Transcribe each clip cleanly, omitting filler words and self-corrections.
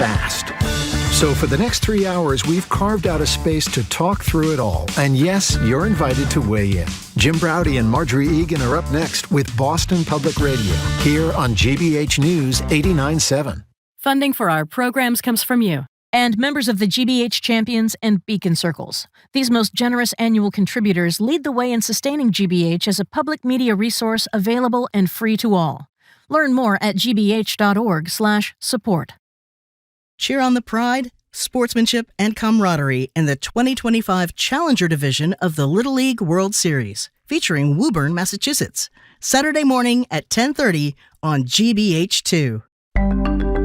fast. So for the next 3 hours, we've carved out a space to talk through it all. And yes, you're invited to weigh in. Jim Braude and Marjorie Egan are up next with Boston Public Radio, here on GBH News 89.7. Funding for our programs comes from you and members of the GBH Champions and Beacon Circles. These most generous annual contributors lead the way in sustaining GBH as a public media resource available and free to all. Learn more at gbh.org/support. Cheer on the pride, sportsmanship, and camaraderie in the 2025 Challenger Division of the Little League World Series, featuring Woburn, Massachusetts, Saturday morning at 10:30 on GBH2.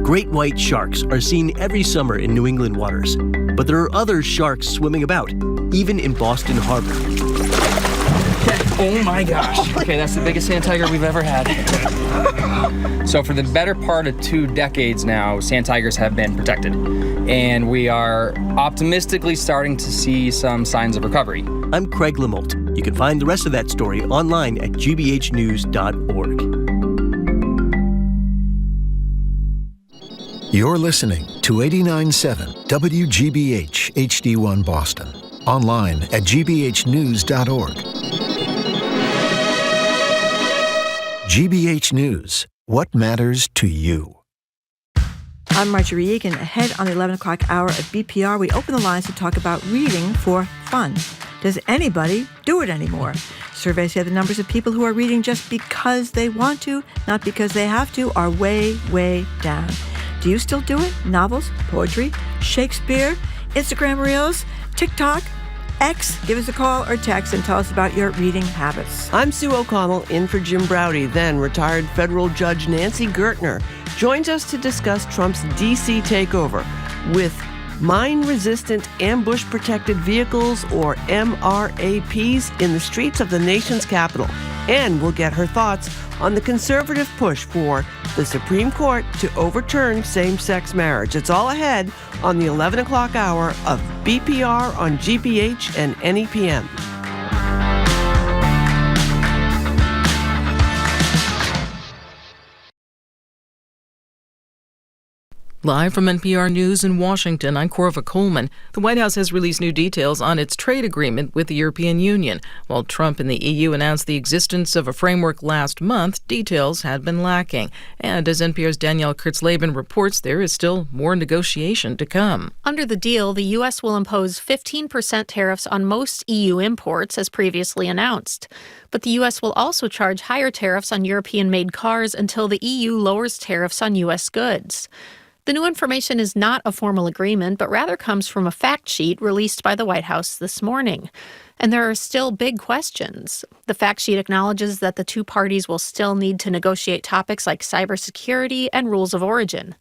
Great white sharks are seen every summer in New England waters, but there are other sharks swimming about, even in Boston Harbor. Oh my gosh. Okay, that's the biggest sand tiger we've ever had. So for the better part of 2 decades now, sand tigers have been protected. And we are optimistically starting to see some signs of recovery. I'm Craig Lamolt. You can find the rest of that story online at gbhnews.org. You're listening to 89.7 WGBH HD1 Boston. Online at gbhnews.org. GBH News. What matters to you? I'm Marjorie Egan. Ahead on the 11 o'clock hour at BPR, we open the lines to talk about reading for fun. Does anybody do it anymore? Surveys say the numbers of people who are reading just because they want to, not because they have to, are way, way down. Do you still do it? Novels, poetry, Shakespeare, Instagram Reels, TikTok, X? Give us a call or text and tell us about your reading habits. I'm Sue O'Connell, in for Jim Braude. Then retired federal judge Nancy Gertner joins us to discuss Trump's D.C. takeover with mine-resistant ambush-protected vehicles, or MRAPs, in the streets of the nation's capital. And we'll get her thoughts on the conservative push for the Supreme Court to overturn same-sex marriage. It's all ahead on the 11 o'clock hour of BPR on GBH and NEPM. Live from NPR News in Washington, I'm Corva Coleman. The White House has released new details on its trade agreement with the European Union. While Trump and the EU announced the existence of a framework last month, details had been lacking. And as NPR's Danielle Kurtzleben reports, there is still more negotiation to come. Under the deal, the U.S. will impose 15% tariffs on most EU imports, as previously announced. But the U.S. will also charge higher tariffs on European-made cars until the EU lowers tariffs on U.S. goods. The new information is not a formal agreement, but rather comes from a fact sheet released by the White House this morning. And there are still big questions. The fact sheet acknowledges that the two parties will still need to negotiate topics like cybersecurity and rules of origin.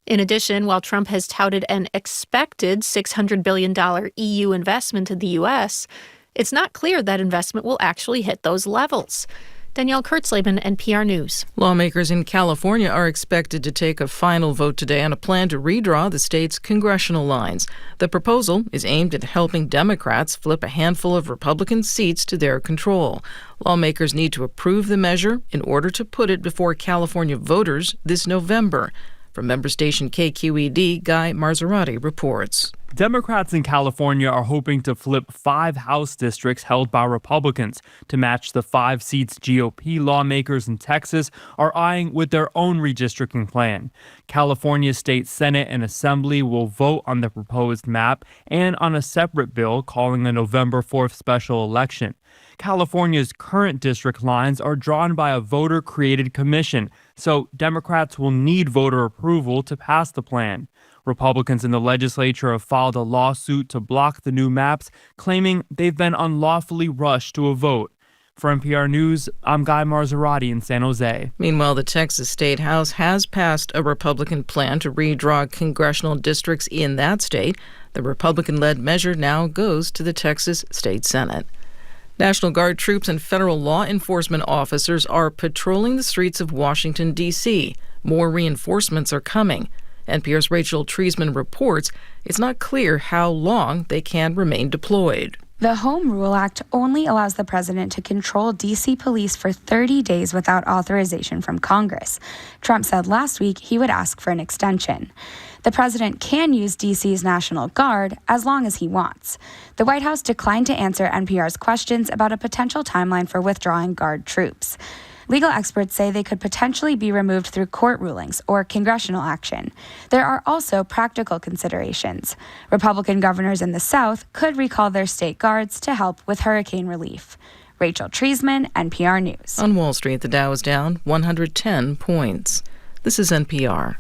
In addition, while Trump has touted an expected $600 billion EU investment in the U.S., it's not clear that investment will actually hit those levels. Danielle Kurtzleben, NPR News. Lawmakers in California are expected to take a final vote today on a plan to redraw the state's congressional lines. The proposal is aimed at helping Democrats flip a handful of Republican seats to their control. Lawmakers need to approve the measure in order to put it before California voters this November. From member station KQED, Guy Marzorati reports. Democrats in California are hoping to flip 5 House districts held by Republicans to match the 5 seats GOP lawmakers in Texas are eyeing with their own redistricting plan. California's state Senate and Assembly will vote on the proposed map and on a separate bill calling a November 4th special election. California's current district lines are drawn by a voter-created commission, so Democrats will need voter approval to pass the plan. Republicans in the legislature have filed a lawsuit to block the new maps, claiming they've been unlawfully rushed to a vote. For NPR News, I'm Guy Marzorati in San Jose. Meanwhile, the Texas State House has passed a Republican plan to redraw congressional districts in that state. The Republican-led measure now goes to the Texas State Senate. National Guard troops and federal law enforcement officers are patrolling the streets of Washington, D.C. More reinforcements are coming. NPR's Rachel Treisman reports it's not clear how long they can remain deployed. The Home Rule Act only allows the president to control D.C. police for 30 days without authorization from Congress. Trump said last week he would ask for an extension. The president can use D.C.'s National Guard as long as he wants. The White House declined to answer NPR's questions about a potential timeline for withdrawing Guard troops. Legal experts say they could potentially be removed through court rulings or congressional action. There are also practical considerations. Republican governors in the South could recall their state guards to help with hurricane relief. Rachel Treisman, NPR News. On Wall Street, the Dow is down 110 points. This is NPR.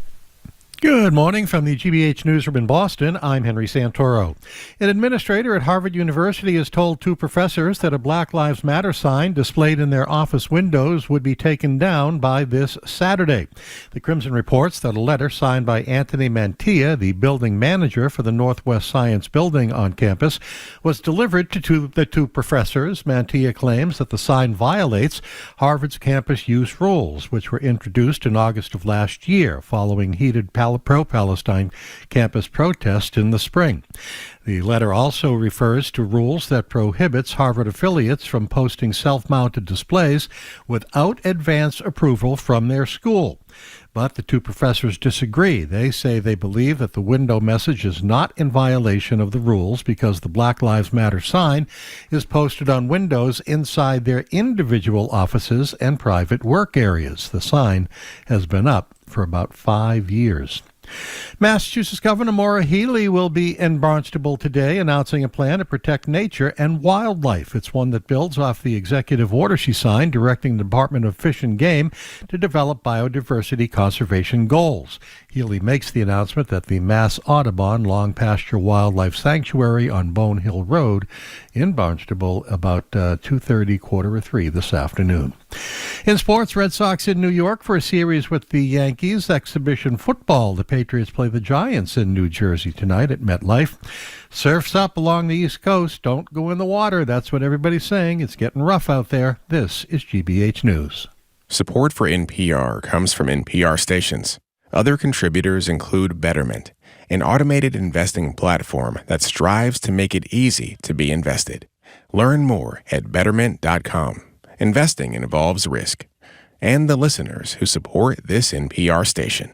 Good morning from the GBH Newsroom in Boston. I'm Henry Santoro. An administrator at Harvard University has told two professors that a Black Lives Matter sign displayed in their office windows would be taken down by this Saturday. The Crimson reports that a letter signed by Anthony Mantilla, the building manager for the Northwest Science Building on campus, was delivered to the two professors. Mantilla claims that the sign violates Harvard's campus use rules, which were introduced in August of last year following heated pro-Palestine campus protest in the spring. The letter also refers to rules that prohibits Harvard affiliates from posting self-mounted displays without advance approval from their school. But the two professors disagree. They say they believe that the window message is not in violation of the rules because the Black Lives Matter sign is posted on windows inside their individual offices and private work areas. The sign has been up for about 5 years. Massachusetts Governor Maura Healey will be in Barnstable today announcing a plan to protect nature and wildlife. It's one that builds off the executive order she signed directing the Department of Fish and Game to develop biodiversity conservation goals. Healey makes the announcement that the Mass Audubon Long Pasture Wildlife Sanctuary on Bone Hill Road in Barnstable about 2:30, 2:45 this afternoon. In sports, Red Sox in New York for a series with the Yankees. Exhibition football. The Patriots play the Giants in New Jersey tonight at MetLife. Surf's up along the East Coast. Don't go in the water. That's what everybody's saying. It's getting rough out there. This is GBH News. Support for NPR comes from NPR stations. Other contributors include Betterment, an automated investing platform that strives to make it easy to be invested. Learn more at Betterment.com. Investing involves risk. And the listeners who support this NPR station.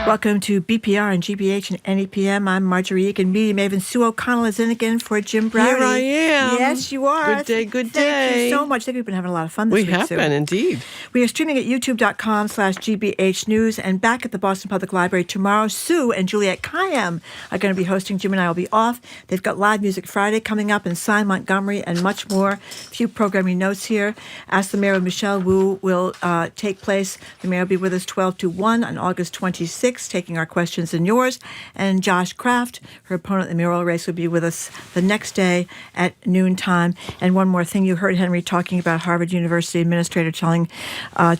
Welcome to BPR and GBH and NEPM. I'm Marjorie Egan. Media maven Sue O'Connell is in again for Jim Browdy. Here I am. Yes, you are. Good day, good day. Thank you so much. I think we've been having a lot of fun this week, We have Sue. been, indeed. We are streaming at youtube.com/GBH News and back at the Boston Public Library tomorrow. Sue and Juliette Kayyem are going to be hosting. Jim and I will be off. They've got Live Music Friday coming up and Cy Montgomery and much more. A few programming notes here. Ask the Mayor of Michelle Wu will take place. The Mayor will be with us 12 to 1 on August 26th, taking our questions and yours. And Josh Kraft, her opponent in the mayoral race, will be with us the next day at noontime. And one more thing, you heard Henry talking about Harvard University administrator telling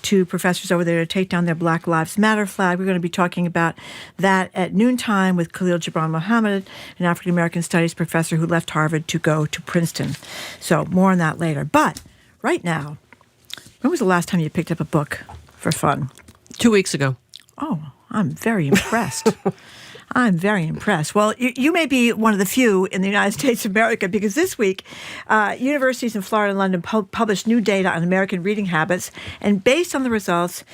two professors over there to take down their Black Lives Matter flag. We're going to be talking about that at noontime with Khalil Gibran Mohammed, an African-American studies professor who left Harvard to go to Princeton. So more on that later. But right now, when was the last time you picked up a book for fun? 2 weeks ago. Oh, I'm very impressed. I'm very impressed. Well, you may be one of the few in the United States of America because this week, universities in Florida and London published new data on American reading habits. And based on the results,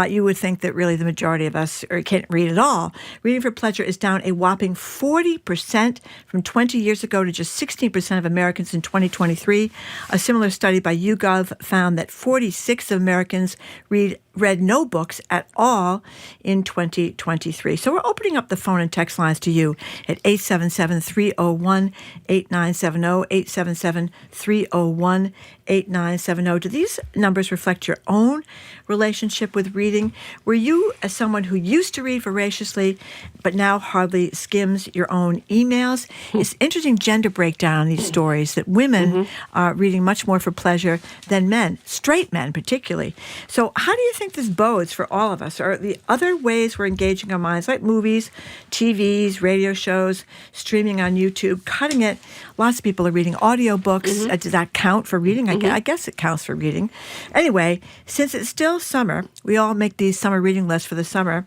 you would think that really the majority of us can't read at all. Reading for pleasure is down a whopping 40% from 20 years ago to just 16% of Americans in 2023. A similar study by YouGov found that 46% of Americans read no books at all in 2023. So we're opening up the phone and text lines to you at 877-301-8970, 877-301-8970. Do these numbers reflect your own relationship with reading? Were you, as someone who used to read voraciously, but now hardly skims your own emails? It's interesting gender breakdown in these stories that women are reading much more for pleasure than men, straight men particularly. So how do you think this bodes for all of us? Are the other ways we're engaging our minds, like movies, TVs, radio shows, streaming on YouTube, cutting it? A Lots of people are reading audiobooks. Does that count for reading? I guess it counts for reading. Anyway, since it's still summer, we all make these summer reading lists for the summer.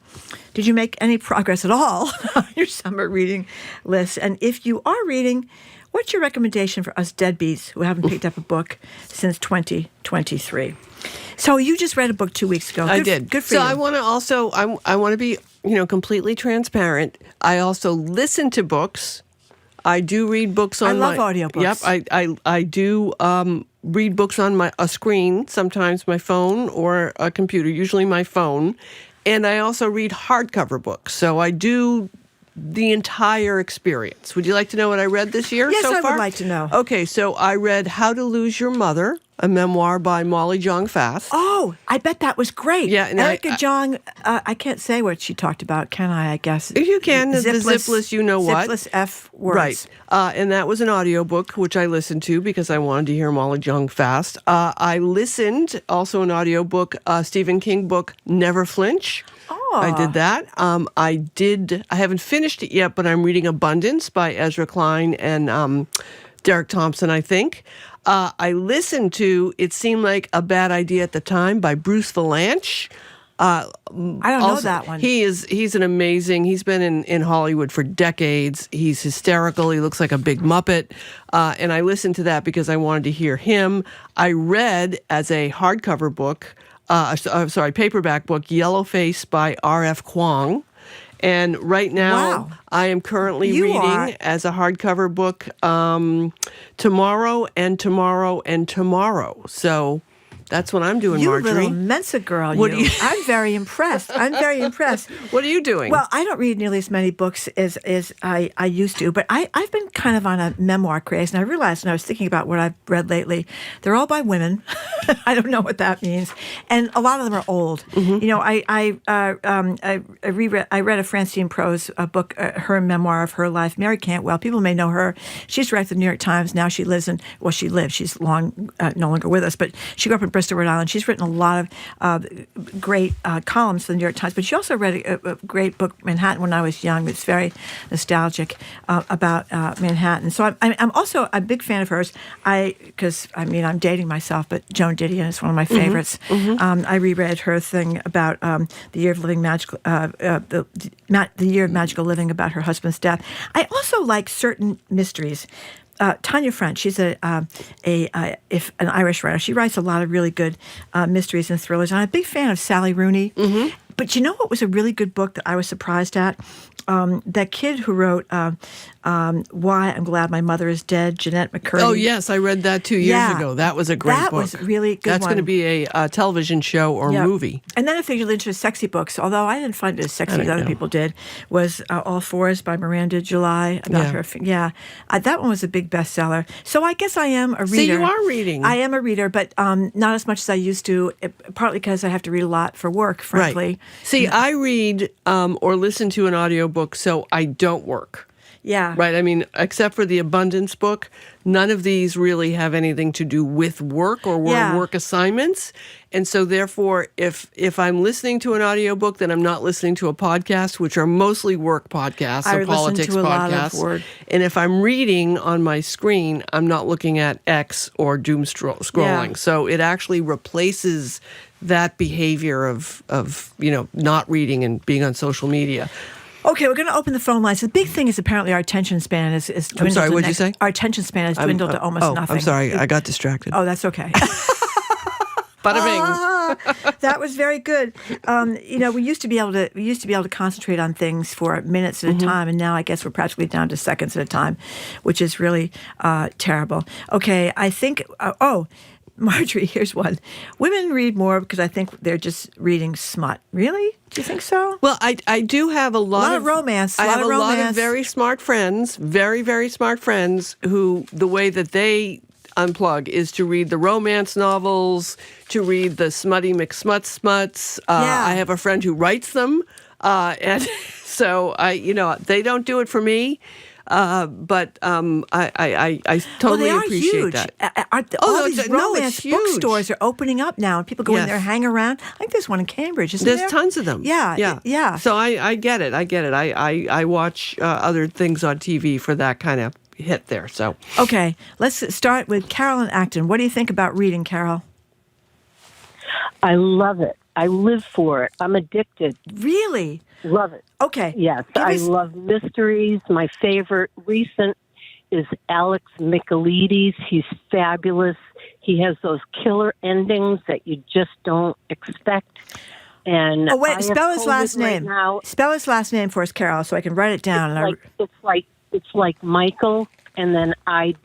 Did you make any progress at all on your summer reading list? And if you are reading, what's your recommendation for us deadbeats who haven't picked up a book since 2023? So you just read a book 2 weeks ago. I did. Good for you. So I want to also, I want to be, completely transparent. I also listen to books. I do read books on I love audiobooks. Yep, I do read books on a screen, sometimes my phone or a computer, usually my phone. And I also read hardcover books. So I do the entire experience. Would you like to know what I read this year yes, so far? Yes, I would like to know. Okay, so I read How to Lose Your Mother, a memoir by Molly Jong Fast. Oh, I bet that was great. Yeah, and Erica Jong, I can't say what she talked about, can I guess? If you can, the zipless you know what. Zipless F words. Right. And that was an audiobook, which I listened to because I wanted to hear Molly Jong Fast. I listened, also an audiobook, Stephen King book, Never Flinch. Oh. I did that. I haven't finished it yet, but I'm reading Abundance by Ezra Klein and Derek Thompson, I think. I listened to It Seemed Like a Bad Idea at the Time by Bruce Valanche. I don't know that one. He's an amazing, he's been in Hollywood for decades. He's hysterical. He looks like a big Muppet. And I listened to that because I wanted to hear him. I read as a hardcover book, paperback book, Yellowface by R.F. Kuang. And right now, I am currently reading as a hardcover book Tomorrow and Tomorrow and Tomorrow. So that's what I'm doing, Marjorie. You little Mensa girl, I'm very impressed. What are you doing? Well, I don't read nearly as many books as I used to, but I've been kind of on a memoir craze, and I realized when I was thinking about what I've read lately, they're all by women. I don't know what that means, and a lot of them are old. I read a Francine Prose book, her memoir of her life. Mary Cantwell, people may know her. She's directed the New York Times. Now she lives she lived. She's no longer with us, but she grew up in Bristol, Rhode Island. She's written a lot of great columns for the New York Times, but she also read a great book, Manhattan, when I was young. It's very nostalgic about Manhattan. So I'm also a big fan of hers. I'm dating myself, but Joan Didion is one of my favorites. I reread her thing about the year of living magical, the year of magical living, about her husband's death. I also like certain mysteries. Tanya French, she's an Irish writer. She writes a lot of really good mysteries and thrillers. And I'm a big fan of Sally Rooney. But you know what was a really good book that I was surprised at? That kid who wrote Why I'm Glad My Mother Is Dead, Jeanette McCurdy. Oh, yes, I read that 2 years ago. That was a great book. That was really good. That's going to be a television show or movie. And then I figured into sexy books, although I didn't find it as sexy as other people did, was All Fours by Miranda July, about her. That one was a big bestseller. So I guess I am a reader. So you are reading. I am a reader, but not as much as I used to, partly because I have to read a lot for work, frankly. Right. See, I read or listen to an audiobook so I don't work. Yeah. Right. I mean, except for the Abundance book, none of these really have anything to do with work or work assignments. And so therefore, if I'm listening to an audiobook, then I'm not listening to a podcast, which are mostly work podcasts or politics podcasts. And if I'm reading on my screen, I'm not looking at X or doom scrolling. Yeah. So it actually replaces that behavior of not reading and being on social media. Okay, we're going to open the phone lines. The big thing is apparently our attention span is dwindled. I'm sorry, what did you say? Our attention span has dwindled to almost nothing. I'm sorry, I got distracted. Oh, that's okay. Bada bing. That was very good. We used to be able to concentrate on things for minutes at a time, and now I guess we're practically down to seconds at a time, which is really terrible. Okay, I think. Marjorie, here's one. Women read more because I think they're just reading smut. Really? Do you think so? Well, I do have a lot of romance. I have a lot of very smart friends, very, very smart friends who the way that they unplug is to read the romance novels, to read the smutty McSmuts. I have a friend who writes them. And so they don't do it for me. But I totally appreciate that. All these romance bookstores are opening up now, and people go in there, hang around. I think there's one in Cambridge, isn't there? There's tons of them. Yeah. So I get it. I watch other things on TV for that kind of hit there. So Okay, let's start with Carol in Acton. What do you think about reading, Carol? I love it. I live for it. I'm addicted. Really? Love it. Okay. Yes, I love mysteries. My favorite recent is Alex Michaelides. He's fabulous. He has those killer endings that you just don't expect. And spell his last name. Right now, spell his last name for us, Carol, so I can write it down. It's like Michael and then Ides.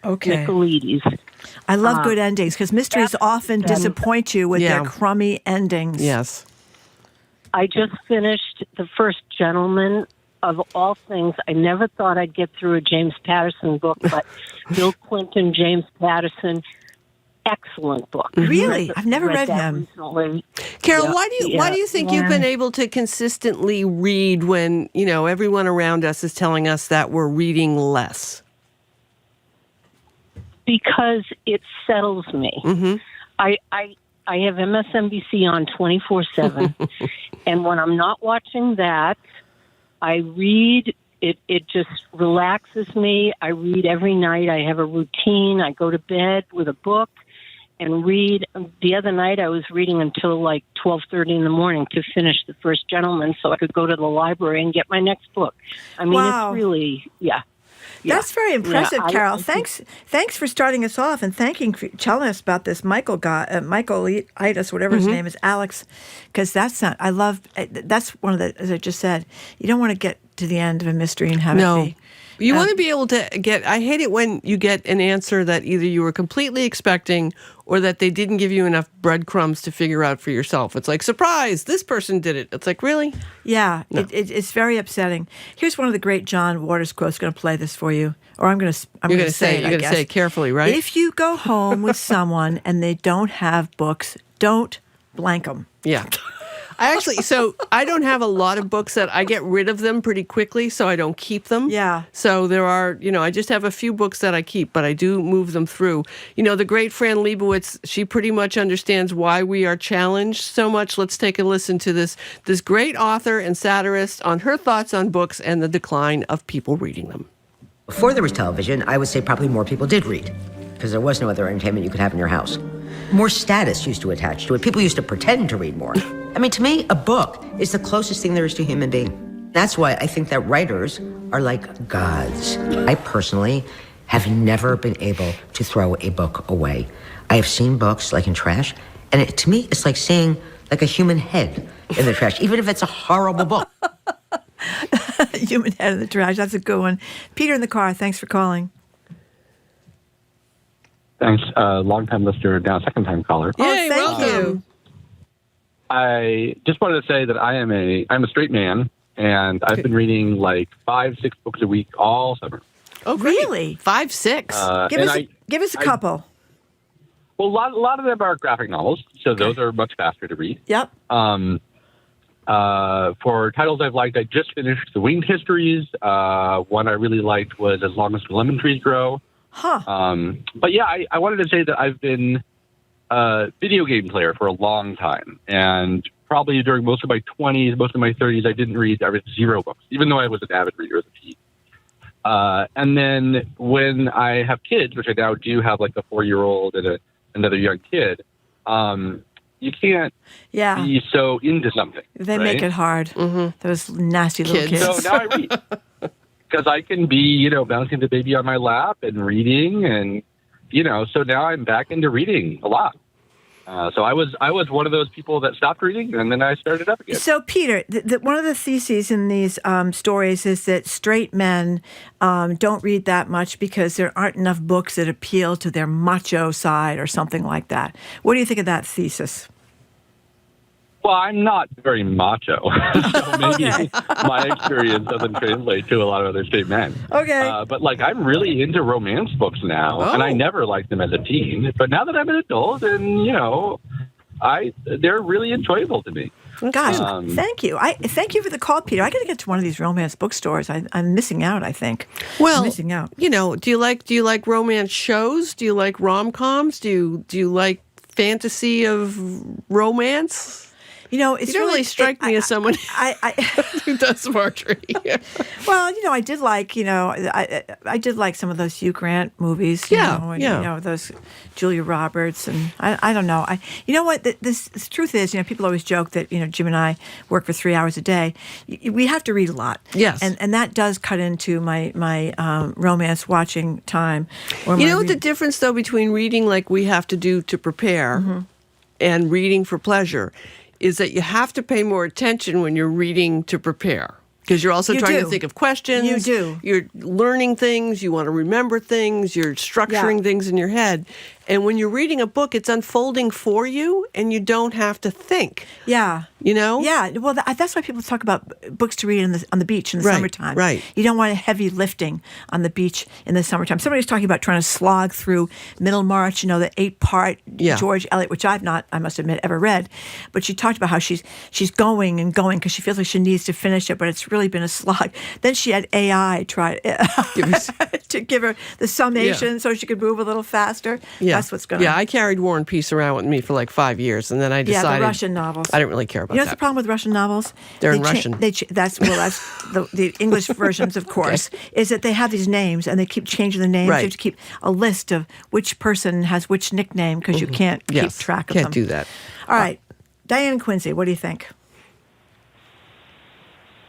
Okay. Michaelides. I love good endings because mysteries often disappoint you with their crummy endings. Yes. I just finished The First Gentleman. Of all things, I never thought I'd get through a James Patterson book, but Bill Clinton, James Patterson, excellent book. Really? I've never read him. Recently. Carol, why do you think you've been able to consistently read when, everyone around us is telling us that we're reading less? Because it settles me. Mm-hmm. I have MSNBC on 24/7, and when I'm not watching that, I read. It just relaxes me. I read every night. I have a routine. I go to bed with a book and read. The other night I was reading until like 12:30 in the morning to finish The First Gentleman so I could go to the library and get my next book. I mean, It's really, That's very impressive, Carol. I Thanks for starting us off and telling us about this Michael guy, Michaelides, whatever his name is, Alex, because that's one of the, as I just said, you don't want to get to the end of a mystery and have it be. You want to be able to I hate it when you get an answer that either you were completely expecting or that they didn't give you enough breadcrumbs to figure out for yourself. It's like, surprise, this person did it. It's like, really? Yeah, no. It's very upsetting. Here's one of the great John Waters quotes. Going to play this for you. Or I'm going to say it, You're going to say it carefully, right? If you go home with someone and they don't have books, don't blank them. Yeah. I don't have a lot of books that I get rid of them pretty quickly, so I don't keep them. Yeah. So there are, I just have a few books that I keep, but I do move them through. The great Fran Lebowitz, she pretty much understands why we are challenged so much. Let's take a listen to this great author and satirist on her thoughts on books and the decline of people reading them. Before there was television, I would say probably more people did read because there was no other entertainment you could have in your house. More status used to attach to it. People used to pretend to read more. I mean, to me, a book is the closest thing there is to a human being. That's why I think that writers are like gods. I personally have never been able to throw a book away. I have seen books like in trash, and to me, it's like seeing like a human head in the trash, even if it's a horrible book. Human head in the trash. That's a good one. Peter in the car, thanks for calling. Thanks. Long-time listener, now second-time caller. Yay, thank you. I just wanted to say that I'm a straight man, and I've been reading like 5-6 books a week all summer. Oh, great. Really? 5-6. Give us a couple. Well, a lot of them are graphic novels, so those are much faster to read. Yep. For titles I've liked, I just finished The Winged Histories. One I really liked was As Long as the Lemon Trees Grow. Huh. But yeah, I wanted to say that I've been a video game player for a long time. And probably during most of my 20s, most of my 30s, I didn't read. I read 0 books, even though I was an avid reader as a teen. And then when I have kids, which I now do have like a 4-year-old and another young kid, you can't be so into something. They make it hard. Mm-hmm. Those nasty little kids. So now I read. Because I can be, bouncing the baby on my lap and reading, and so now I'm back into reading a lot. So I was one of those people that stopped reading, and then I started up again. So Peter, one of the theses in these stories is that straight men don't read that much because there aren't enough books that appeal to their macho side or something like that. What do you think of that thesis? Well, I'm not very macho, so maybe my experience doesn't translate to a lot of other straight men. Okay. But I'm really into romance books now, and I never liked them as a teen. But now that I'm an adult, and they're really enjoyable to me. Gosh, thank you. Thank you for the call, Peter. I got to get to one of these romance bookstores. I'm missing out, I think. Well, I'm missing out. Do you like romance shows? Do you like rom-coms? Do you like fantasy of romance? It's you don't really strike me as someone who does Marjorie. Well, I did like, I did like some of those Hugh Grant movies. Those Julia Roberts, and I don't know. You know what? The truth is, people always joke that Jim and I work for 3 hours a day. We have to read a lot. Yes, and that does cut into my romance watching time. Or what the difference though between reading like we have to do to prepare and reading for pleasure is that you have to pay more attention when you're reading to prepare. Because you're also trying to think of questions. You do. You're learning things. You want to remember things. You're structuring things in your head. And when you're reading a book, it's unfolding for you, and you don't have to think. Yeah. Yeah. Well, that's why people talk about books to read on the beach in the summertime. Right. You don't want heavy lifting on the beach in the summertime. Somebody was talking about trying to slog through Middlemarch, the 8-part George Eliot, which I've not, I must admit, ever read. But she talked about how she's going and going because she feels like she needs to finish it, but it's really been a slog. Then she had AI try to give her the summation so she could move a little faster. Yeah. That's what's going on. Yeah, I carried War and Peace around with me for like 5 years, and then I decided... Yeah, the Russian novels. I didn't really care about that. What's the problem with Russian novels? They're in Russian. That's the English versions, of course, is that they have these names, and they keep changing the names. Right. You have to keep a list of which person has which nickname, because you can't keep track of them. Can't do that. All right. Diane Quincy, what do you think?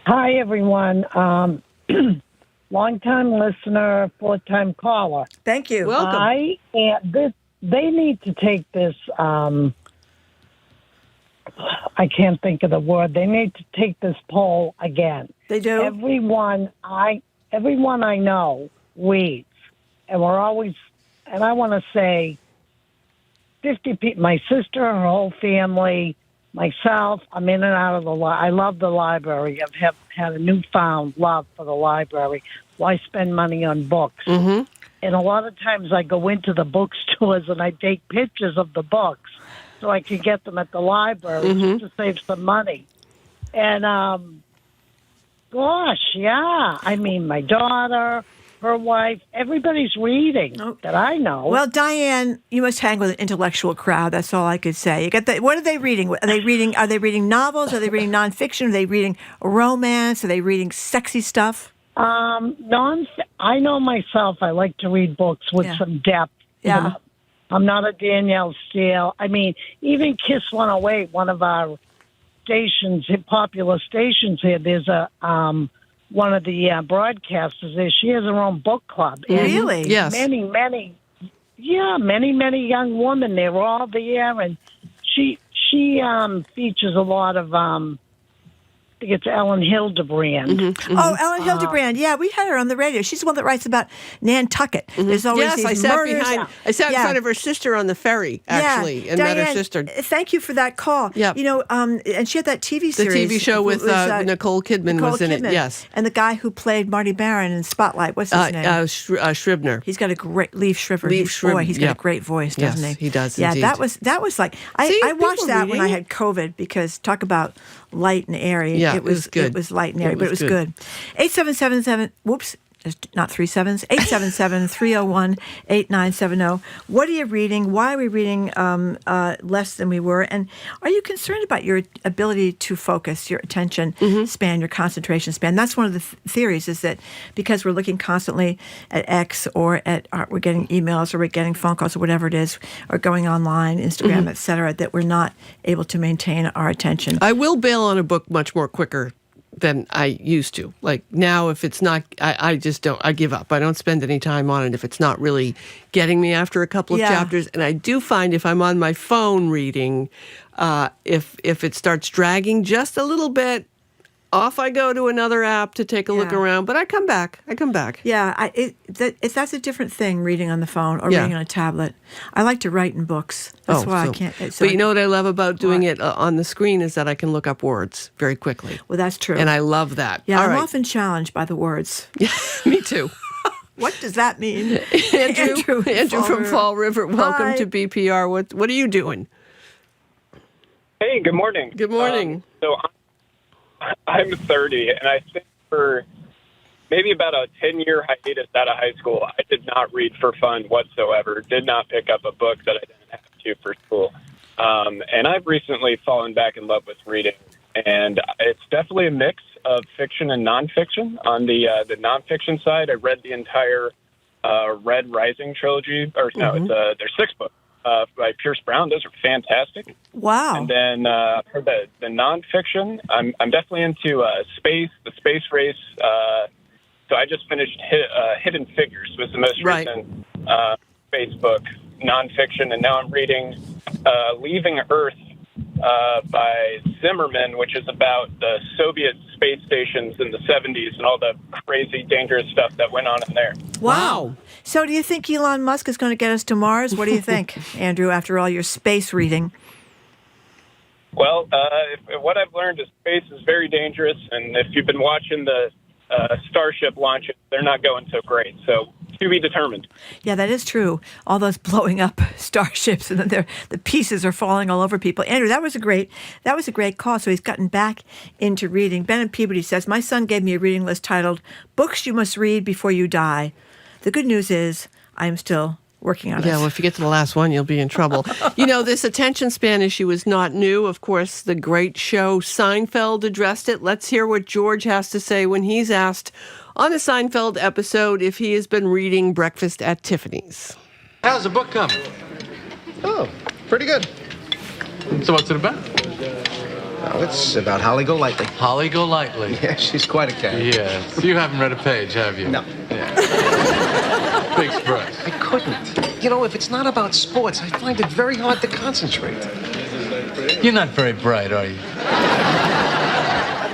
Hi, everyone. Long-time listener, fourth-time caller. Thank you. Welcome. They need to take this, I can't think of the word. They need to take this poll again. They do? Everyone I know reads. And we're always, and I want to say 50 people, my sister and her whole family, myself, I'm in and out of I love the library. I've had a newfound love for the library. Why spend money on books? Mm-hmm. And a lot of times I go into the bookstores and I take pictures of the books so I can get them at the library just to save some money. And, my daughter, her wife, everybody's reading that I know. Well, Diane, you must hang with an intellectual crowd. That's all I could say. What are they reading? Are they reading novels? Are they reading nonfiction? Are they reading romance? Are they reading sexy stuff? I know myself. I like to read books with some depth. Yeah. I'm not a Danielle Steele. Even Kiss 108, one of our stations, popular stations here, there's a one of the broadcasters there. She has her own book club. Really? Yes. Many young women. They're all there, and she features a lot of. I think it's Ellen Hildebrand. Oh, Ellen Hildebrand. Yeah, we had her on the radio. She's the one that writes about Nantucket. There's always these I sat murders. I sat in front of her sister on the ferry, actually, and Diane, met her sister. Thank you for that call. Yep. And she had that TV The series. TV show with Nicole Kidman was in it, yes. And the guy who played Marty Baron in Spotlight, what's his name? Scribner. He's got a great, Leif Shriver. He's got a great voice, doesn't he? Yes, he does, Yeah, indeed. that was like, I watched that when I had COVID, because talk about light and airy. Yeah, it was good. It was light and airy, but it was good. 8777, whoops, not 3 7s, 877-301-8970. What are you reading? Why are we reading less than we were? And are you concerned about your ability to focus, your attention span, your concentration span? That's one of the theories, is that because we're looking constantly at X or we're getting emails or we're getting phone calls or whatever it is, or going online, Instagram, et cetera, that we're not able to maintain our attention. I will bail on a book much more quicker than I used to. Like now, if it's not, I just don't, I give up. I don't spend any time on it if it's not really getting me after a couple of chapters. And I do find if I'm on my phone reading, if it starts dragging just a little bit, off I go to another app to take a look around, but I come back. Yeah, that's a different thing, reading on the phone or reading on a tablet. I like to write in books. That's why I can't. But you know what I love about doing it on the screen is that I can look up words very quickly. Well, that's true. And I love that. Yeah, I'm often challenged by the words. Yeah, me too. What does that mean? Andrew from Fall River, welcome to BPR. What are you doing? Hey, good morning. Good morning. So I'm 30, and I think for maybe about a 10-year hiatus out of high school, I did not read for fun whatsoever, did not pick up a book that I didn't have to for school. And I've recently fallen back in love with reading, and it's definitely a mix of fiction and nonfiction. On the nonfiction side, I read the entire Red Rising trilogy, there's 6 books by Pierce Brown. Those are fantastic. Wow. And then for the nonfiction, I'm definitely into space, the space race. So I just finished Hidden Figures, was the most recent space book, nonfiction, and now I'm reading Leaving Earth by Zimmerman, which is about the Soviet space stations in the 70s and all the crazy, dangerous stuff that went on in there. Wow. So do you think Elon Musk is going to get us to Mars? What do you think, Andrew, after all your space reading? Well, what I've learned is space is very dangerous, and if you've been watching the Starship launches, they're not going so great. So to be determined. Yeah, that is true. All those blowing up starships, and then the pieces are falling all over people. Andrew, that was a great call. So he's gotten back into reading. Ben and Peabody says, my son gave me a reading list titled "Books You Must Read Before You Die." The good news is I am still working on it. Yeah, well, if you get to the last one, you'll be in trouble. This attention span issue is not new. Of course, the great show Seinfeld addressed it. Let's hear what George has to say when he's asked on a Seinfeld episode if he has been reading Breakfast at Tiffany's. How's the book coming? Oh, pretty good. So what's it about? Well, it's about Holly Golightly. Holly Golightly. Yeah, she's quite a character. Yes. You haven't read a page, have you? No. Yeah. Big surprise. I couldn't. If it's not about sports, I find it very hard to concentrate. You're not very bright, are you?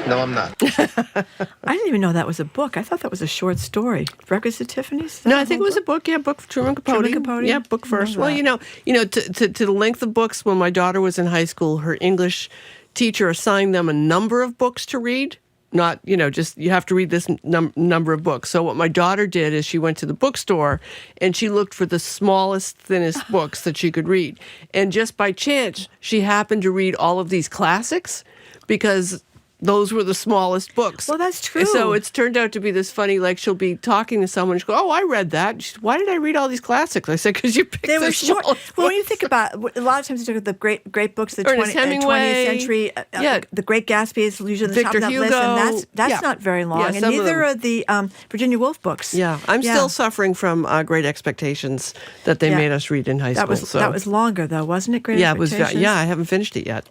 No, I'm not. I didn't even know that was a book. I thought that was a short story. Breakfast at Tiffany's? No, I think it was a book. Yeah, book for Truman Capote. Truman Capote? Yeah, book first. Well, to the length of books, when my daughter was in high school, her English teacher assigned them a number of books to read. Not, just you have to read this number of books. So what my daughter did is she went to the bookstore and she looked for the smallest, thinnest books that she could read. And just by chance, she happened to read all of these classics because those were the smallest books. Well, that's true. So it's turned out to be this funny, she'll be talking to someone, and she'll go, oh, I read that. She said, why did I read all these classics? I said, because you picked the short. Well, when you think about a lot of times you look at the great books, the 20th century, the Great Gatsby is usually the top of that Hugo, list, and that's not very long, and neither are the Virginia Woolf books. Yeah, I'm still suffering from Great Expectations that they made us read in high school. That was longer, though, wasn't it, Great Expectations? I haven't finished it yet.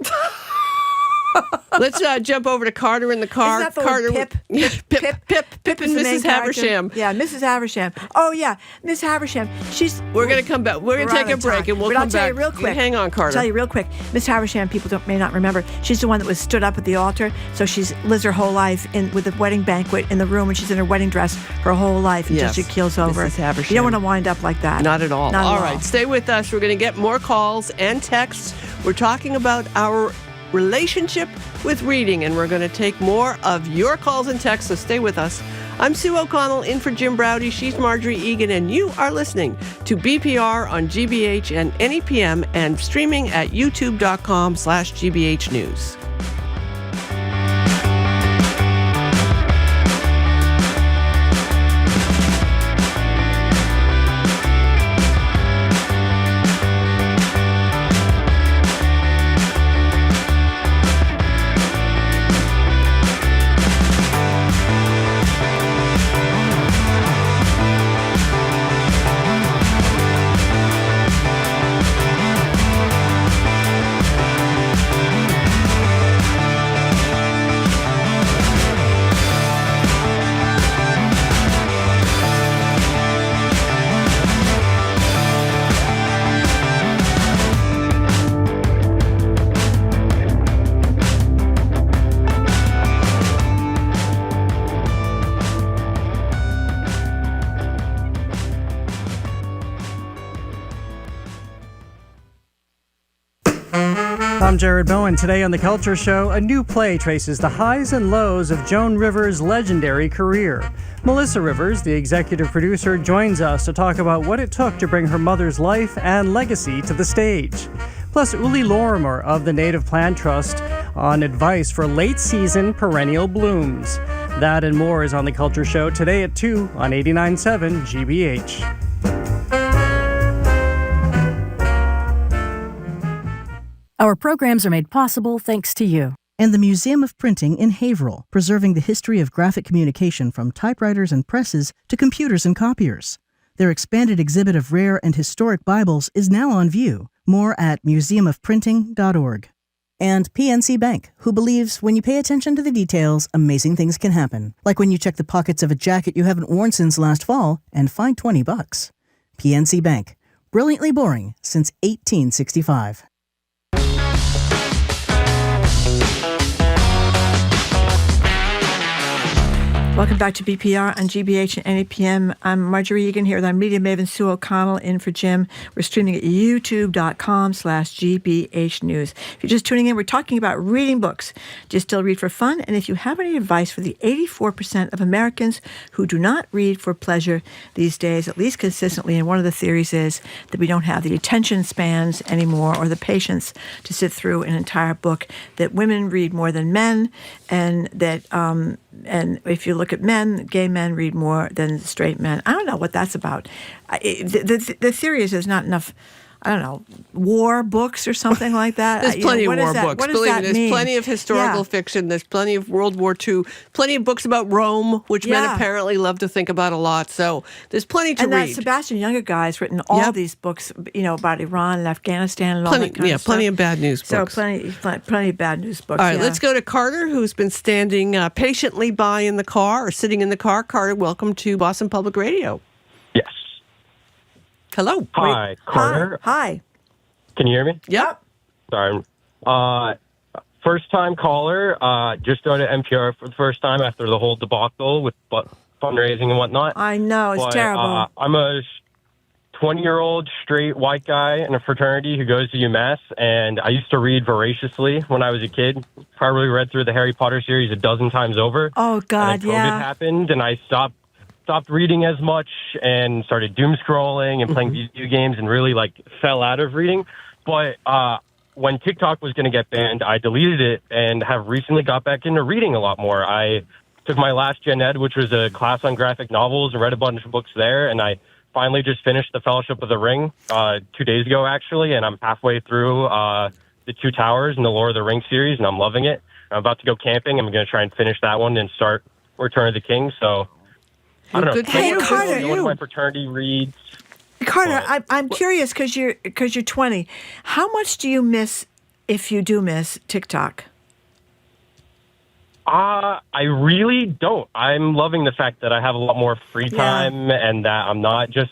Let's jump over to Carter in the car. Isn't that the Carter, Pip and Mrs. Haversham. Yeah, Mrs. Haversham. Oh yeah, Miss Haversham. We're going to come back. We're going to take a break, and we'll come back. I'll tell you real quick. Hang on, Carter. I'll tell you real quick. Miss Haversham, people may not remember. She's the one that was stood up at the altar. So she's lives her whole life with the wedding banquet in the room, and she's in her wedding dress her whole life until she keels over. Mrs. Haversham. You don't want to wind up like that. Not at all. Not all right, stay with us. We're going to get more calls and texts. We're talking about our relationship with reading, and we're going to take more of your calls and texts, so stay with us. I'm Sue O'Connell, in for Jim Browdy. She's Marjorie Egan, and you are listening to BPR on GBH and NEPM and streaming at youtube.com/GBH News. I'm Jared Bowen. Today on The Culture Show, a new play traces the highs and lows of Joan Rivers' legendary career. Melissa Rivers, the executive producer, joins us to talk about what it took to bring her mother's life and legacy to the stage. Plus, Uli Lorimer of the Native Plant Trust on advice for late-season perennial blooms. That and more is on The Culture Show today at 2 on 89.7 GBH. Our programs are made possible thanks to you. And the Museum of Printing in Haverhill, preserving the history of graphic communication from typewriters and presses to computers and copiers. Their expanded exhibit of rare and historic Bibles is now on view. More at museumofprinting.org. And PNC Bank, who believes when you pay attention to the details, amazing things can happen. Like when you check the pockets of a jacket you haven't worn since last fall and find $20. PNC Bank, brilliantly boring since 1865. Welcome back to BPR on GBH and NAPM. I'm Marjorie Egan here with our media maven Sue O'Connell in for Jim. We're streaming at youtube.com/GBH News. If you're just tuning in, we're talking about reading books. Do you still read for fun? And if you have any advice for the 84% of Americans who do not read for pleasure these days, at least consistently, and one of the theories is that we don't have the attention spans anymore or the patience to sit through an entire book, that women read more than men, and that and if you look at men, gay men read more than straight men. I don't know what that's about. The theory is there's not enough, I don't know, war books or something like that. There's plenty of war books. Believe me, there's mean? plenty of historical fiction. There's plenty of World War II, plenty of books about Rome, which men apparently love to think about a lot. So there's plenty to read. And that Sebastian Younger guy has written all these books, about Iran and Afghanistan and all that kind of stuff. Plenty of bad news books. So plenty of bad news books. All right, let's go to Carter, who's been standing patiently by in the car or sitting in the car. Carter, welcome to Boston Public Radio. Yes. Hello. Hi, Carter. Hi. Can you hear me? Yep. Sorry. First-time caller. Just started NPR for the first time after the whole debacle with fundraising and whatnot. I know, it's terrible. I'm a 20-year-old straight white guy in a fraternity who goes to UMass, and I used to read voraciously when I was a kid. Probably read through the Harry Potter series a dozen times over. Oh, God, and then COVID happened, and I stopped reading as much and started doom scrolling and playing video games and really fell out of reading. But when TikTok was going to get banned, I deleted it and have recently got back into reading a lot more. I took my last Gen Ed, which was a class on graphic novels, and read a bunch of books there. And I finally just finished The Fellowship of the Ring 2 days ago, actually. And I'm halfway through The Two Towers and the Lord of the Rings series, and I'm loving it. I'm about to go camping. I'm going to try and finish that one and start Return of the King. So I don't know. Hey, Carter, one of my fraternity reads. Carter, I'm curious because you're 20. How much do you miss, if you do miss, TikTok? I really don't. I'm loving the fact that I have a lot more free time and that I'm not just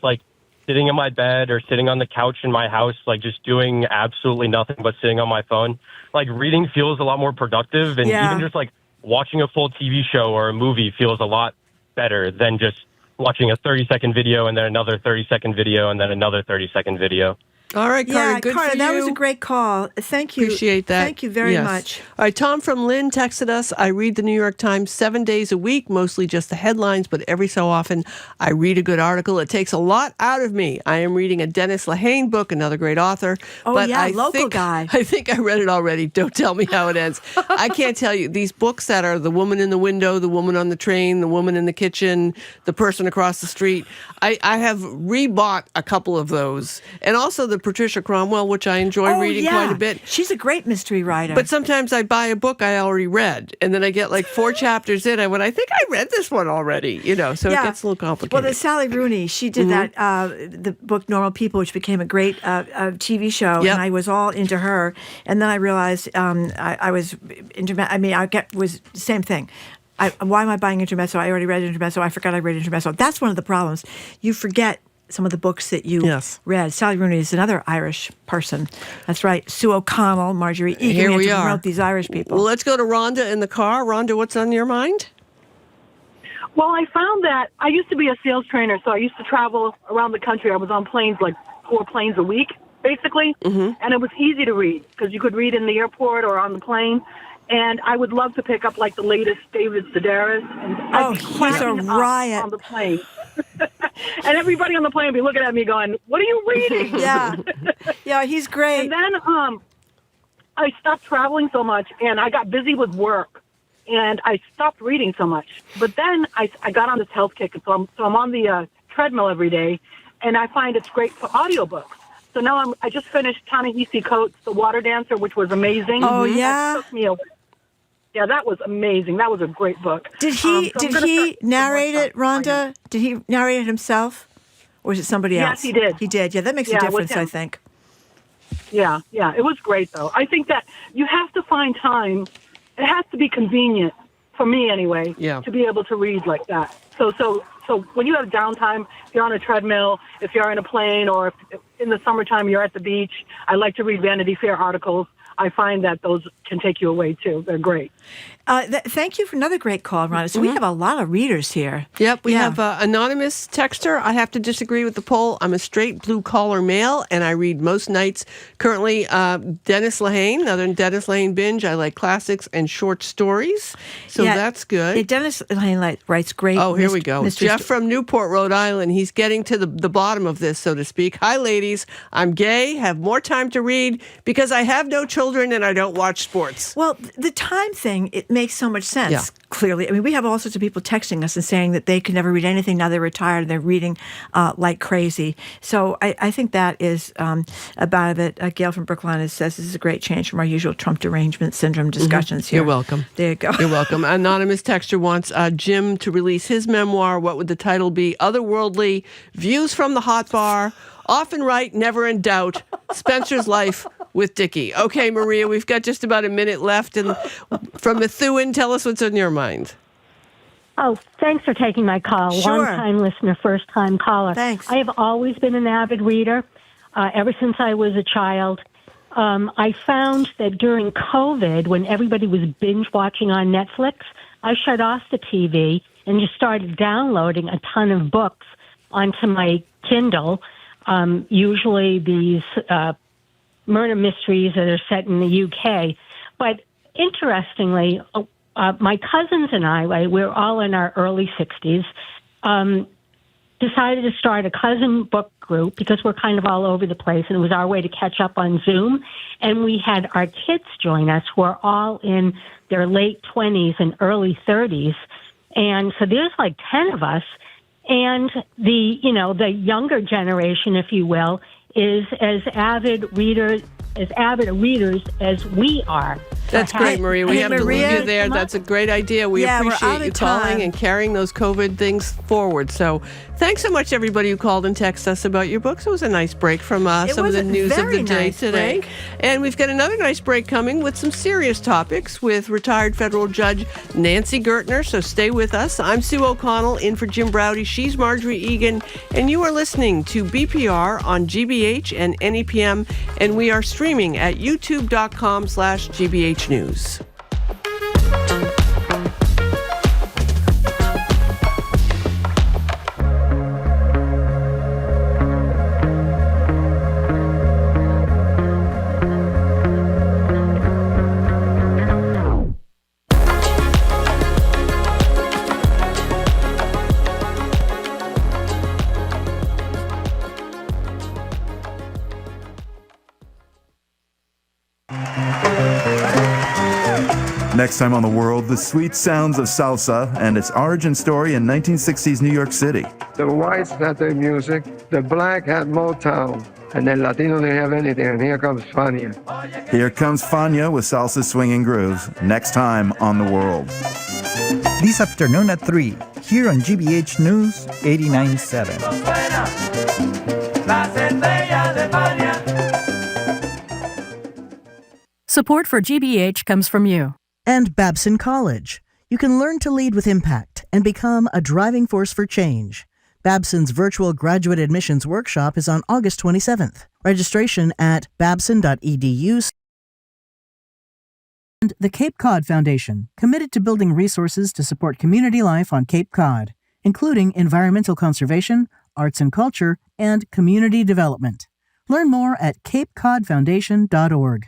sitting in my bed or sitting on the couch in my house, just doing absolutely nothing but sitting on my phone. Reading feels a lot more productive, and even just watching a full TV show or a movie feels a lot better than just watching a 30-second video and then another 30-second video and then another 30-second video. All right, Carter, good Carter, for you. that was a great call. Thank you. Appreciate that. Thank you very much. All right, Tom from Lynn texted us. I read the New York Times 7 days a week, mostly just the headlines, but every so often I read a good article. It takes a lot out of me. I am reading a Dennis Lehane book, another great author. Oh, but local guy. I think I read it already. Don't tell me how it ends. I can't tell you. These books that are The Woman in the Window, The Woman on the Train, The Woman in the Kitchen, The Person Across the Street. I have rebought a couple of those. And also the Patricia Cromwell, which I enjoy reading quite a bit. She's a great mystery writer. But sometimes I buy a book I already read, and then I get 4 chapters in. I think I read this one already, so it gets a little complicated. Well, there's Sally Rooney. She did that, the book Normal People, which became a great TV show, and I was all into her. And then I realized I was was the same thing. Why am I buying Intermezzo? I already read Intermezzo. I forgot I read Intermezzo. That's one of the problems. You forget some of the books that you read. Sally Rooney is another Irish person. That's right. Sue O'Connell, Marjorie Egan. Here we are. Promote these Irish people. Well, let's go to Rhonda in the car. Rhonda, what's on your mind? Well, I found that I used to be a sales trainer, so I used to travel around the country. I was on planes, 4 planes a week, basically. And it was easy to read because you could read in the airport or on the plane. And I would love to pick up the latest David Sedaris. And he's a riot on the plane. And everybody on the plane would be looking at me going, "What are you reading?" Yeah, he's great. And then I stopped traveling so much, and I got busy with work, and I stopped reading so much. But then I got on this health kick, and so I'm on the treadmill every day, and I find it's great for audiobooks. So now I just finished Ta-Nehisi Coates' The Water Dancer, which was amazing. Oh, yeah? That took me away. Yeah, that was amazing. That was a great book. Did he narrate it, Rhonda? Did he narrate it himself? Or is it somebody else? Yes, he did. He did. Yeah, that makes a difference, I think. Yeah. It was great, though. I think that you have to find time. It has to be convenient, for me anyway, to be able to read like that. So when you have downtime, if you're on a treadmill, if you're in a plane, or if in the summertime you're at the beach, I like to read Vanity Fair articles. I find that those can take you away, too. They're great. Thank you for another great call, Rhonda. So we have a lot of readers here. Yep, we have anonymous texter. I have to disagree with the poll. I'm a straight blue-collar male, and I read most nights. Currently, Dennis Lehane, another Dennis Lehane binge. I like classics and short stories, so that's good. Yeah, Dennis Lehane writes great. Oh, here we go. Jeff from Newport, Rhode Island. He's getting to the bottom of this, so to speak. Hi, ladies. I'm gay, have more time to read because I have no children and I don't watch sports. Well, the time thing, it makes so much sense, clearly. I mean, we have all sorts of people texting us and saying that they could never read anything. Now they're retired and they're reading like crazy. So I think that is about it. Gail from Brookline says this is a great change from our usual Trump derangement syndrome discussions here. You're welcome. There you go. You're welcome. Anonymous texter wants Jim to release his memoir. What would the title be? Otherworldly, Views from the Hot Bar, Often Right, Never in Doubt, Spencer's Life with Dickie. Okay, Maria, we've got just about a minute left. And from Methuen, tell us what's on your mind. Oh, thanks for taking my call. Sure. Long-time listener, first-time caller. Thanks. I have always been an avid reader, ever since I was a child. I found that during COVID, when everybody was binge-watching on Netflix, I shut off the TV and just started downloading a ton of books onto my Kindle, usually these murder mysteries that are set in the UK. But interestingly, my cousins and I, we're all in our early 60s, decided to start a cousin book group because we're kind of all over the place, and it was our way to catch up on Zoom. And we had our kids join us who are all in their late 20s and early 30s. And so there's like 10 of us. And the younger generation, if you will, is as avid readers as we are. That's great, Maria. We have to leave you there. That's a great idea. We appreciate you calling and carrying those COVID things forward. So thanks so much, everybody who called and texted us about your books. It was a nice break from some of the news of the day today. And we've got another nice break coming with some serious topics with retired federal judge Nancy Gertner. So stay with us. I'm Sue O'Connell, in for Jim Browdy. She's Marjorie Egan. And you are listening to BPR on GBH and NEPM. And we are streaming at youtube.com/GBH News. Next time on The World, the sweet sounds of salsa and its origin story in 1960s New York City. The whites had their music, the black had Motown, and the Latino didn't have anything, and here comes Fania. Here comes Fania with salsa swinging grooves, next time on The World. This afternoon at 3, here on GBH News 89.7. Support for GBH comes from you. And Babson College. You can learn to lead with impact and become a driving force for change. Babson's virtual graduate admissions workshop is on August 27th. Registration at babson.edu. And the Cape Cod Foundation, committed to building resources to support community life on Cape Cod, including environmental conservation, arts and culture, and community development. Learn more at capecodfoundation.org.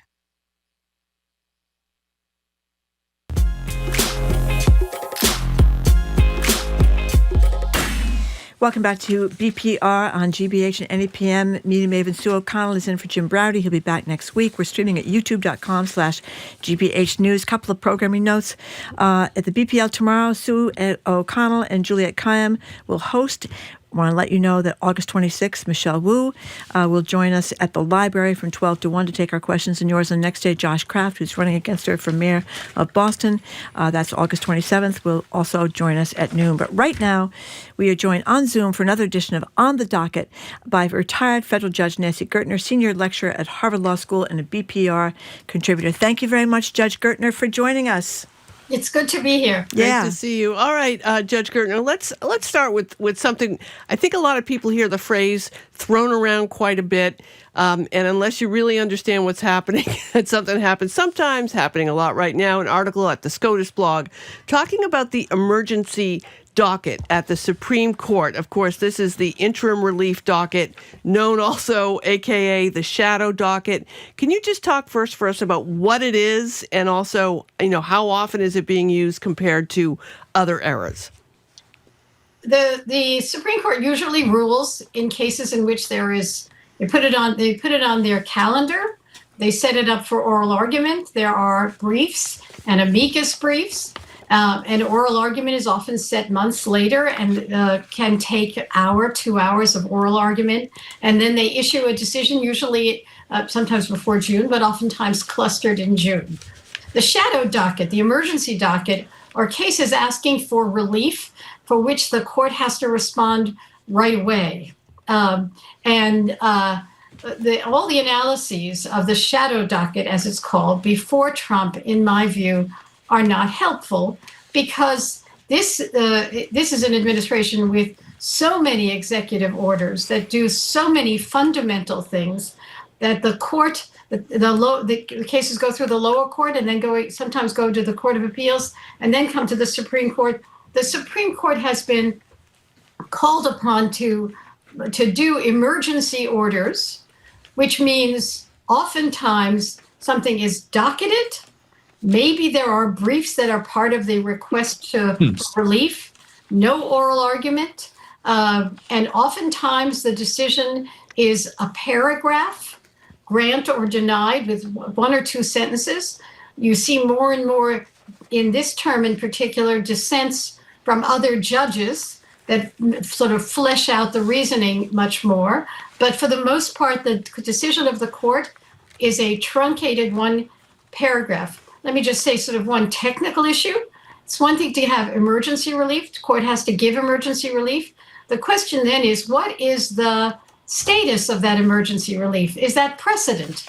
Welcome back to BPR on GBH and NEPM. Media Maven Sue O'Connell is in for Jim Browdy. He'll be back next week. We're streaming at youtube.com/GBH News. Couple of programming notes. At the BPL tomorrow, Sue O'Connell and Juliet Kayam will host want to let you know that August 26th, Michelle Wu will join us at the library from 12 to 1 to take our questions and yours. And the next day, Josh Kraft, who's running against her for mayor of Boston, that's August 27th, will also join us at noon. But right now, we are joined on Zoom for another edition of On the Docket by retired federal judge Nancy Gertner, senior lecturer at Harvard Law School and a BPR contributor. Thank you very much, Judge Gertner, for joining us. It's good to be here. Great to see you. All right, Judge Gertner, let's start with something. I think a lot of people hear the phrase thrown around quite a bit, and unless you really understand what's happening, and something happens, sometimes happening a lot right now, an article at the SCOTUS blog talking about the emergency docket at the Supreme Court. Of course, this is the interim relief docket, known also, AKA the shadow docket. Can you just talk first for us about what it is and also, how often is it being used compared to other eras? The Supreme Court usually rules in cases in which they put it on their calendar. They set it up for oral argument. There are briefs and amicus briefs. An oral argument is often set months later and can take 2 hours of oral argument. And then they issue a decision, usually sometimes before June, but oftentimes clustered in June. The shadow docket, the emergency docket, are cases asking for relief for which the court has to respond right away. All the analyses of the shadow docket, as it's called, before Trump, in my view, are not helpful because this is an administration with so many executive orders that do so many fundamental things that the court, the cases go through the lower court and then sometimes go to the Court of Appeals and then come to the Supreme Court. The Supreme Court has been called upon to do emergency orders, which means oftentimes something is docketed. Maybe there are briefs that are part of the request for relief, no oral argument, and oftentimes the decision is a paragraph, grant or denied, with 1 or 2 sentences. You see more and more in this term in particular dissents from other judges that sort of flesh out the reasoning much more. But for the most part, the decision of the court is a truncated one paragraph. Let me just say sort of one technical issue. It's one thing to have emergency relief. The court has to give emergency relief. The question then is, what is the status of that emergency relief? Is that precedent?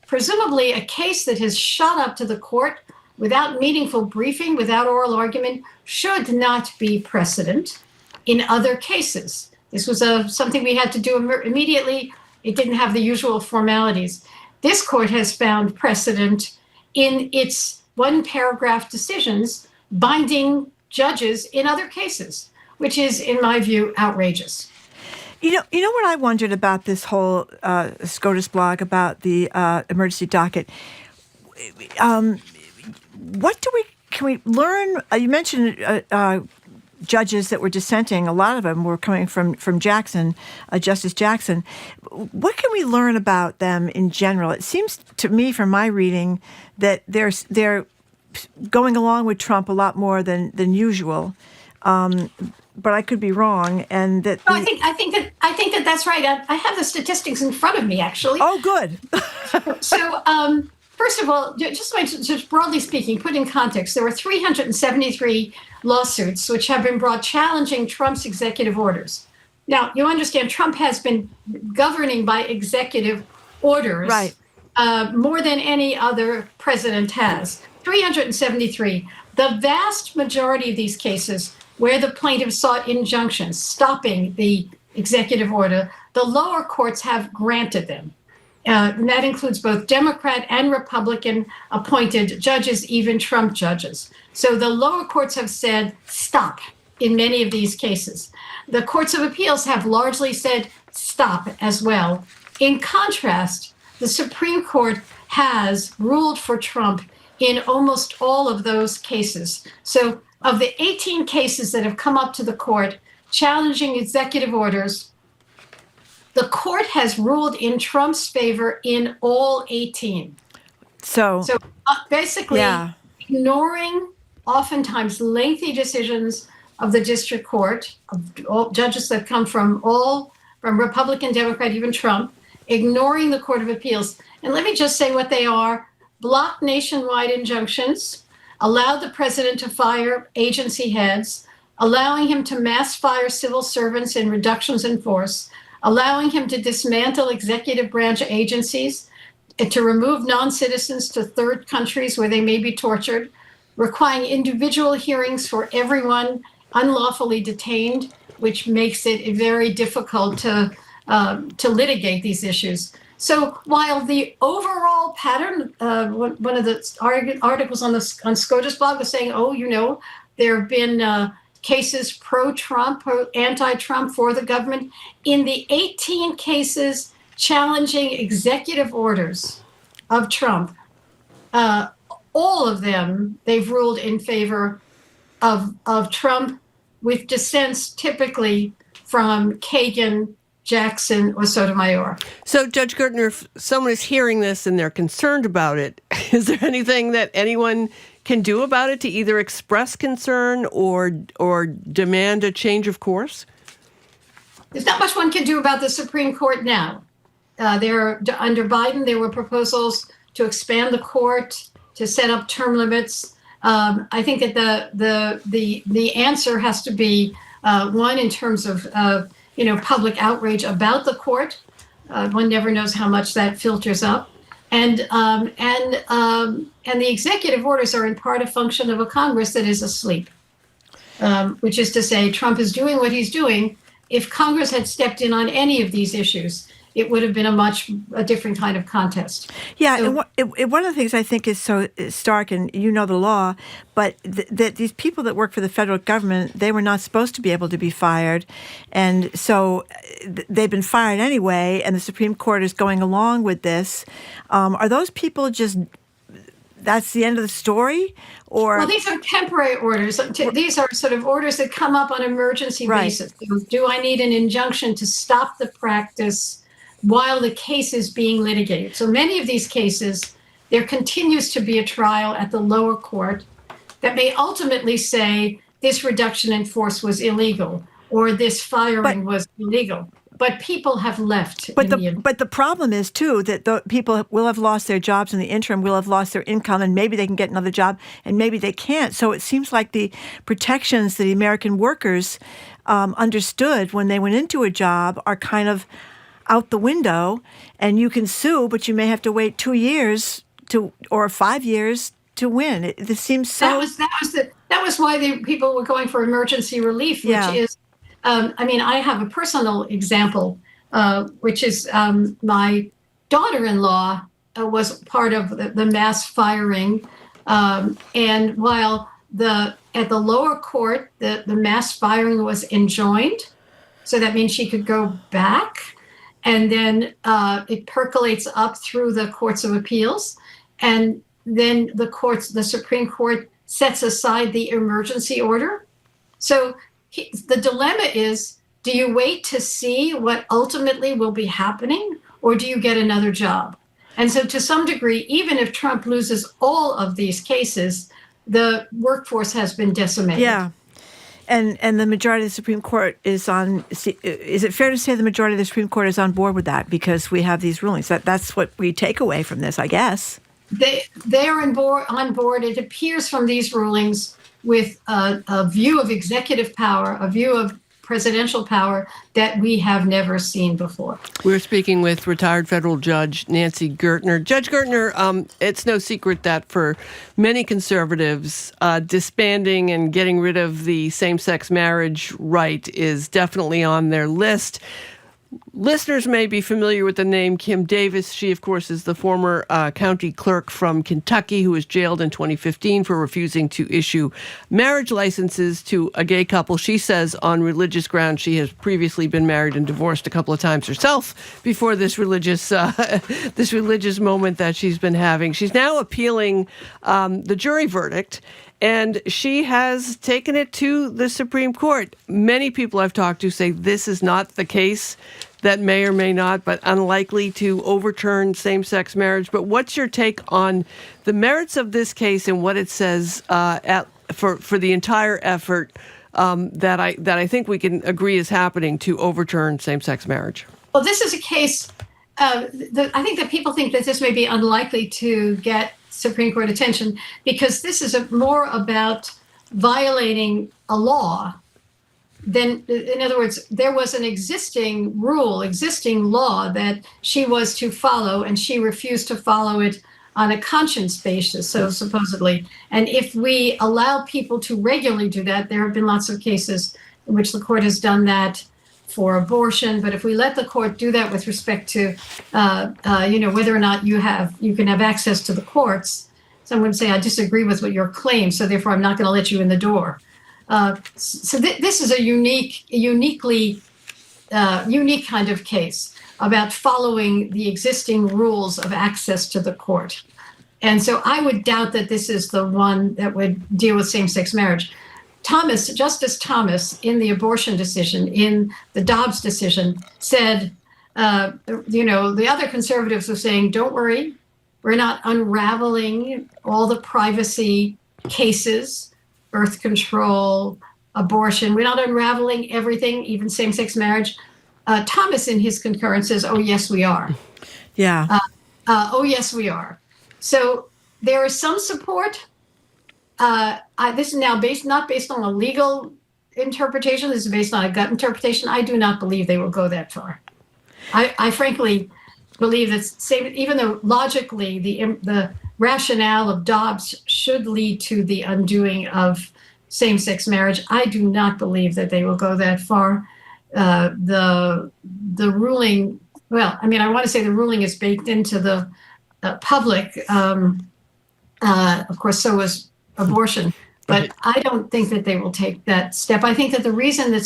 Presumably, a case that has shot up to the court without meaningful briefing, without oral argument, should not be precedent in other cases. This was something we had to do immediately. It didn't have the usual formalities. This court has found precedent in its one-paragraph decisions binding judges in other cases, which is, in my view, outrageous. You know what I wondered about this whole SCOTUS blog about the emergency docket? Can we learn? You mentioned judges that were dissenting. A lot of them were coming from Jackson, Justice Jackson. What can we learn about them in general? It seems to me, from my reading, that they're going along with Trump a lot more than usual. But I could be wrong, and that. I think that that's right. I have the statistics in front of me, actually. Oh, good. So. First of all, just broadly speaking, put in context, there were 373 lawsuits which have been brought challenging Trump's executive orders. Now, you understand Trump has been governing by executive orders more than any other president has. 373. The vast majority of these cases where the plaintiffs sought injunctions stopping the executive order, the lower courts have granted them. And that includes both Democrat and Republican appointed judges, even Trump judges. So the lower courts have said stop in many of these cases. The courts of appeals have largely said stop as well. In contrast, the Supreme Court has ruled for Trump in almost all of those cases. So of the 18 cases that have come up to the court challenging executive orders, the court has ruled in Trump's favor in all 18. So basically ignoring oftentimes lengthy decisions of the district court, of all judges that come from Republican, Democrat, even Trump, ignoring the Court of Appeals. And let me just say what they are: block nationwide injunctions, allow the president to fire agency heads, allowing him to mass fire civil servants in reductions in force, allowing him to dismantle executive branch agencies, to remove non-citizens to third countries where they may be tortured, requiring individual hearings for everyone unlawfully detained, which makes it very difficult to litigate these issues. So while the overall pattern, one of the articles on SCOTUS blog was saying, there have been cases pro-Trump, anti-Trump for the government. In the 18 cases challenging executive orders of Trump, all of them, they've ruled in favor of Trump, with dissents typically from Kagan, Jackson, or Sotomayor. So, Judge Gertner, if someone is hearing this and they're concerned about it, is there anything that anyone can do about it to either express concern or demand a change of course? There's not much one can do about the Supreme Court now. Under Biden, there were proposals to expand the court, to set up term limits. I think that the answer has to be one in terms of public outrage about the court. One never knows how much that filters up, and the executive orders are in part a function of a Congress that is asleep, which is to say, Trump is doing what he's doing. If Congress had stepped in on any of these issues, it would have been a different kind of contest. Yeah, so, and one of the things I think is so stark, and you know the law, but that these people that work for the federal government, they were not supposed to be able to be fired. And so they've been fired anyway, and the Supreme Court is going along with this. Are those people just, that's the end of the story? Or well, these are temporary orders. These are sort of orders that come up on an emergency basis. Do I need an injunction to stop the practice while the case is being litigated? So many of these cases, there continues to be a trial at the lower court that may ultimately say this reduction in force was illegal or this firing was illegal. But people have left. But the problem is, too, that the people will have lost their jobs in the interim, will have lost their income, and maybe they can get another job, and maybe they can't. So it seems like the protections that the American workers understood when they went into a job are kind of out the window, and you can sue, but you may have to wait 2 years or 5 years to win. This seems so. That was why the people were going for emergency relief, which is, I have a personal example, which is my daughter-in-law was part of the mass firing, and while at the lower court the mass firing was enjoined, so that means she could go back. And then it percolates up through the courts of appeals. And then the Supreme Court sets aside the emergency order. So the dilemma is, do you wait to see what ultimately will be happening, or do you get another job? And so to some degree, even if Trump loses all of these cases, the workforce has been decimated. Yeah. And the majority of the Supreme Court is on. Is it fair to say the majority of the Supreme Court is on board with that because we have these rulings? That's what we take away from this, I guess. They are on board. It appears from these rulings with a view of executive power, a view of presidential power that we have never seen before. We're speaking with retired federal judge Nancy Gertner. Judge Gertner, it's no secret that for many conservatives, disbanding and getting rid of the same-sex marriage right is definitely on their list. Listeners may be familiar with the name Kim Davis. She, of course, is the former county clerk from Kentucky who was jailed in 2015 for refusing to issue marriage licenses to a gay couple. She says on religious grounds she has previously been married and divorced a couple of times herself before this religious moment that she's been having. She's now appealing the jury verdict, and she has taken it to the Supreme Court. Many people I've talked to say this is not the case that may or may not, but unlikely to overturn same-sex marriage. But what's your take on the merits of this case and what it says for the entire effort that I think we can agree is happening to overturn same-sex marriage? Well, this is a case. I think that people think that this may be unlikely to get Supreme Court attention because this is more about violating a law than, in other words, there was an existing law that she was to follow, and she refused to follow it on a conscience basis, so supposedly. And if we allow people to regularly do that, there have been lots of cases in which the court has done that for abortion. But if we let the court do that with respect to, whether or not you can have access to the courts, someone would say, I disagree with what your claim, so therefore I'm not going to let you in the door. This is a unique kind of case about following the existing rules of access to the court. And so I would doubt that this is the one that would deal with same-sex marriage. Justice Thomas, in the abortion decision, in the Dobbs decision, said, the other conservatives were saying, don't worry, we're not unraveling all the privacy cases, birth control, abortion. We're not unraveling everything, even same-sex marriage. Thomas, in his concurrence, says, oh, yes, we are. Yeah. Oh, yes, we are. So there is some support. This is now not based on a legal interpretation. This is based on a gut interpretation. I do not believe they will go that far. I frankly believe that even though logically the rationale of Dobbs should lead to the undoing of same-sex marriage, I do not believe that they will go that far. The ruling, I want to say the ruling is baked into the public. Of course, so is abortion. But I don't think that they will take that step. I think that the reason that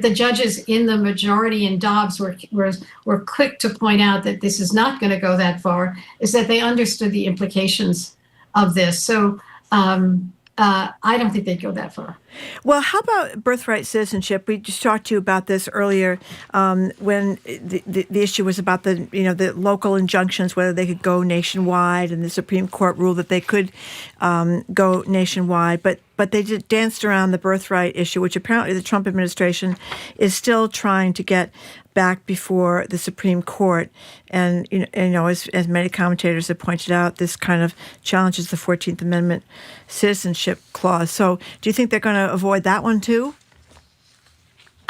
the judges in the majority in Dobbs were quick to point out that this is not going to go that far is that they understood the implications of this. So I don't think they'd go that far. Well, how about birthright citizenship? We just talked to you about this earlier when the issue was about the local injunctions, whether they could go nationwide, and the Supreme Court ruled that they could go nationwide. But they just danced around the birthright issue, which apparently the Trump administration is still trying to get back before the Supreme Court. And, as many commentators have pointed out, this kind of challenges the 14th Amendment citizenship clause. So do you think they're going to avoid that one too?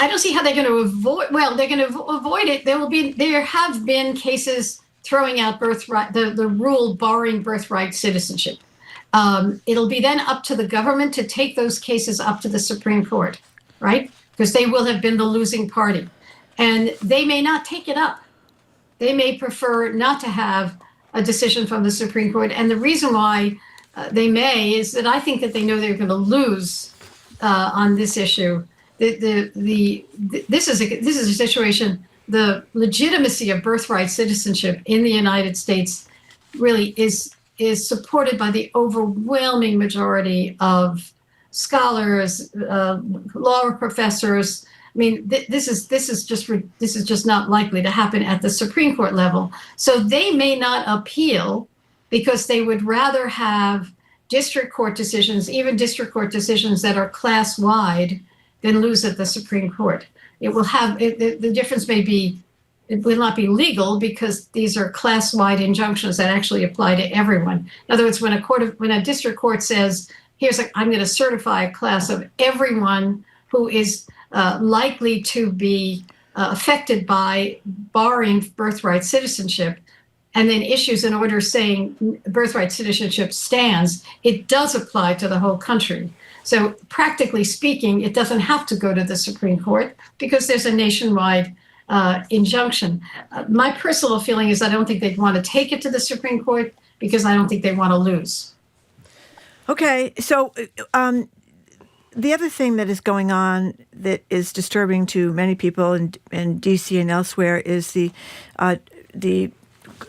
I don't see how they're going to avoid. Well, they're going to avoid it. There have been cases throwing out birthright, the rule barring birthright citizenship. It'll be then up to the government to take those cases up to the Supreme Court, right? Because they will have been the losing party. And they may not take it up. They may prefer not to have a decision from the Supreme Court. And the reason why they may is that I think that they know they're going to lose on this issue. This is a situation. The legitimacy of birthright citizenship in the United States really is supported by the overwhelming majority of scholars, law professors. I mean, this is just not likely to happen at the Supreme Court level. So they may not appeal because they would rather have district court decisions, even district court decisions that are class-wide, than lose at the Supreme Court. It will have the difference may be it will not be legal because these are class-wide injunctions that actually apply to everyone. In other words, when a district court says, I'm going to certify a class of everyone who is likely to be affected by barring birthright citizenship, and then issues an order saying birthright citizenship stands, it does apply to the whole country. So practically speaking, it doesn't have to go to the Supreme Court because there's a nationwide injunction. My personal feeling is I don't think they'd want to take it to the Supreme Court because I don't think they want to lose. Okay, so the other thing that is going on that is disturbing to many people in D.C. and elsewhere is the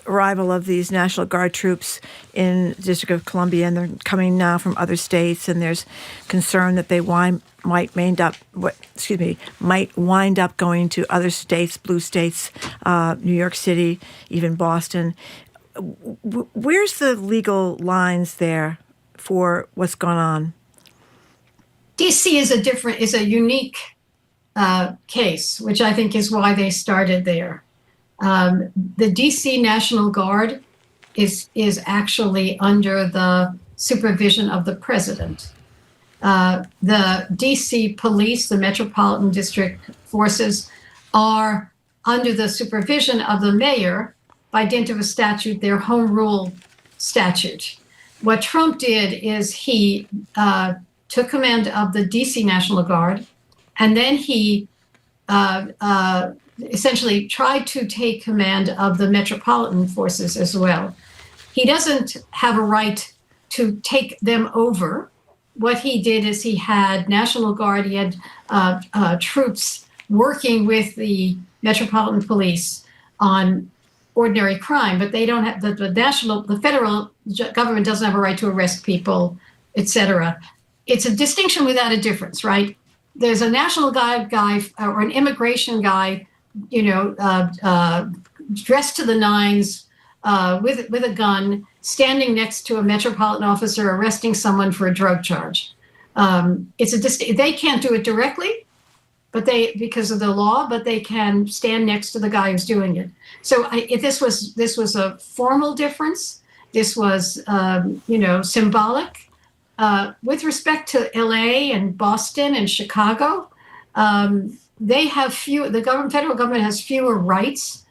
arrival of these National Guard troops in the District of Columbia, and they're coming now from other states, and there's concern that they might wind up going to other states, blue states, New York City, even Boston. Where's the legal lines there for what's gone on? DC is a unique case, which I think is why they started there. The DC National Guard is actually under the supervision of the president. The DC police, the Metropolitan District Forces, are under the supervision of the mayor by dint of a statute, their home rule statute. What Trump did is he took command of the DC National Guard, and then he essentially tried to take command of the metropolitan forces as well. He doesn't have a right to take them over. What he did is he had National Guard, he had troops working with the Metropolitan Police on ordinary crime, but they don't have the federal government doesn't have a right to arrest people, etc. It's a distinction without a difference, right? There's a National Guard guy or an immigration guy, dressed to the nines, with a gun, standing next to a metropolitan officer arresting someone for a drug charge. They can't do it directly, but because of the law, but they can stand next to the guy who's doing it. So this was a formal difference. This was symbolic. With respect to LA and Boston and Chicago, they have the federal government has fewer rights,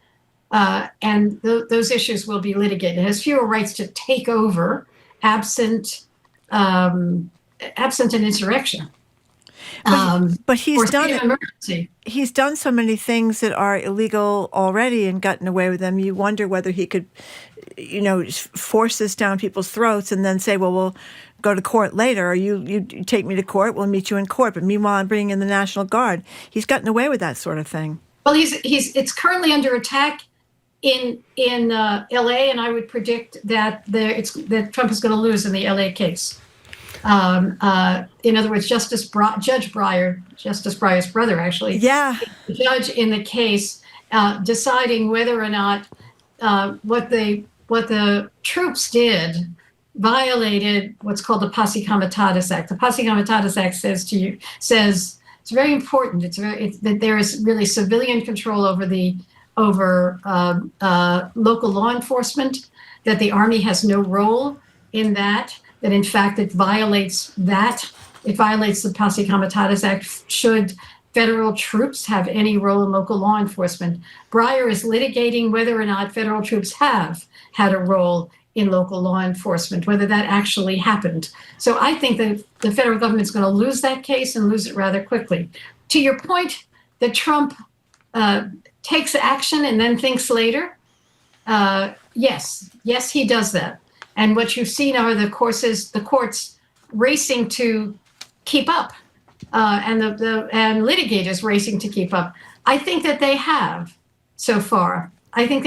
and those issues will be litigated. It has fewer rights to take over absent an insurrection. But he's done so many things that are illegal already and gotten away with them. You wonder whether he could, force this down people's throats and then say, well, we'll go to court later, or you take me to court, we'll meet you in court. But meanwhile, I'm bringing in the National Guard. He's gotten away with that sort of thing. Well, it's currently under attack in LA, and I would predict that Trump is going to lose in the LA case. In other words, Judge Breyer, Justice Breyer's brother, actually, the judge in the case, deciding whether or not what the troops did violated what's called the Posse Comitatus Act. The Posse Comitatus Act says it's very important. That there is really civilian control over local law enforcement. That the Army has no role in that. That in fact it violates the Posse Comitatus Act should federal troops have any role in local law enforcement. Breyer is litigating whether or not federal troops have had a role in local law enforcement, whether that actually happened. So I think that the federal government is going to lose that case and lose it rather quickly. To your point that Trump takes action and then thinks later, yes, he does that. And what you've seen are the courts racing to keep up, and litigators racing to keep up. I think that they have so far. I think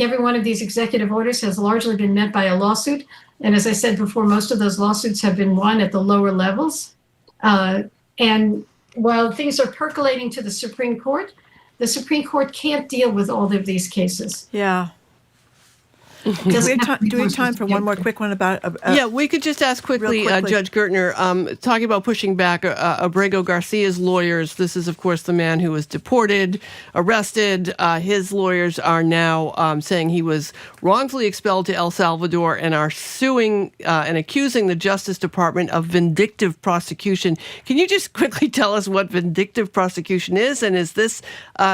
every one of these executive orders has largely been met by a lawsuit. And as I said before, most of those lawsuits have been won at the lower levels. And while things are percolating to the Supreme Court can't deal with all of these cases. Yeah. Do we have time for one more quick one about... yeah, we could just ask quickly. Judge Gertner, talking about pushing back Abrego Garcia's lawyers. This is, of course, the man who was deported, arrested. His lawyers are now saying he was wrongfully expelled to El Salvador and are suing and accusing the Justice Department of vindictive prosecution. Can you just quickly tell us what vindictive prosecution is? And is this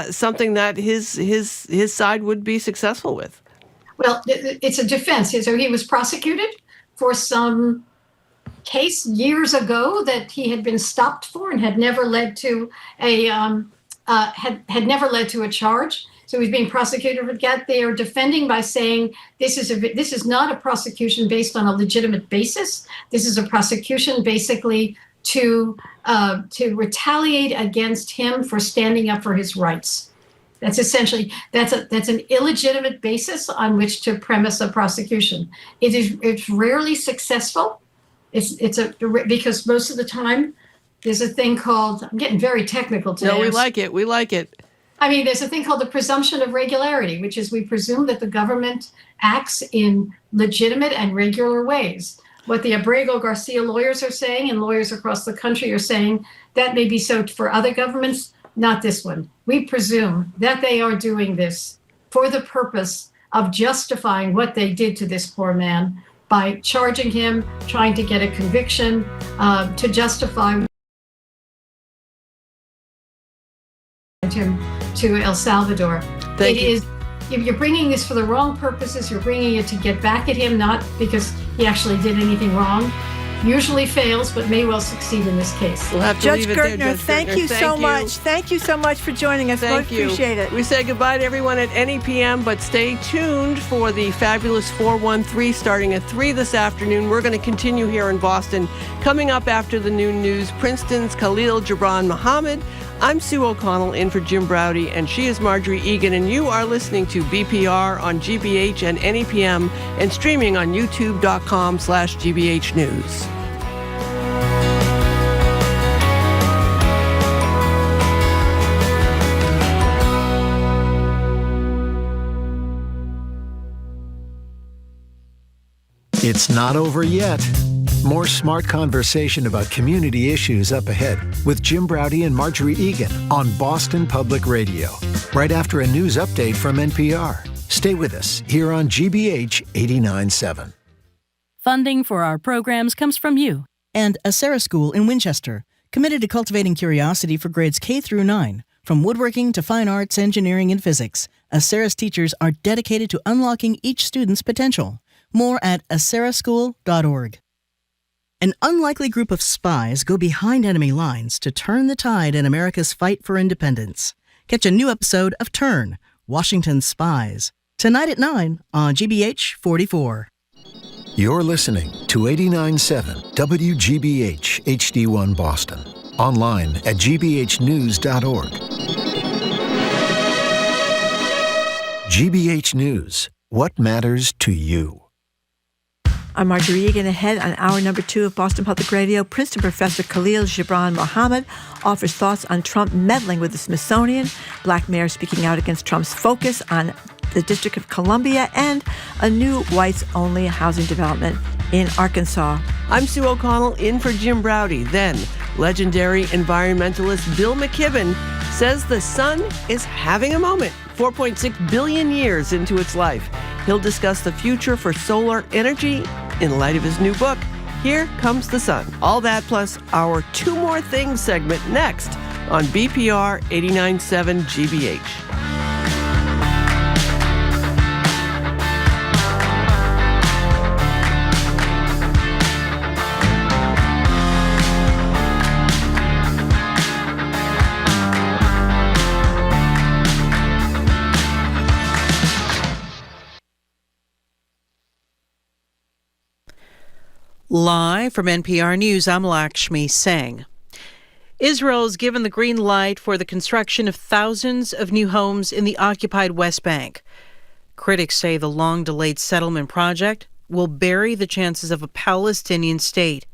something that his side would be successful with? Well, it's a defense. So he was prosecuted for some case years ago that he had been stopped for and had never led to a charge. So he's being prosecuted for that. They are defending by saying this is not a prosecution based on a legitimate basis. This is a prosecution basically to retaliate against him for standing up for his rights. That's essentially that's an illegitimate basis on which to premise a prosecution. It's rarely successful. Because most of the time there's a thing called, I'm getting very technical today. No, we like it. I mean, there's a thing called the presumption of regularity, which is we presume that the government acts in legitimate and regular ways. what the Abrego Garcia lawyers are saying and lawyers across the country are saying. That may be so for other governments, not this one. We presume that they are doing this for the purpose of justifying what they did to this poor man by charging him, trying to get a conviction, to justify him to El Salvador. If you're bringing this for the wrong purposes, you're bringing it to get back at him, not because he actually did anything wrong. Usually fails, but may well succeed in this case. We'll have to Judge leave it there, Gertner, Judge thank Gertner. you so much. Thank you so much for joining us. Thank We you. appreciate it. We say goodbye to everyone at any PM, but stay tuned for the fabulous 413 starting at 3 this afternoon. We're going to continue here in Boston. Coming up after the noon news, Princeton's Khalil Gibran Muhammad. I'm Sue O'Connell in for Jim Browdy, and she is Marjorie Egan, and you are listening to BPR on GBH and NEPM and streaming on youtube.com/GBH News. It's not over yet. More smart conversation about community issues up ahead with Jim Browdy and Marjorie Egan on Boston Public Radio, right after a news update from NPR. Stay with us here on GBH 89.7. Funding for our programs comes from you. And Acera School in Winchester, committed to cultivating curiosity for grades K through 9. From woodworking to fine arts, engineering, and physics, Acera's teachers are dedicated to unlocking each student's potential. More at aceraschool.org. An unlikely group of spies go behind enemy lines to turn the tide in America's fight for independence. Catch a new episode of Turn, Washington's Spies, tonight at 9 on GBH 44. You're listening to 89.7 WGBH HD1 Boston. Online at gbhnews.org. GBH News. What matters to you? I'm Marjorie Egan. Ahead on hour number 2 of Boston Public Radio, Princeton professor Khalil Gibran Muhammad offers thoughts on Trump meddling with the Smithsonian, black mayor speaking out against Trump's focus on the District of Columbia, and a new whites-only housing development in Arkansas. I'm Sue O'Connell in for Jim Browdy. Then, legendary environmentalist Bill McKibben says the sun is having a moment 4.6 billion years into its life. He'll discuss the future for solar energy in light of his new book, Here Comes the Sun. All that plus our Two More Things segment next on BPR 89.7 GBH. Live from NPR News, I'm Lakshmi Singh. Israel's given the green light for the construction of thousands of new homes in the occupied West Bank. Critics say the long-delayed settlement project will bury the chances of a Palestinian state.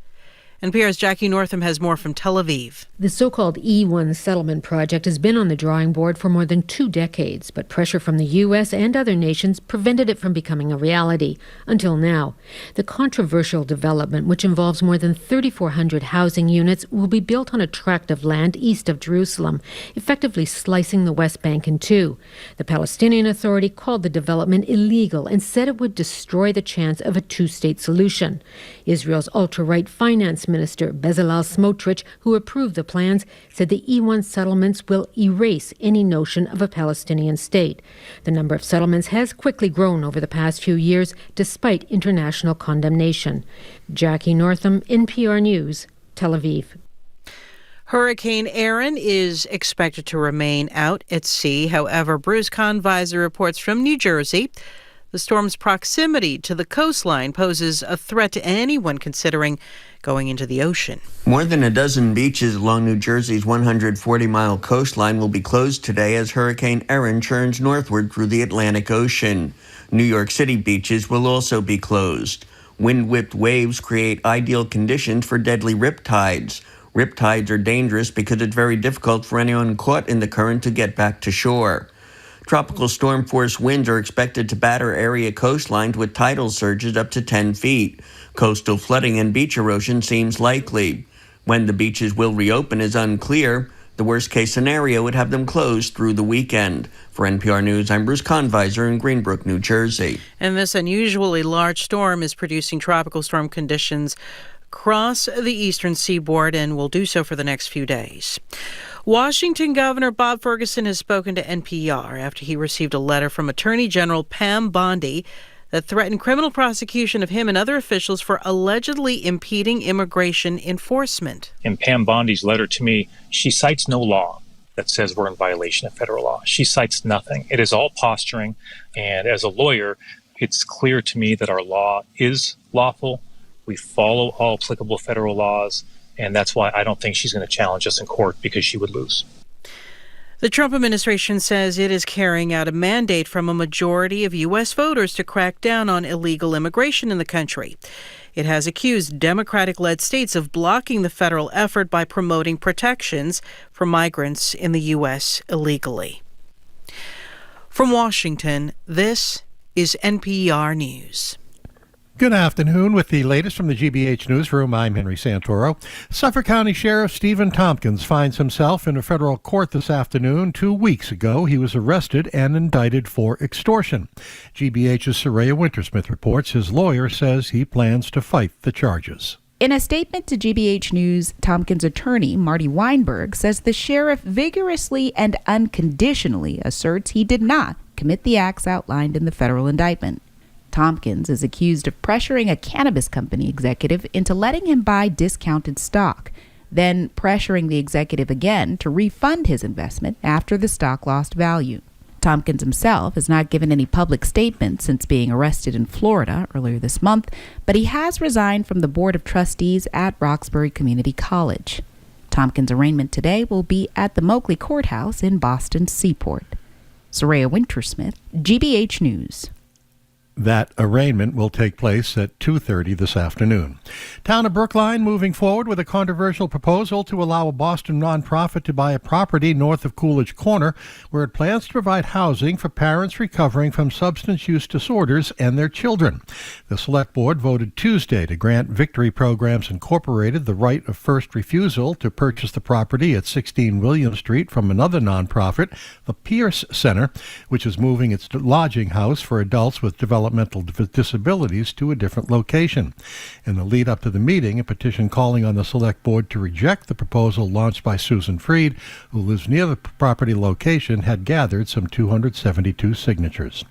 NPR's Jackie Northam has more from Tel Aviv. The so-called E1 settlement project has been on the drawing board for more than 2 decades, but pressure from the U.S. and other nations prevented it from becoming a reality until now. The controversial development, which involves more than 3,400 housing units, will be built on a tract of land east of Jerusalem, effectively slicing the West Bank in two. The Palestinian Authority called the development illegal and said it would destroy the chance of a two-state solution. Israel's ultra-right finance Minister Bezalel Smotrich, who approved the plans, said the E1 settlements will erase any notion of a Palestinian state. The number of settlements has quickly grown over the past few years, despite international condemnation. Jackie Northam, NPR News, Tel Aviv. Hurricane Erin is expected to remain out at sea. However, Bruce Conviser reports from New Jersey the storm's proximity to the coastline poses a threat to anyone considering going into the ocean. More than a dozen beaches along New Jersey's 140-mile coastline will be closed today as Hurricane Erin churns northward through the Atlantic Ocean. New York City beaches will also be closed. Wind-whipped waves create ideal conditions for deadly riptides. Riptides are dangerous because it's very difficult for anyone caught in the current to get back to shore. Tropical storm force winds are expected to batter area coastlines with tidal surges up to 10 feet. Coastal flooding and beach erosion seems likely. When the beaches will reopen is unclear. The worst-case scenario would have them closed through the weekend. For NPR News, I'm Bruce Conviser in Greenbrook, New Jersey. And this unusually large storm is producing tropical storm conditions across the eastern seaboard and will do so for the next few days. Washington Governor Bob Ferguson has spoken to NPR after he received a letter from Attorney General Pam Bondi that threatened criminal prosecution of him and other officials for allegedly impeding immigration enforcement. In Pam Bondi's letter to me, she cites no law that says we're in violation of federal law. She cites nothing. It is all posturing, and as a lawyer, it's clear to me that our law is lawful. We follow all applicable federal laws, and that's why I don't think she's going to challenge us in court, because she would lose. The Trump administration says it is carrying out a mandate from a majority of U.S. voters to crack down on illegal immigration in the country. It has accused Democratic-led states of blocking the federal effort by promoting protections for migrants in the U.S. illegally. From Washington, this is NPR News. Good afternoon. With the latest from the GBH Newsroom, I'm Henry Santoro. Suffolk County Sheriff Stephen Tompkins finds himself in a federal court this afternoon. 2 weeks ago, he was arrested and indicted for extortion. GBH's Soraya Wintersmith reports his lawyer says he plans to fight the charges. In a statement to GBH News, Tompkins' attorney, Marty Weinberg, says the sheriff vigorously and unconditionally asserts he did not commit the acts outlined in the federal indictment. Tompkins is accused of pressuring a cannabis company executive into letting him buy discounted stock, then pressuring the executive again to refund his investment after the stock lost value. Tompkins himself has not given any public statements since being arrested in Florida earlier this month, but he has resigned from the Board of Trustees at Roxbury Community College. Tompkins' arraignment today will be at the Moakley Courthouse in Boston's Seaport. Soraya Wintersmith, GBH News. That arraignment will take place at 2:30 this afternoon. Town of Brookline moving forward with a controversial proposal to allow a Boston nonprofit to buy a property north of Coolidge Corner where it plans to provide housing for parents recovering from substance use disorders and their children. The Select Board voted Tuesday to grant Victory Programs Incorporated the right of first refusal to purchase the property at 16 William Street from another nonprofit, the Pierce Center, which is moving its lodging house for adults with developmental disabilities to a different location. In the lead up to the meeting, a petition calling on the Select Board to reject the proposal launched by Susan Freed, who lives near the property location, had gathered some 272 signatures.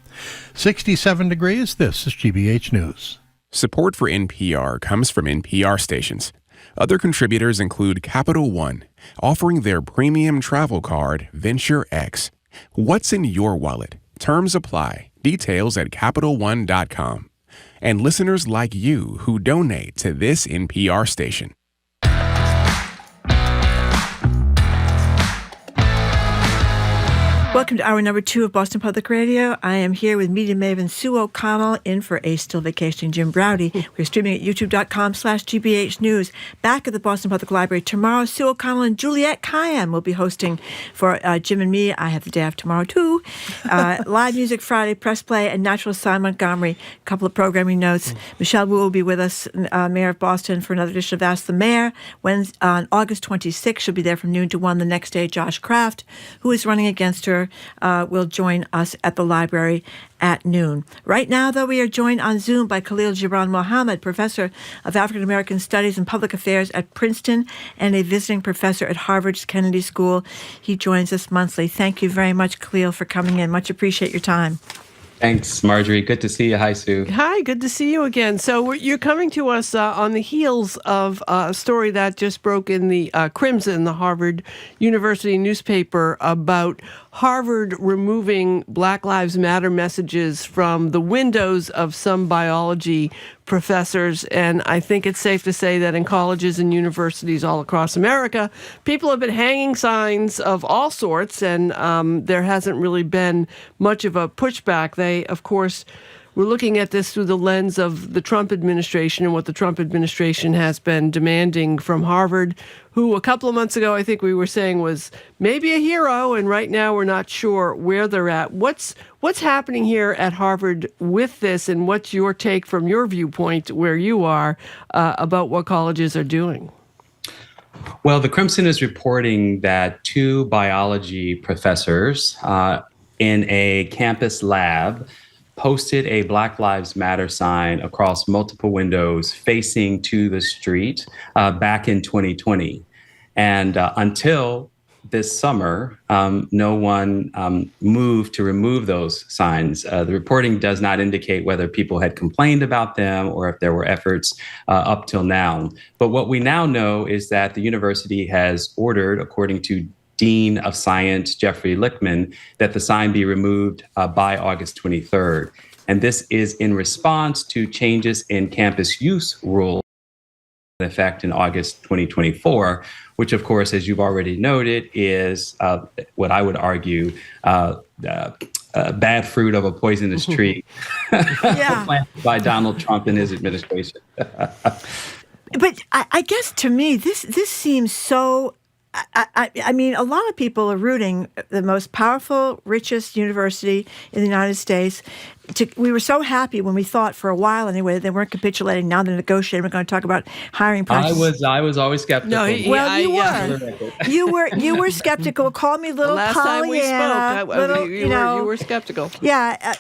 67 degrees, this is GBH News. Support for NPR comes from NPR stations. Other contributors include Capital One, offering their premium travel card, Venture X. What's in your wallet? Terms apply. Details at CapitalOne.com. And listeners like you who donate to this NPR station. Welcome to hour number 2 of Boston Public Radio. I am here with media maven Sue O'Connell, in for a still vacationing Jim Browdy. We're streaming at youtube.com/GBH News. Back at the Boston Public Library tomorrow, Sue O'Connell and Juliette Kayan will be hosting for Jim and me. I have the day off tomorrow, too. Live Music Friday, Press Play, and Natural Sign Montgomery. A couple of programming notes. Michelle Wu will be with us, Mayor of Boston, for another edition of Ask the Mayor. On August 26th, she'll be there from noon to 1. The next day, Josh Kraft, who is running against her, will join us at the library at noon. Right now, though, we are joined on Zoom by Khalil Gibran Mohammed, professor of African American Studies and Public Affairs at Princeton and a visiting professor at Harvard's Kennedy School. He joins us monthly. Thank you very much, Khalil, for coming in. Much appreciate your time. Thanks, Marjorie. Good to see you. Hi, Sue. Hi, good to see you again. So you're coming to us on the heels of a story that just broke in the Crimson, the Harvard University newspaper, about Harvard removing Black Lives Matter messages from the windows of some biology professors. And I think it's safe to say that in colleges and universities all across America, people have been hanging signs of all sorts, and there hasn't really been much of a pushback. They, of course, we're looking at this through the lens of the Trump administration and what the Trump administration has been demanding from Harvard, who a couple of months ago, I think we were saying was maybe a hero, and right now we're not sure where they're at. What's happening here at Harvard with this, and what's your take from your viewpoint where you are about what colleges are doing? Well, the Crimson is reporting that 2 biology professors in a campus lab posted a Black Lives Matter sign across multiple windows facing to the street back in 2020. And until this summer, no one moved to remove those signs. The reporting does not indicate whether people had complained about them or if there were efforts up till now. But what we now know is that the university has ordered, according to Dean of Science Jeffrey Lichtman, that the sign be removed by August 23rd. And this is in response to changes in campus use rules in effect in August 2024, which, of course, as you've already noted, is what I would argue bad fruit of a poisonous tree planted by Donald Trump and his administration. But I guess to me, this seems so. I mean, a lot of people are rooting the most powerful, richest university in the United States. We were so happy when we thought for a while anyway that they weren't capitulating. Now they're negotiating. We're going to talk about hiring practices. I was always skeptical. No, you were. You were skeptical. Call me little last Pollyanna. time we spoke, you were skeptical. Yeah,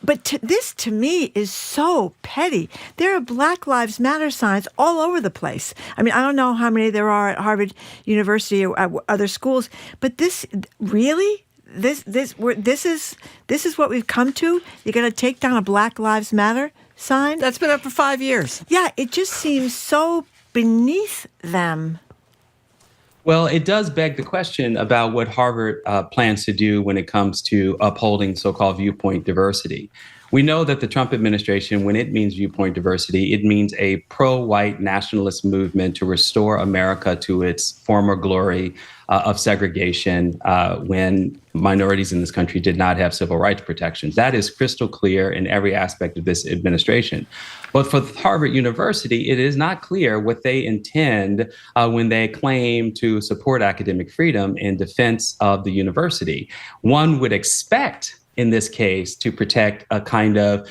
but this to me is so petty. There are Black Lives Matter signs all over the place. I mean, I don't know how many there are at Harvard University or other schools, but this really. This is what we've come to. You're going to take down a Black Lives Matter sign? That's been up for 5 years. Yeah, it just seems so beneath them. Well, it does beg the question about what Harvard plans to do when it comes to upholding so-called viewpoint diversity. We know that the Trump administration, when it means viewpoint diversity, it means a pro-white nationalist movement to restore America to its former glory of segregation when minorities in this country did not have civil rights protections. That is crystal clear in every aspect of this administration. But for Harvard University, it is not clear what they intend when they claim to support academic freedom in defense of the university. One would expect in this case to protect a kind of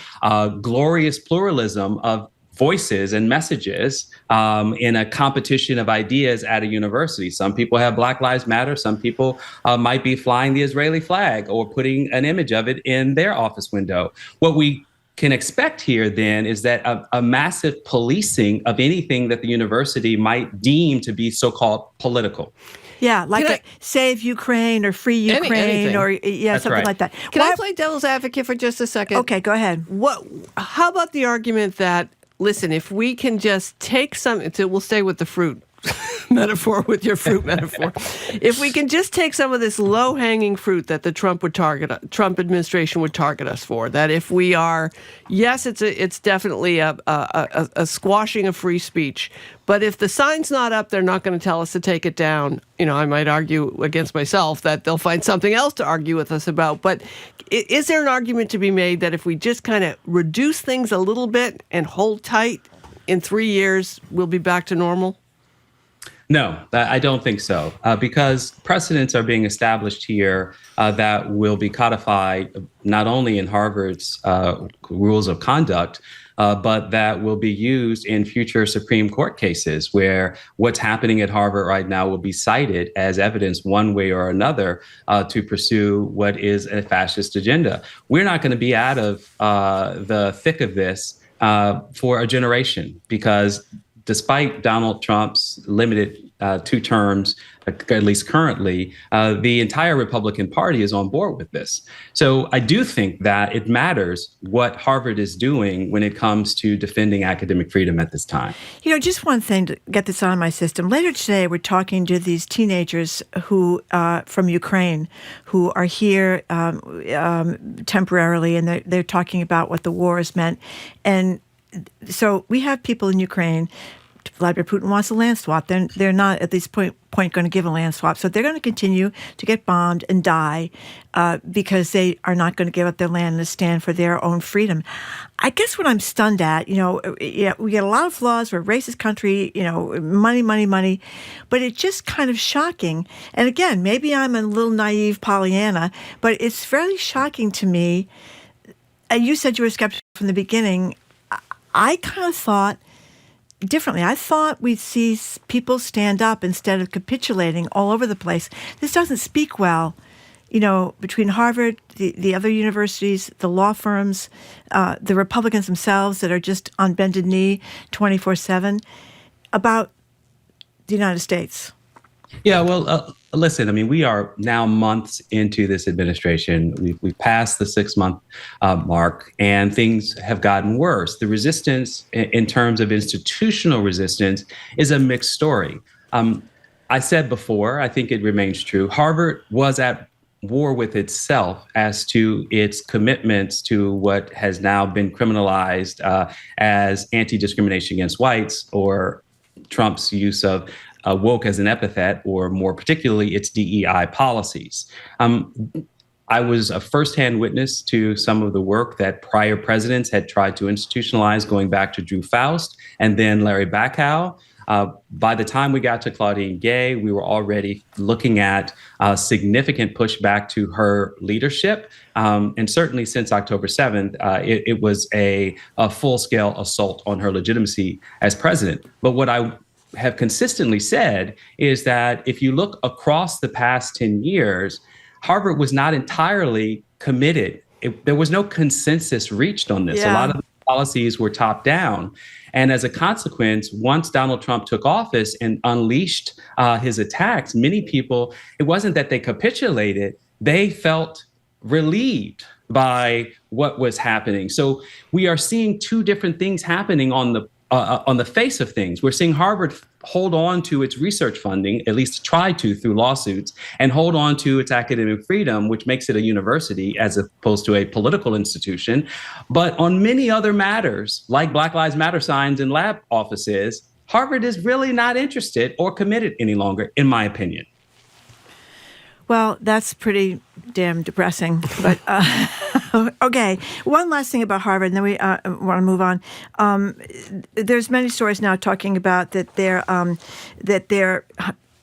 glorious pluralism of voices and messages in a competition of ideas at a university. Some people have Black Lives Matter. Some people might be flying the Israeli flag or putting an image of it in their office window. What we can expect here then is that a massive policing of anything that the university might deem to be so-called political. Yeah, like Save Ukraine or Free Ukraine anything. or That's something right. like that. Can I play devil's advocate for just a second? Okay, go ahead. How about the argument that, listen, if we can just take we'll stay with the fruit metaphor, with your fruit metaphor. If we can just take some of this low-hanging fruit that the Trump administration would target us for, that if we are, yes, it's definitely a squashing of free speech, but if the sign's not up, they're not going to tell us to take it down. You know, I might argue against myself that they'll find something else to argue with us about. But is there an argument to be made that if we just kind of reduce things a little bit and hold tight, in 3 years, we'll be back to normal? No, I don't think so, because precedents are being established here that will be codified not only in Harvard's rules of conduct, but that will be used in future Supreme Court cases where what's happening at Harvard right now will be cited as evidence one way or another to pursue what is a fascist agenda. We're not going to be out of the thick of this for a generation, because despite Donald Trump's limited 2 terms, at least currently, the entire Republican Party is on board with this. So I do think that it matters what Harvard is doing when it comes to defending academic freedom at this time. You know, just one thing to get this on my system. Later today, we're talking to these teenagers who from Ukraine who are here temporarily, and they're talking about what the war has meant. And so we have people in Ukraine Vladimir Putin wants a land swap. They're not at this point going to give a land swap. So they're going to continue to get bombed and die because they are not going to give up their land and stand for their own freedom. I guess what I'm stunned at, we get a lot of flaws. We're a racist country, money, money, money. But it's just kind of shocking. And again, maybe I'm a little naive Pollyanna, but it's fairly shocking to me. And you said you were skeptical from the beginning. I kind of thought differently. I thought we'd see people stand up instead of capitulating all over the place. This doesn't speak well, between Harvard, the other universities, the law firms, the Republicans themselves that are just on bended knee 24/7 about the United States. Yeah, well, listen, I mean, we are now months into this administration. We've passed the 6-month mark, and things have gotten worse. The resistance in terms of institutional resistance is a mixed story. I said before, I think it remains true. Harvard was at war with itself as to its commitments to what has now been criminalized as anti-discrimination against whites, or Trump's use of woke as an epithet, or more particularly its DEI policies. I was a firsthand witness to some of the work that prior presidents had tried to institutionalize, going back to Drew Faust and then Larry Bacow. By the time we got to Claudine Gay, we were already looking at significant pushback to her leadership. And certainly since October 7th, it was a full-scale assault on her legitimacy as president. But what I have consistently said is that if you look across the past 10 years, Harvard was not entirely committed. There was no consensus reached on this. Yeah. A lot of the policies were top down. And as a consequence, once Donald Trump took office and unleashed his attacks, many people, it wasn't that they capitulated, they felt relieved by what was happening. So we are seeing two different things happening on the face of things. We're seeing Harvard hold on to its research funding, at least try to through lawsuits, and hold on to its academic freedom, which makes it a university as opposed to a political institution. But on many other matters, like Black Lives Matter signs in lab offices, Harvard is really not interested or committed any longer, in my opinion. Well, that's pretty damn depressing. But okay, one last thing about Harvard, and then we want to move on. There's many stories now talking about that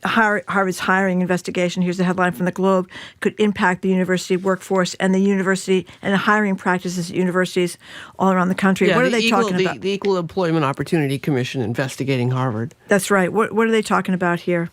Harvard's hiring investigation, here's the headline from the Globe, could impact the university workforce and the university and the hiring practices at universities all around the country. Yeah, what are they talking about? The Equal Employment Opportunity Commission investigating Harvard. That's right. What are they talking about here?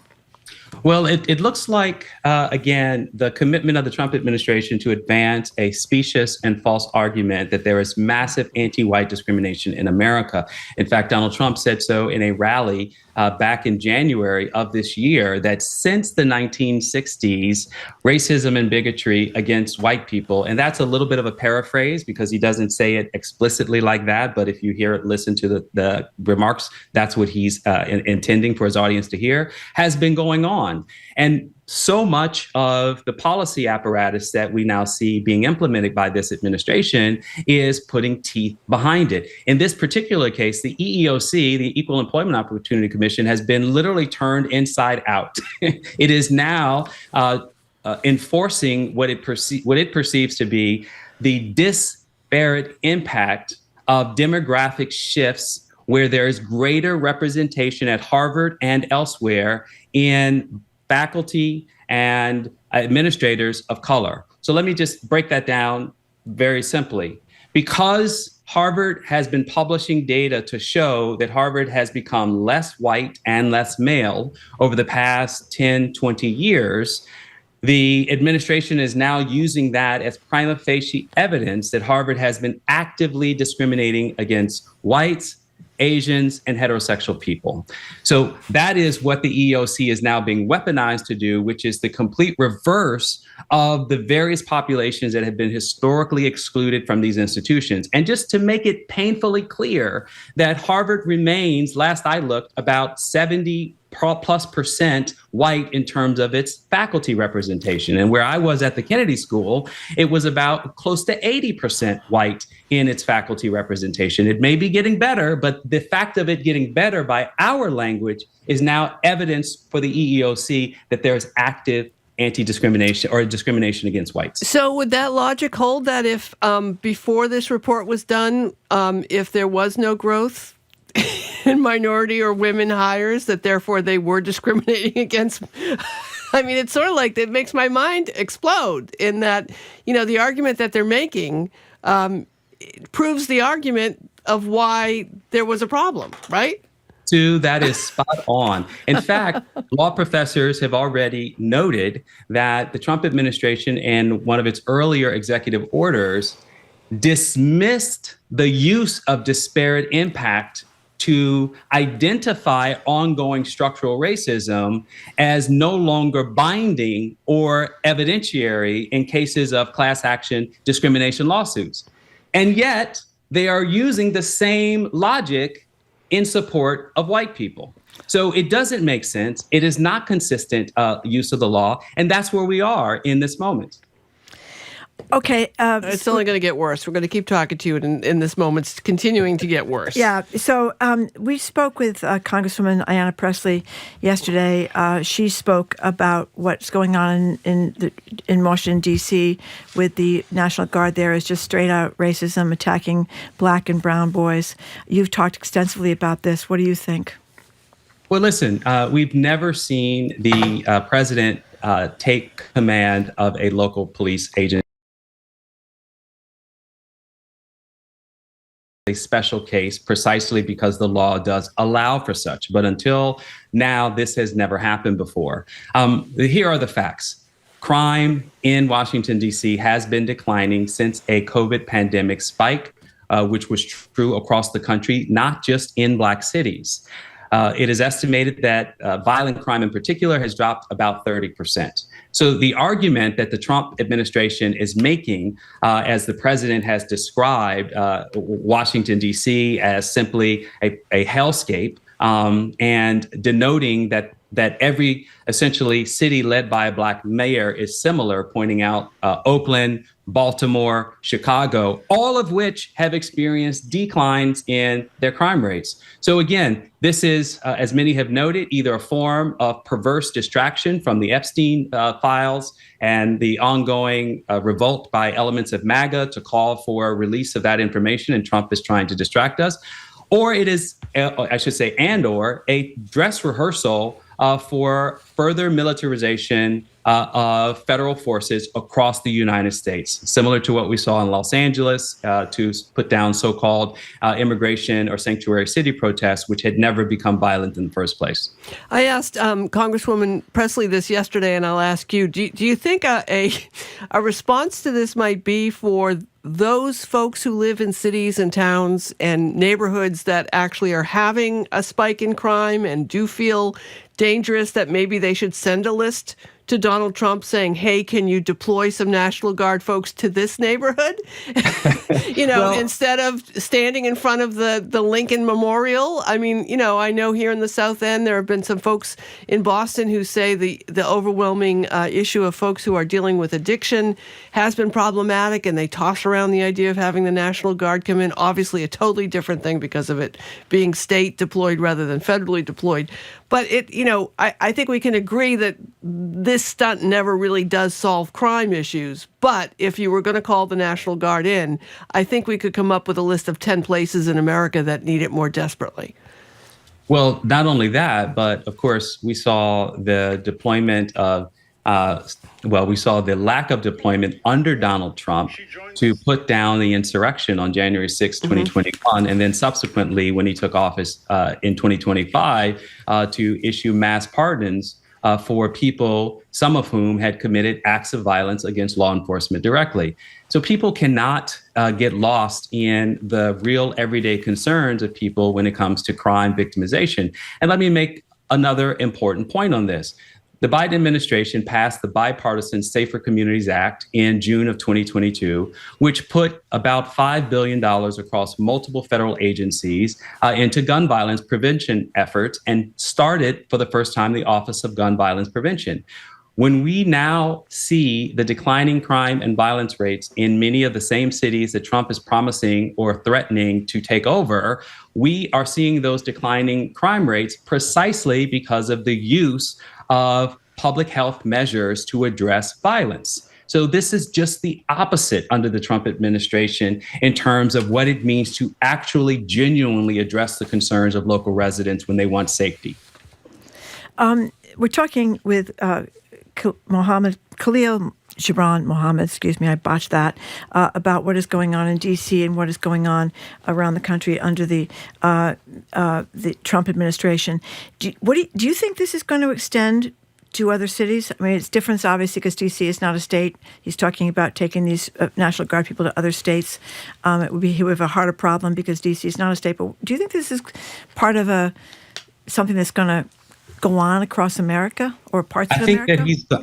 Well, it looks like, again, the commitment of the Trump administration to advance a specious and false argument that there is massive anti-white discrimination in America. In fact, Donald Trump said so in a rally back in January of this year, that since the 1960s, racism and bigotry against white people, and that's a little bit of a paraphrase because he doesn't say it explicitly like that, but if you hear it, listen to the remarks, that's what he's intending for his audience to hear, has been going on. And so much of the policy apparatus that we now see being implemented by this administration is putting teeth behind it. In this particular case, the EEOC, the Equal Employment Opportunity Commission, has been literally turned inside out. It is now enforcing what it perceives to be the disparate impact of demographic shifts where there is greater representation at Harvard and elsewhere in faculty and administrators of color. So let me just break that down very simply. Because Harvard has been publishing data to show that Harvard has become less white and less male over the past 10, 20 years, the administration is now using that as prima facie evidence that Harvard has been actively discriminating against whites, Asians, and heterosexual people. So that is what the EEOC is now being weaponized to do, which is the complete reverse of the various populations that have been historically excluded from these institutions. And just to make it painfully clear that Harvard remains, last I looked, about 70 plus percent white in terms of its faculty representation. And where I was at the Kennedy School, it was about close to 80% white in its faculty representation. It may be getting better, but the fact of it getting better by our language is now evidence for the EEOC that there's active anti-discrimination or discrimination against whites. So would that logic hold that if before this report was done, if there was no growth in minority or women hires, that therefore they were discriminating against? I mean, it's sort of like, it makes my mind explode in that, the argument that they're making proves the argument of why there was a problem, right? Sue, that is spot on. In fact, law professors have already noted that the Trump administration, in one of its earlier executive orders, dismissed the use of disparate impact to identify ongoing structural racism as no longer binding or evidentiary in cases of class action discrimination lawsuits. And yet, they are using the same logic in support of white people. So it doesn't make sense. It is not consistent use of the law. And that's where we are in this moment. Okay. It's only going to get worse. We're going to keep talking to you in this moment. It's continuing to get worse. Yeah. So we spoke with Congresswoman Ayanna Pressley yesterday. She spoke about what's going on in Washington, D.C. with the National Guard. There is just straight out racism attacking black and brown boys. You've talked extensively about this. What do you think? Well, listen, we've never seen the president take command of a local police agency. A special case precisely because the law does allow for such. But until now, this has never happened before. Here are the facts. Crime in Washington, D.C. has been declining since a COVID pandemic spike, which was true across the country, not just in Black cities. It is estimated that violent crime in particular has dropped about 30%. So the argument that the Trump administration is making, as the president has described Washington, D.C. as simply a hellscape, and denoting that every essentially city led by a black mayor is similar, pointing out Oakland, Baltimore, Chicago, all of which have experienced declines in their crime rates. So again, this is, as many have noted, either a form of perverse distraction from the Epstein files and the ongoing revolt by elements of MAGA to call for release of that information, and Trump is trying to distract us, or it is, I should say, and/or a dress rehearsal for further militarization of federal forces across the United States, similar to what we saw in Los Angeles to put down so-called immigration or sanctuary city protests, which had never become violent in the first place. I asked Congresswoman Pressley this yesterday, and I'll ask you, do you think a response to this might be for those folks who live in cities and towns and neighborhoods that actually are having a spike in crime and do feel dangerous, that maybe they should send a list to Donald Trump saying, hey, can you deploy some National Guard folks to this neighborhood? Instead of standing in front of the Lincoln Memorial. I mean, I know here in the South End, there have been some folks in Boston who say the overwhelming issue of folks who are dealing with addiction has been problematic, and they toss around the idea of having the National Guard come in. Obviously, a totally different thing because of it being state deployed rather than federally deployed. But I think we can agree that this stunt never really does solve crime issues. But if you were going to call the National Guard in, I think we could come up with a list of 10 places in America that need it more desperately. Well, not only that, but of course, we saw the deployment of we saw the lack of deployment under Donald Trump to put down the insurrection on January 6, 2021, and then subsequently when he took office in 2025 to issue mass pardons for people, some of whom had committed acts of violence against law enforcement directly. So people cannot get lost in the real everyday concerns of people when it comes to crime victimization. And let me make another important point on this. The Biden administration passed the bipartisan Safer Communities Act in June of 2022, which put about $5 billion across multiple federal agencies into gun violence prevention efforts and started for the first time the Office of Gun Violence Prevention. When we now see the declining crime and violence rates in many of the same cities that Trump is promising or threatening to take over, we are seeing those declining crime rates precisely because of the use of public health measures to address violence. So this is just the opposite under the Trump administration in terms of what it means to actually genuinely address the concerns of local residents when they want safety. We're talking with Khalil Gibran Mohammed, I botched that, about what is going on in D.C. and what is going on around the country under the Trump administration. Do you think this is going to extend to other cities? I mean, it's different, obviously, because D.C. is not a state. He's talking about taking these National Guard people to other states. He would have a harder problem because D.C. is not a state. But do you think this is part of something that's going to go on across America or parts of America?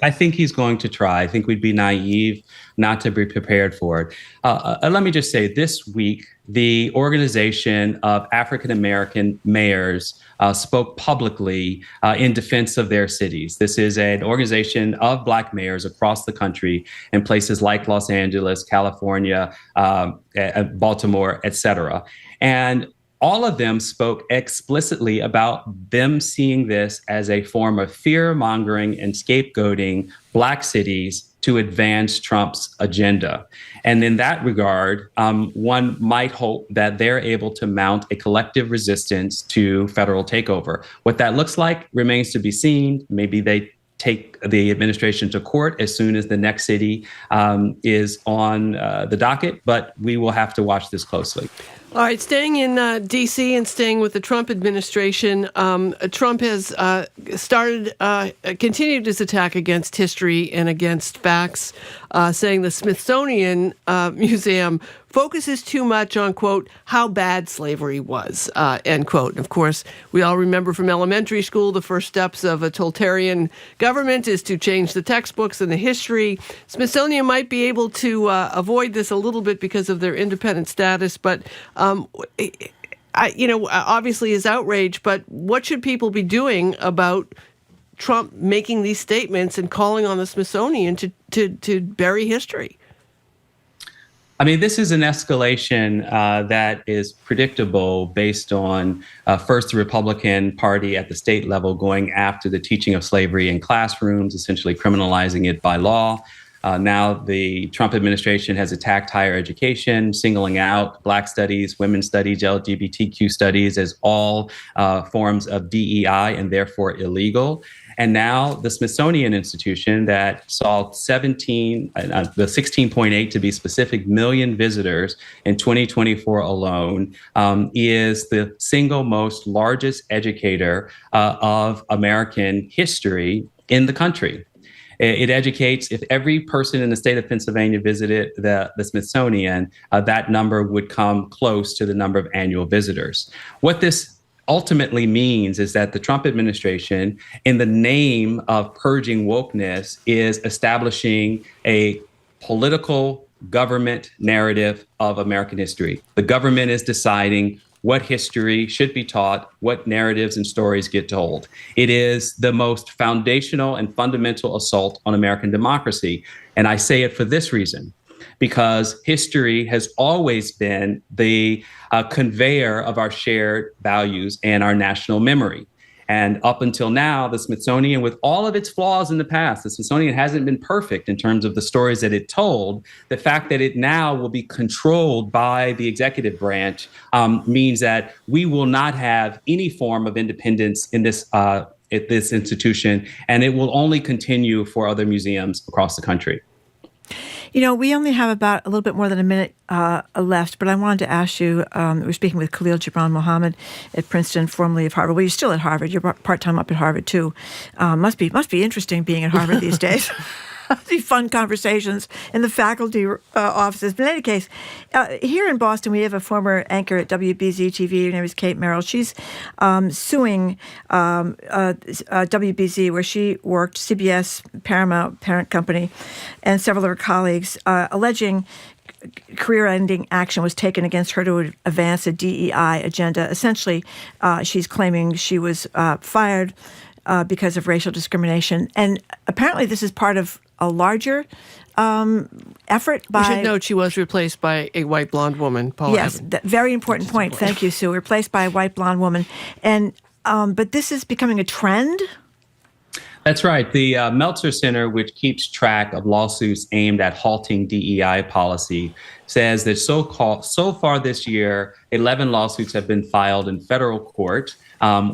I think he's going to try. I think we'd be naive not to be prepared for it. Let me just say, this week, the Organization of African American Mayors spoke publicly in defense of their cities. This is an organization of Black mayors across the country in places like Los Angeles, California, Baltimore, et cetera. And all of them spoke explicitly about them seeing this as a form of fear-mongering and scapegoating Black cities to advance Trump's agenda. And in that regard, one might hope that they're able to mount a collective resistance to federal takeover. What that looks like remains to be seen. Maybe they take the administration to court as soon as the next city is on the docket, but we will have to watch this closely. All right, staying in D.C. and staying with the Trump administration, Trump has continued his attack against history and against facts, saying the Smithsonian Museum focuses too much on, quote, how bad slavery was, end quote. And of course, we all remember from elementary school, the first steps of a totalitarian government is to change the textbooks and the history. Smithsonian might be able to avoid this a little bit because of their independent status, but obviously is outraged, but what should people be doing about Trump making these statements and calling on the Smithsonian to bury history? I mean, this is an escalation that is predictable based on first the Republican Party at the state level going after the teaching of slavery in classrooms, essentially criminalizing it by law. Now the Trump administration has attacked higher education, singling out Black studies, women's studies, LGBTQ studies as all forms of DEI and therefore illegal. And now the Smithsonian Institution that saw the 16.8 to be specific million visitors in 2024 alone is the single most largest educator of American history in the country. It educates, if every person in the state of Pennsylvania visited the Smithsonian, that number would come close to the number of annual visitors. What this ultimately means is that the Trump administration, in the name of purging wokeness, is establishing a political government narrative of American history. The government is deciding what history should be taught, what narratives and stories get told. It is the most foundational and fundamental assault on American democracy. And I say it for this reason, because history has always been the conveyor of our shared values and our national memory. And up until now, the Smithsonian, with all of its flaws in the past, the Smithsonian hasn't been perfect in terms of the stories that it told. The fact that it now will be controlled by the executive branch means that we will not have any form of independence in this at this institution, and it will only continue for other museums across the country. You know, we only have about a little bit more than a minute left, but I wanted to ask you, we're speaking with Khalil Gibran Mohammed at Princeton, formerly of Harvard. Well, you're still at Harvard. You're part-time up at Harvard, too. Must be interesting being at Harvard these days. these fun conversations in the faculty offices. But in any case, here in Boston, we have a former anchor at WBZ-TV. Her name is Kate Merrill. She's suing WBZ, where she worked, CBS, Paramount, parent company, and several of her colleagues, alleging career-ending action was taken against her to advance a DEI agenda. Essentially, she's claiming she was fired because of racial discrimination. And apparently this is part of a larger effort by... We should note she was replaced by a white blonde woman, Paula. Yes, very important point. Thank you, Sue. Replaced by a white blonde woman. And but this is becoming a trend? That's right. The Meltzer Center, which keeps track of lawsuits aimed at halting DEI policy, says that so far this year, 11 lawsuits have been filed in federal court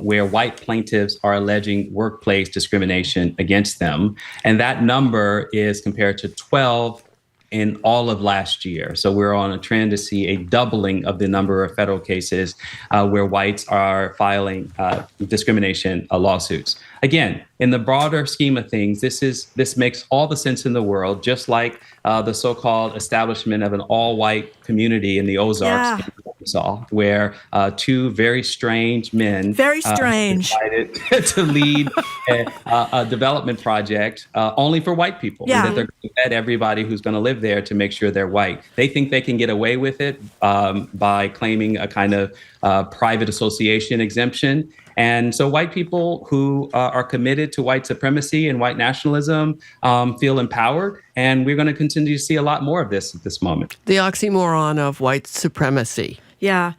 where white plaintiffs are alleging workplace discrimination against them. And that number is compared to 12 in all of last year. So we're on a trend to see a doubling of the number of federal cases where whites are filing discrimination lawsuits. Again, in the broader scheme of things, this makes all the sense in the world, just like the so-called establishment of an all-white community in the Ozarks, in Arkansas, where two very strange men decided to lead a development project only for white people. And that they're going to vet everybody who's going to live there to make sure they're white. They think they can get away with it by claiming a kind of private association exemption. And so white people who are committed to white supremacy and white nationalism feel empowered. And we're going to continue to see a lot more of this at this moment. The oxymoron of white supremacy. Yeah,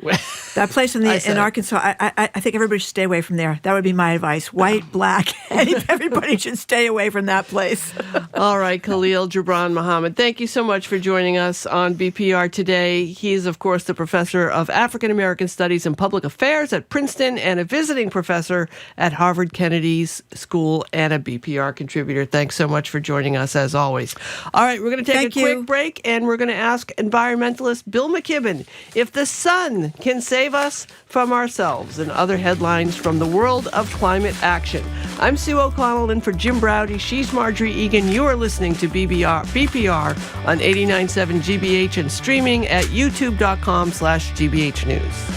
that place in Arkansas, I think everybody should stay away from there. That would be my advice. White, black, everybody should stay away from that place. All right, Khalil Gibran Muhammad, thank you so much for joining us on BPR today. He's, of course, the professor of African American Studies and Public Affairs at Princeton and a visiting professor at Harvard Kennedy's School and a BPR contributor. Thanks so much for joining us, as always. All right, we're going to take a quick break, and we're going to ask environmentalist Bill McKibben if the sun can save us from ourselves, and other headlines from the world of climate action. I'm Sue O'Connell in for Jim Browdy. She's Marjorie Egan. You are listening to BPR on 89.7 GBH and streaming at youtube.com/GBH News.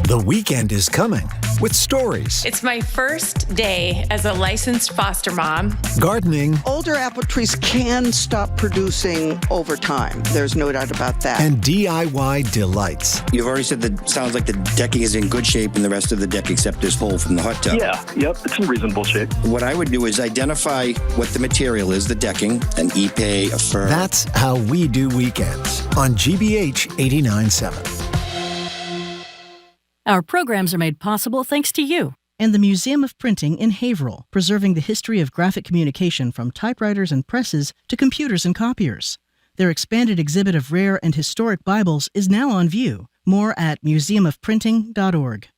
The weekend is coming with stories. It's my first day as a licensed foster mom. Gardening. Older apple trees can stop producing over time. There's no doubt about that. And DIY delights. You've already said that sounds like the decking is in good shape and the rest of the deck except this hole from the hot tub. Yep, it's in reasonable shape. What I would do is identify what the material is, the decking, an ipe, a fir. That's how we do weekends on GBH 89.7. Our programs are made possible thanks to you. And the Museum of Printing in Haverhill, preserving the history of graphic communication from typewriters and presses to computers and copiers. Their expanded exhibit of rare and historic Bibles is now on view. More at museumofprinting.org.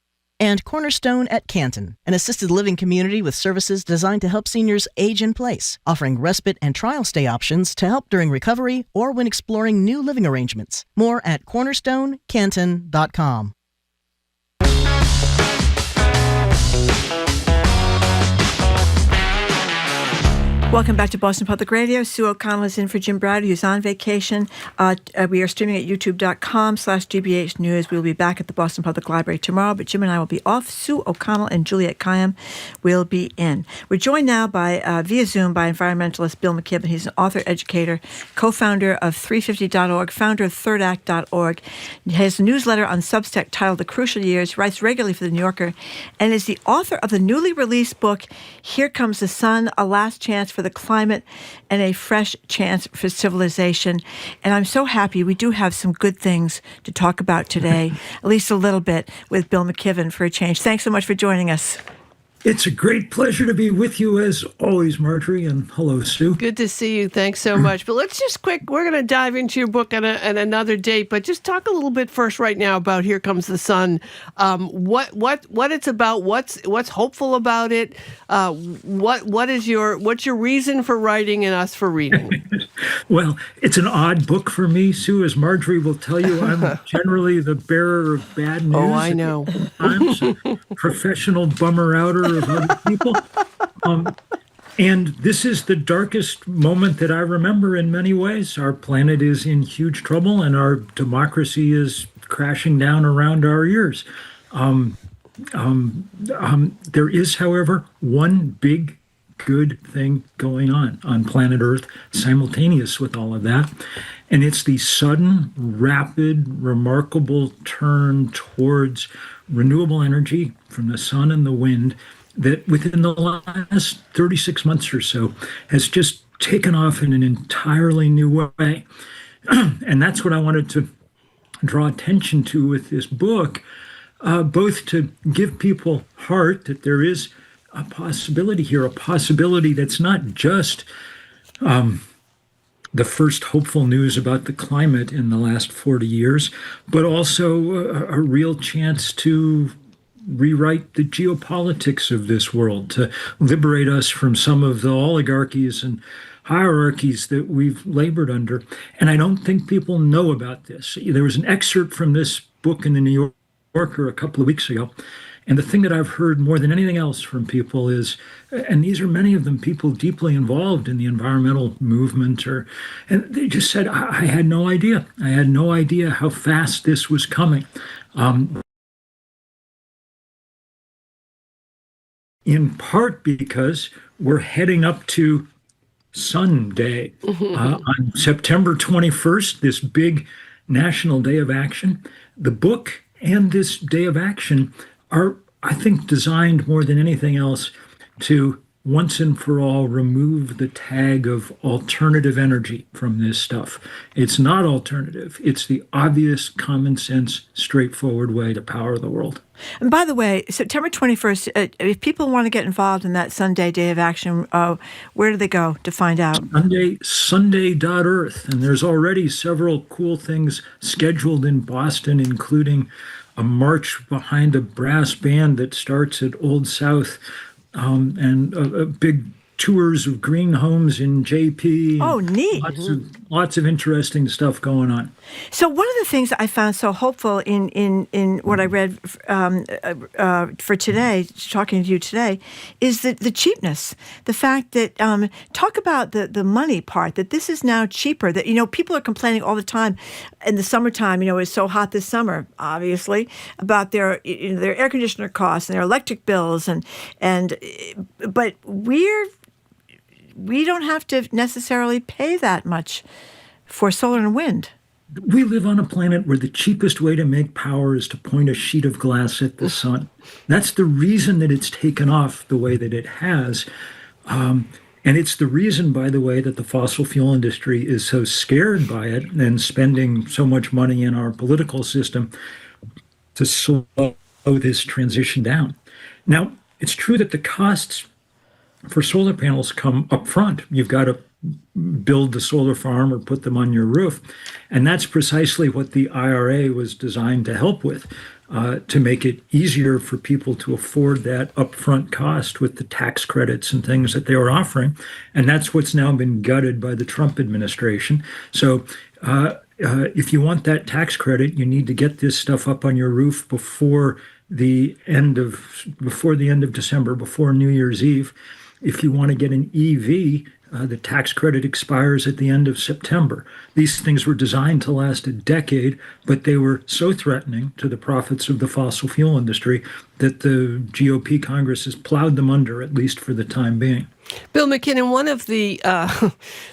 And Cornerstone at Canton, an assisted living community with services designed to help seniors age in place, offering respite and trial stay options to help during recovery or when exploring new living arrangements. More at cornerstonecanton.com. Welcome back to Boston Public Radio. Sue O'Connell is in for Jim Browdy, who's on vacation. We are streaming at youtube.com/GBH News. We'll be back at the Boston Public Library tomorrow, but Jim and I will be off. Sue O'Connell and Juliet Kayyem will be in. We're joined now by via Zoom by environmentalist Bill McKibben. He's an author, educator, co-founder of 350.org, founder of ThirdAct.org. He has a newsletter on Substack titled The Crucial Years, writes regularly for The New Yorker, and is the author of the newly released book, Here Comes the Sun, A Last Chance for the Climate and a Fresh Chance for Civilization. And I'm so happy we do have some good things to talk about today, at least a little bit, with Bill McKibben for a change. Thanks so much for joining us. It's a great pleasure to be with you as always, Marjorie, and hello, Sue. Good to see you. Thanks so much. But let's just we're going to dive into your book at another date, but just talk a little bit first right now about Here Comes the Sun. What it's about, what's hopeful about it, what's your reason for writing and us for reading? Well, it's an odd book for me, Sue. As Marjorie will tell you, I'm generally the bearer of bad news. Oh, I know. I'm a professional bummer-outer of other people. And this is the darkest moment that I remember in many ways. Our planet is in huge trouble, and our democracy is crashing down around our ears. There is, however, one big good thing going on planet Earth simultaneous with all of that. And it's the sudden, rapid, remarkable turn towards renewable energy from the sun and the wind that within the last 36 months or so has just taken off in an entirely new way. And that's what I wanted to draw attention to with this book, both to give people heart that there is a possibility here, a possibility that's not just the first hopeful news about the climate in the last 40 years, but also a real chance to rewrite the geopolitics of this world, to liberate us from some of the oligarchies and hierarchies that we've labored under. And I don't think people know about this. There was an excerpt from this book in the New Yorker a couple of weeks ago. And the thing that I've heard more than anything else from people is, and these are many of them people deeply involved in the environmental movement, and they just said, I had no idea. I had no idea how fast this was coming. In part because we're heading up to Sunday. On September 21st, this big National Day of Action. The book and this Day of Action are, I think, designed more than anything else to once and for all remove the tag of alternative energy from this stuff. It's not alternative. It's the obvious, common sense, straightforward way to power the world. And by the way, September 21st, if people want to get involved in that Sunday Day of Action, where do they go to find out? Sunday.earth. And there's already several cool things scheduled in Boston, including a march behind a brass band that starts at Old South, and a big tours of green homes in JP. Oh, neat. Lots of interesting stuff going on. So one of the things that I found so hopeful in what I read for today, talking to you today, is the cheapness. The fact that, talk about the money part, that this is now cheaper. That, people are complaining all the time in the summertime, it's so hot this summer, obviously, about their air conditioner costs and their electric bills. But we don't have to necessarily pay that much for solar and wind. We live on a planet where the cheapest way to make power is to point a sheet of glass at the sun. That's the reason that it's taken off the way that it has. And it's the reason, by the way, that the fossil fuel industry is so scared by it and spending so much money in our political system to slow this transition down. Now, it's true that the costs for solar panels come up front. You've got to build the solar farm or put them on your roof. And that's precisely what the IRA was designed to help with, to make it easier for people to afford that upfront cost with the tax credits and things that they were offering. And that's what's now been gutted by the Trump administration. So if you want that tax credit, you need to get this stuff up on your roof before the end of December, before New Year's Eve. If you want to get an EV, the tax credit expires at the end of September. These things were designed to last a decade, but they were so threatening to the profits of the fossil fuel industry that the GOP Congress has plowed them under, at least for the time being. Bill McKibben, one of the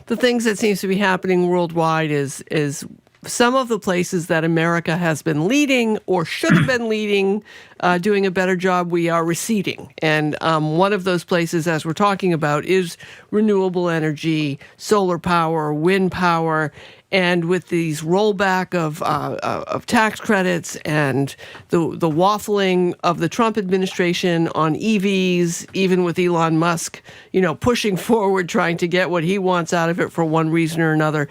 things that seems to be happening worldwide is some of the places that America has been leading or should have been leading, doing a better job, we are receding. And one of those places, as we're talking about, is renewable energy, solar power, wind power. And with these rollback of tax credits and the waffling of the Trump administration on EVs, even with Elon Musk, pushing forward, trying to get what he wants out of it for one reason or another.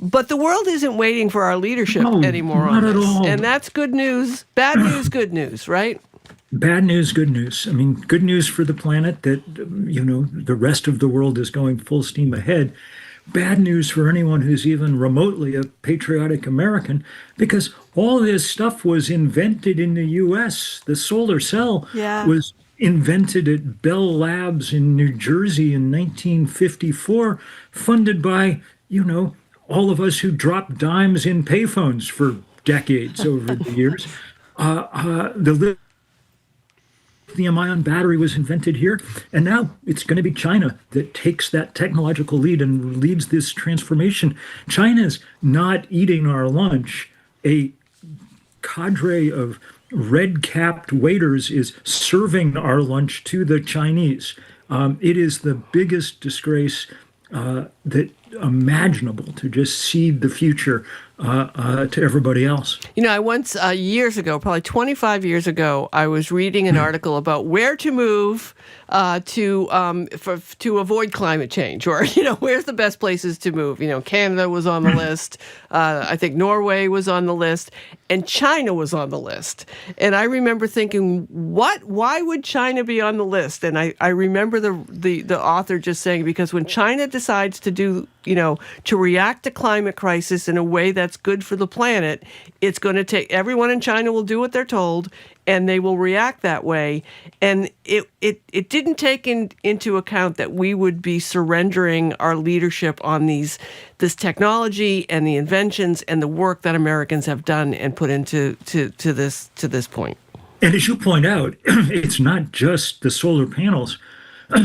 But the world isn't waiting for our leadership anymore on this. All. And that's good news. Bad news, good news, right? Bad news, good news. I mean, good news for the planet that, the rest of the world is going full steam ahead. Bad news for anyone who's even remotely a patriotic American, because all this stuff was invented in the U.S. The solar cell was invented at Bell Labs in New Jersey in 1954, funded by, all of us who dropped dimes in payphones for decades over the years. The lithium-ion battery was invented here, and now it's going to be China that takes that technological lead and leads this transformation. China's not eating our lunch. A cadre of red-capped waiters is serving our lunch to the Chinese. It is the biggest disgrace that imaginable to just cede the future to everybody else. I once, years ago, probably 25 years ago, I was reading an article about where to move to avoid climate change, or, where's the best places to move. Canada was on the list. I think Norway was on the list, and China was on the list. And I remember thinking, why would China be on the list? And I remember the author just saying, because when China decides to do, to react to climate crisis in a way that's good for the planet, it's going to take, everyone in China will do what they're told, and they will react that way. And it didn't take into account that we would be surrendering our leadership on this technology and the inventions and the work that Americans have done and put into to this point. And as you point out, it's not just the solar panels.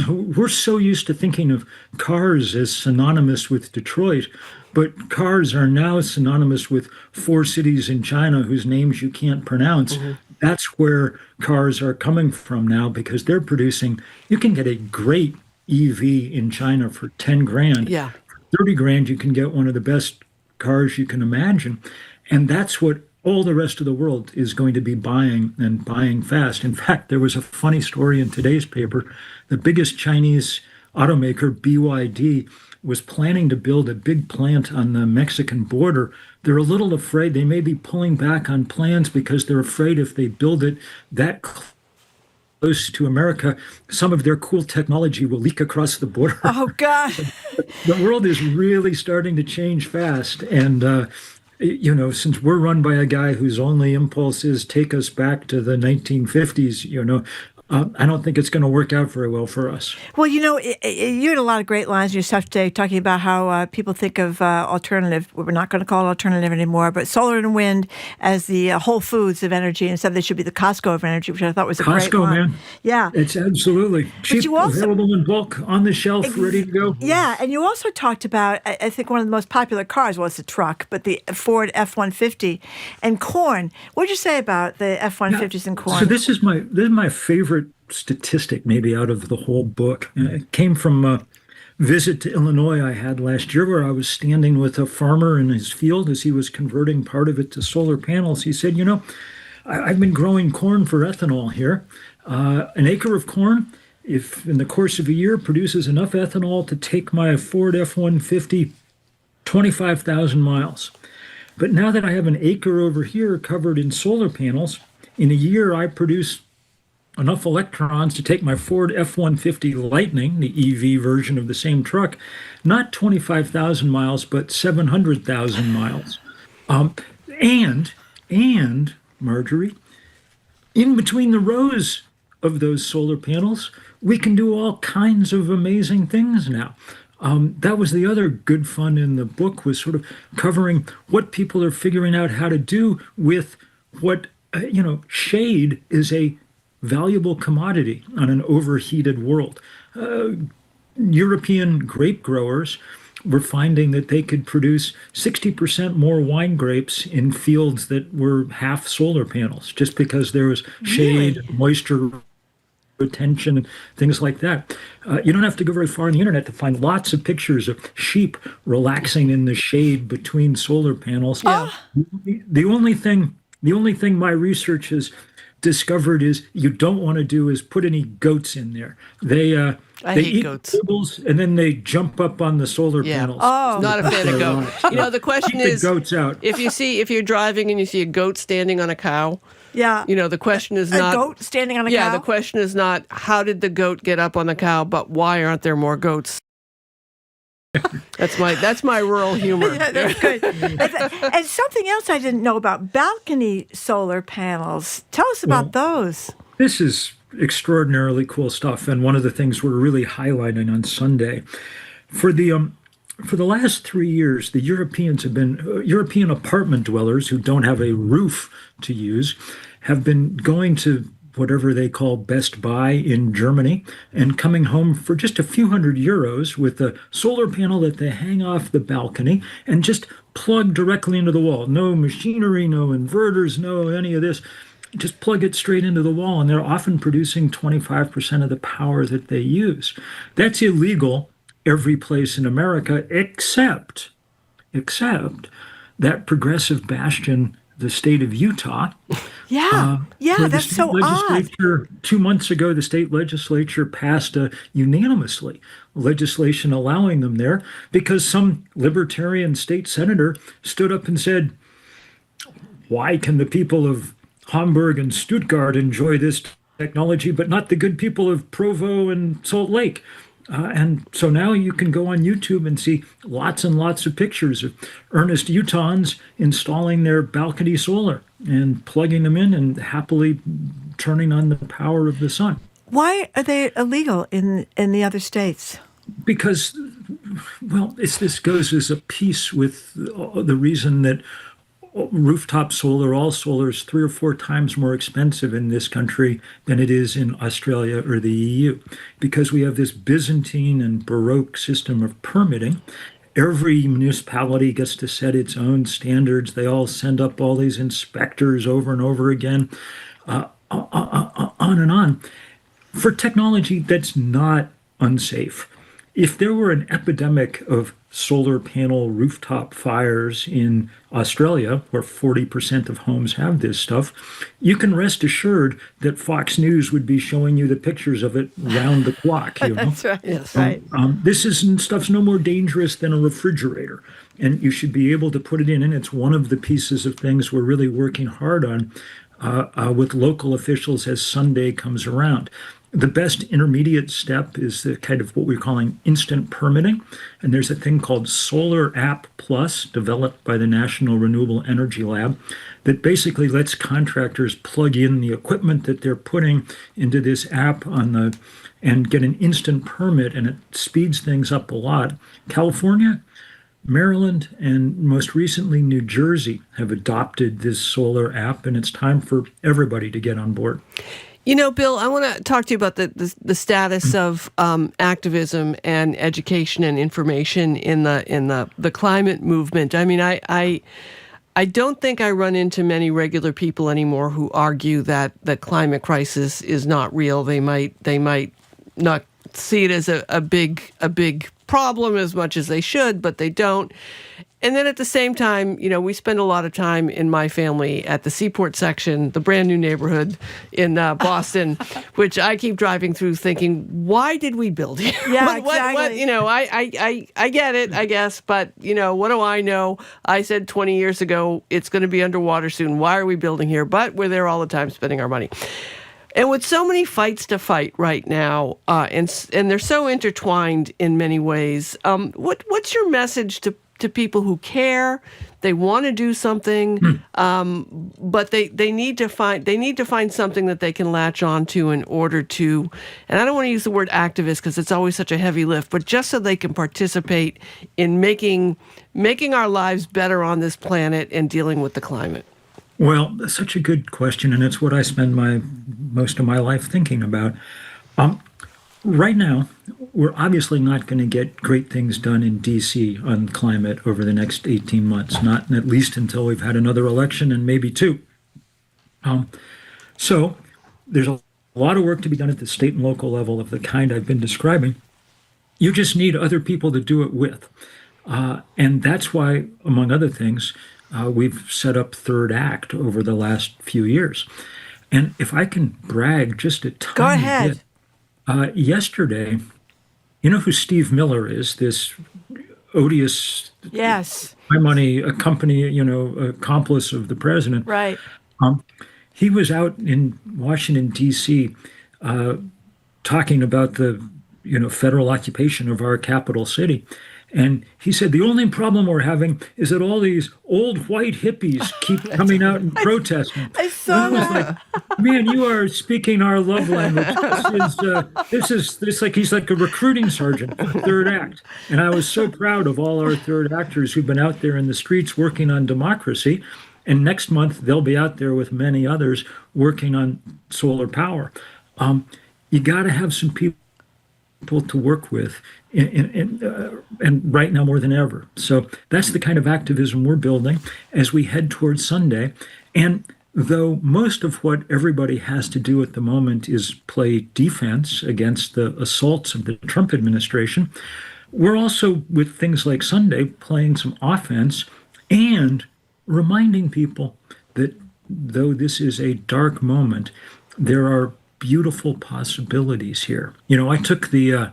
We're so used to thinking of cars as synonymous with Detroit, but cars are now synonymous with 4 cities in China whose names you can't pronounce. Mm-hmm. That's where cars are coming from now, because they're producing, you can get a great EV in China for 10 grand. Yeah. For 30 grand, you can get one of the best cars you can imagine. And that's what all the rest of the world is going to be buying, and buying fast. In fact, there was a funny story in today's paper. The biggest Chinese automaker, BYD, was planning to build a big plant on the Mexican border. They're a little afraid. They may be pulling back on plans because they're afraid if they build it that close to America, some of their cool technology will leak across the border. Oh, God. The world is really starting to change fast. And, since we're run by a guy whose only impulse is take us back to the 1950s, I don't think it's going to work out very well for us. Well, you had a lot of great lines in your stuff today talking about how people think of alternative. We're not going to call it alternative anymore, but solar and wind as the Whole Foods of energy. Instead, they should be the Costco of energy, which I thought was a great line. Costco, man. Yeah. It's absolutely cheap, available in bulk, on the shelf, ready to go. Yeah, and you also talked about, I think one of the most popular cars, well, it's a truck, but the Ford F-150 and corn. What did you say about the F-150s and corn? So this is my favorite statistic maybe out of the whole book. It came from a visit to Illinois I had last year, where I was standing with a farmer in his field as he was converting part of it to solar panels. He said, I've been growing corn for ethanol here. An acre of corn, if in the course of a year, produces enough ethanol to take my Ford F-150 25,000 miles. But now that I have an acre over here covered in solar panels, in a year I produce enough electrons to take my Ford F-150 Lightning, the EV version of the same truck, not 25,000 miles, but 700,000 miles. And Marjorie, in between the rows of those solar panels, we can do all kinds of amazing things now. That was the other good fun in the book, was sort of covering what people are figuring out how to do with what, shade is a valuable commodity on an overheated world. European grape growers were finding that they could produce 60% more wine grapes in fields that were half solar panels, just because there was shade, Really? moisture retention, and things like that. You don't have to go very far on the internet to find lots of pictures of sheep relaxing in the shade between solar panels. Yeah. The only thing my research has discovered is you don't want to do is put any goats in there. They hate eat goats. tables and then they jump up on the solar panels. Oh. Not a fan of goat. You know, the question Keep the is, goats out. if you're driving and you see a goat standing on a cow, Yeah. you know, the question is not a goat standing on a yeah, cow? the question is not how did the goat get up on the cow, but why aren't there more goats? That's my rural humor. Yeah, that's good. And something else I didn't know about, balcony solar panels. Tell us about those. This is extraordinarily cool stuff, and one of the things we're really highlighting on Sunday. For the last 3 years, the Europeans have been European apartment dwellers who don't have a roof to use have been going to whatever they call Best Buy in Germany and coming home for just a few €100 with a solar panel that they hang off the balcony and just plug directly into the wall. No machinery, no inverters, no any of this. Just plug it straight into the wall, and they're often producing 25% of the power that they use. That's illegal every place in America except that progressive bastion, the state of Utah. Yeah, where the that's state so odd. legislature, 2 months ago, the state legislature passed unanimously legislation allowing them there because some libertarian state senator stood up and said, why can the people of Hamburg and Stuttgart enjoy this technology, but not the good people of Provo and Salt Lake? And so now you can go on YouTube and see lots and lots of pictures of earnest Utahns installing their balcony solar and plugging them in and happily turning on the power of the sun. Why are they illegal in the other states? Because, well, this goes as a piece with the reason that rooftop solar, all solar, is 3 or 4 times more expensive in this country than it is in Australia or the EU, because we have this Byzantine and Baroque system of permitting. Every municipality gets to set its own standards. They all send up all these inspectors over and over again, on and on, for technology that's not unsafe. If there were an epidemic of solar panel rooftop fires in Australia, where 40% of homes have this stuff, you can rest assured that Fox News would be showing you the pictures of it round the clock. You know? That's right. Yes, right. Stuff's no more dangerous than a refrigerator, and you should be able to put it in. And it's one of the pieces of things we're really working hard on with local officials as Sunday comes around. The best intermediate step is the kind of what we're calling instant permitting. And there's a thing called Solar App Plus, developed by the National Renewable Energy Lab, that basically lets contractors plug in the equipment that they're putting into this app and get an instant permit, and it speeds things up a lot. California, Maryland, and most recently New Jersey have adopted this solar app, and it's time for everybody to get on board. You know, Bill, I want to talk to you about the status of activism and education and information in the climate movement. I mean, I don't think I run into many regular people anymore who argue that the climate crisis is not real. They might not see it as a big problem as much as they should, but they don't. And then at the same time, you know, we spend a lot of time in my family at the Seaport section, the brand new neighborhood in Boston, which I keep driving through thinking, why did we build here? Yeah, exactly. You know, I get it, I guess, but, you know, what do I know? I said 20 years ago, it's going to be underwater soon. Why are we building here? But we're there all the time spending our money. And with so many fights to fight right now, and they're so intertwined in many ways, what's your message to people who care, they want to do something, but they need to find something that they can latch on to in order to, and I don't want to use the word activist because it's always such a heavy lift, but just so they can participate in making our lives better on this planet and dealing with the climate. Well, that's such a good question, and it's what I spend most of my life thinking about. Right now, we're obviously not going to get great things done in D.C. on climate over the next 18 months, not at least until we've had another election and maybe two. So there's a lot of work to be done at the state and local level of the kind I've been describing. You just need other people to do it with. And that's why, among other things, we've set up Third Act over the last few years. And if I can brag just a tiny Go ahead. bit, yesterday, you know who Steve Miller is, this odious, Yes. high money accomplice of the president. Right. He was out in Washington, D.C., talking about the federal occupation of our capital city. And he said, the only problem we're having is that all these old white hippies keep coming out and protesting. I saw And I was that. like, man, you are speaking our love language. This like he's like a recruiting sergeant for Third Act. And I was so proud of all our third actors who've been out there in the streets working on democracy. And next month, they'll be out there with many others working on solar power. You got to have some people to work with, and right now more than ever. So that's the kind of activism we're building as we head towards Sunday. And though most of what everybody has to do at the moment is play defense against the assaults of the Trump administration, we're also, with things like Sunday, playing some offense and reminding people that though this is a dark moment, there are beautiful possibilities here. I took the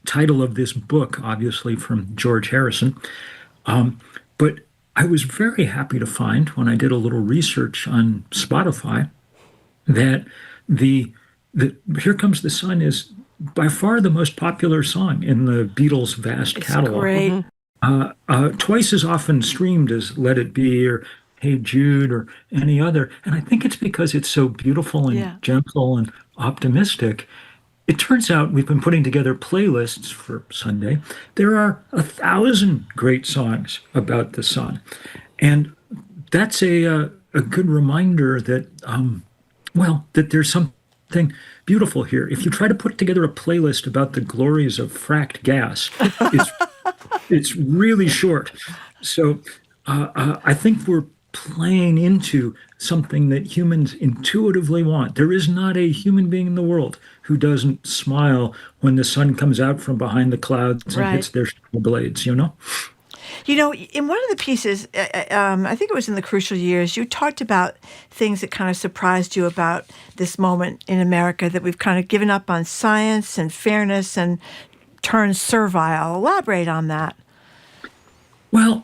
title of this book, obviously, from George Harrison, but I was very happy to find, when I did a little research on Spotify, that the Here Comes the Sun is by far the most popular song in the Beatles' vast catalog. Great. Twice as often streamed as Let It Be or Hey Jude or any other. And I think it's because it's so beautiful and gentle and optimistic. It turns out we've been putting together playlists for Sunday. There are 1,000 great songs about the sun. And that's a good reminder that, that there's something beautiful here. If you try to put together a playlist about the glories of fracked gas, it's really short. So I think we're playing into something that humans intuitively want. There is not a human being in the world who doesn't smile when the sun comes out from behind the clouds and hits their blades, in one of the pieces, I think it was in the Crucial Years, you talked about things that kind of surprised you about this moment in America, that we've kind of given up on science and fairness and turned servile. Elaborate on that. Well,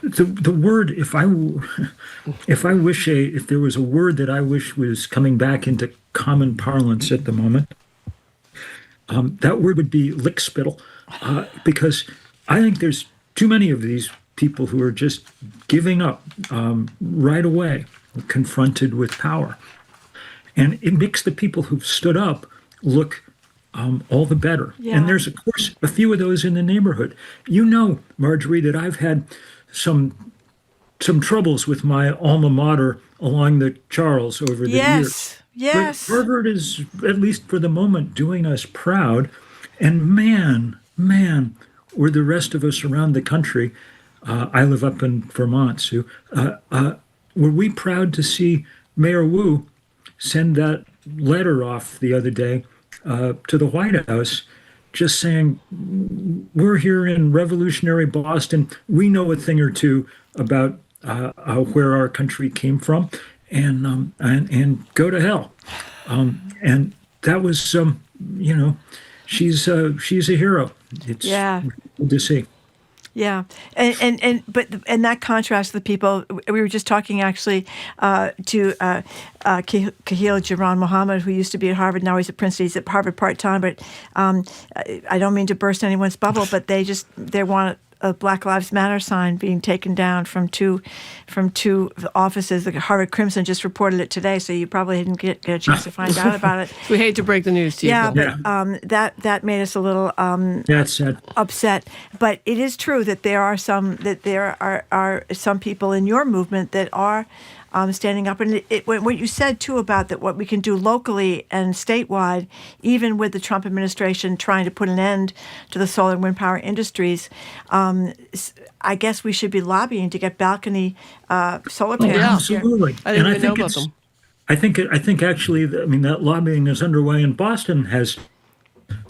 the word, if there was a word that I wish was coming back into common parlance at the moment, that word would be lickspittle, because I think there's too many of these people who are just giving up right away, confronted with power. And it makes the people who've stood up look all the better. Yeah. And there's, of course, a few of those in the neighborhood. Marjorie, that I've had some troubles with my alma mater along the Charles over the years. Yes. But Harvard is, at least for the moment, doing us proud. And man, were the rest of us around the country, I live up in Vermont, Sue, were we proud to see Mayor Wu send that letter off the other day to the White House, just saying, we're here in revolutionary Boston. We know a thing or two about where our country came from, and go to hell. And that was she's a hero. It's good to see. Yeah, and that contrast the people, we were just talking actually to Kahil Jaran Mohammed, who used to be at Harvard, now he's at Princeton, he's at Harvard part-time, but I don't mean to burst anyone's bubble, but they want a Black Lives Matter sign being taken down from two offices. The Harvard Crimson just reported it today, so you probably didn't get a chance to find out about it. We hate to break the news to you. Yeah, but that made us a little upset. But it is true that there are some people in your movement that are standing up. And what you said, too, about that what we can do locally and statewide, even with the Trump administration trying to put an end to the solar and wind power industries, I guess we should be lobbying to get balcony solar panels. Yeah, absolutely. I didn't even know about them. I think actually, that lobbying is underway in Boston. Has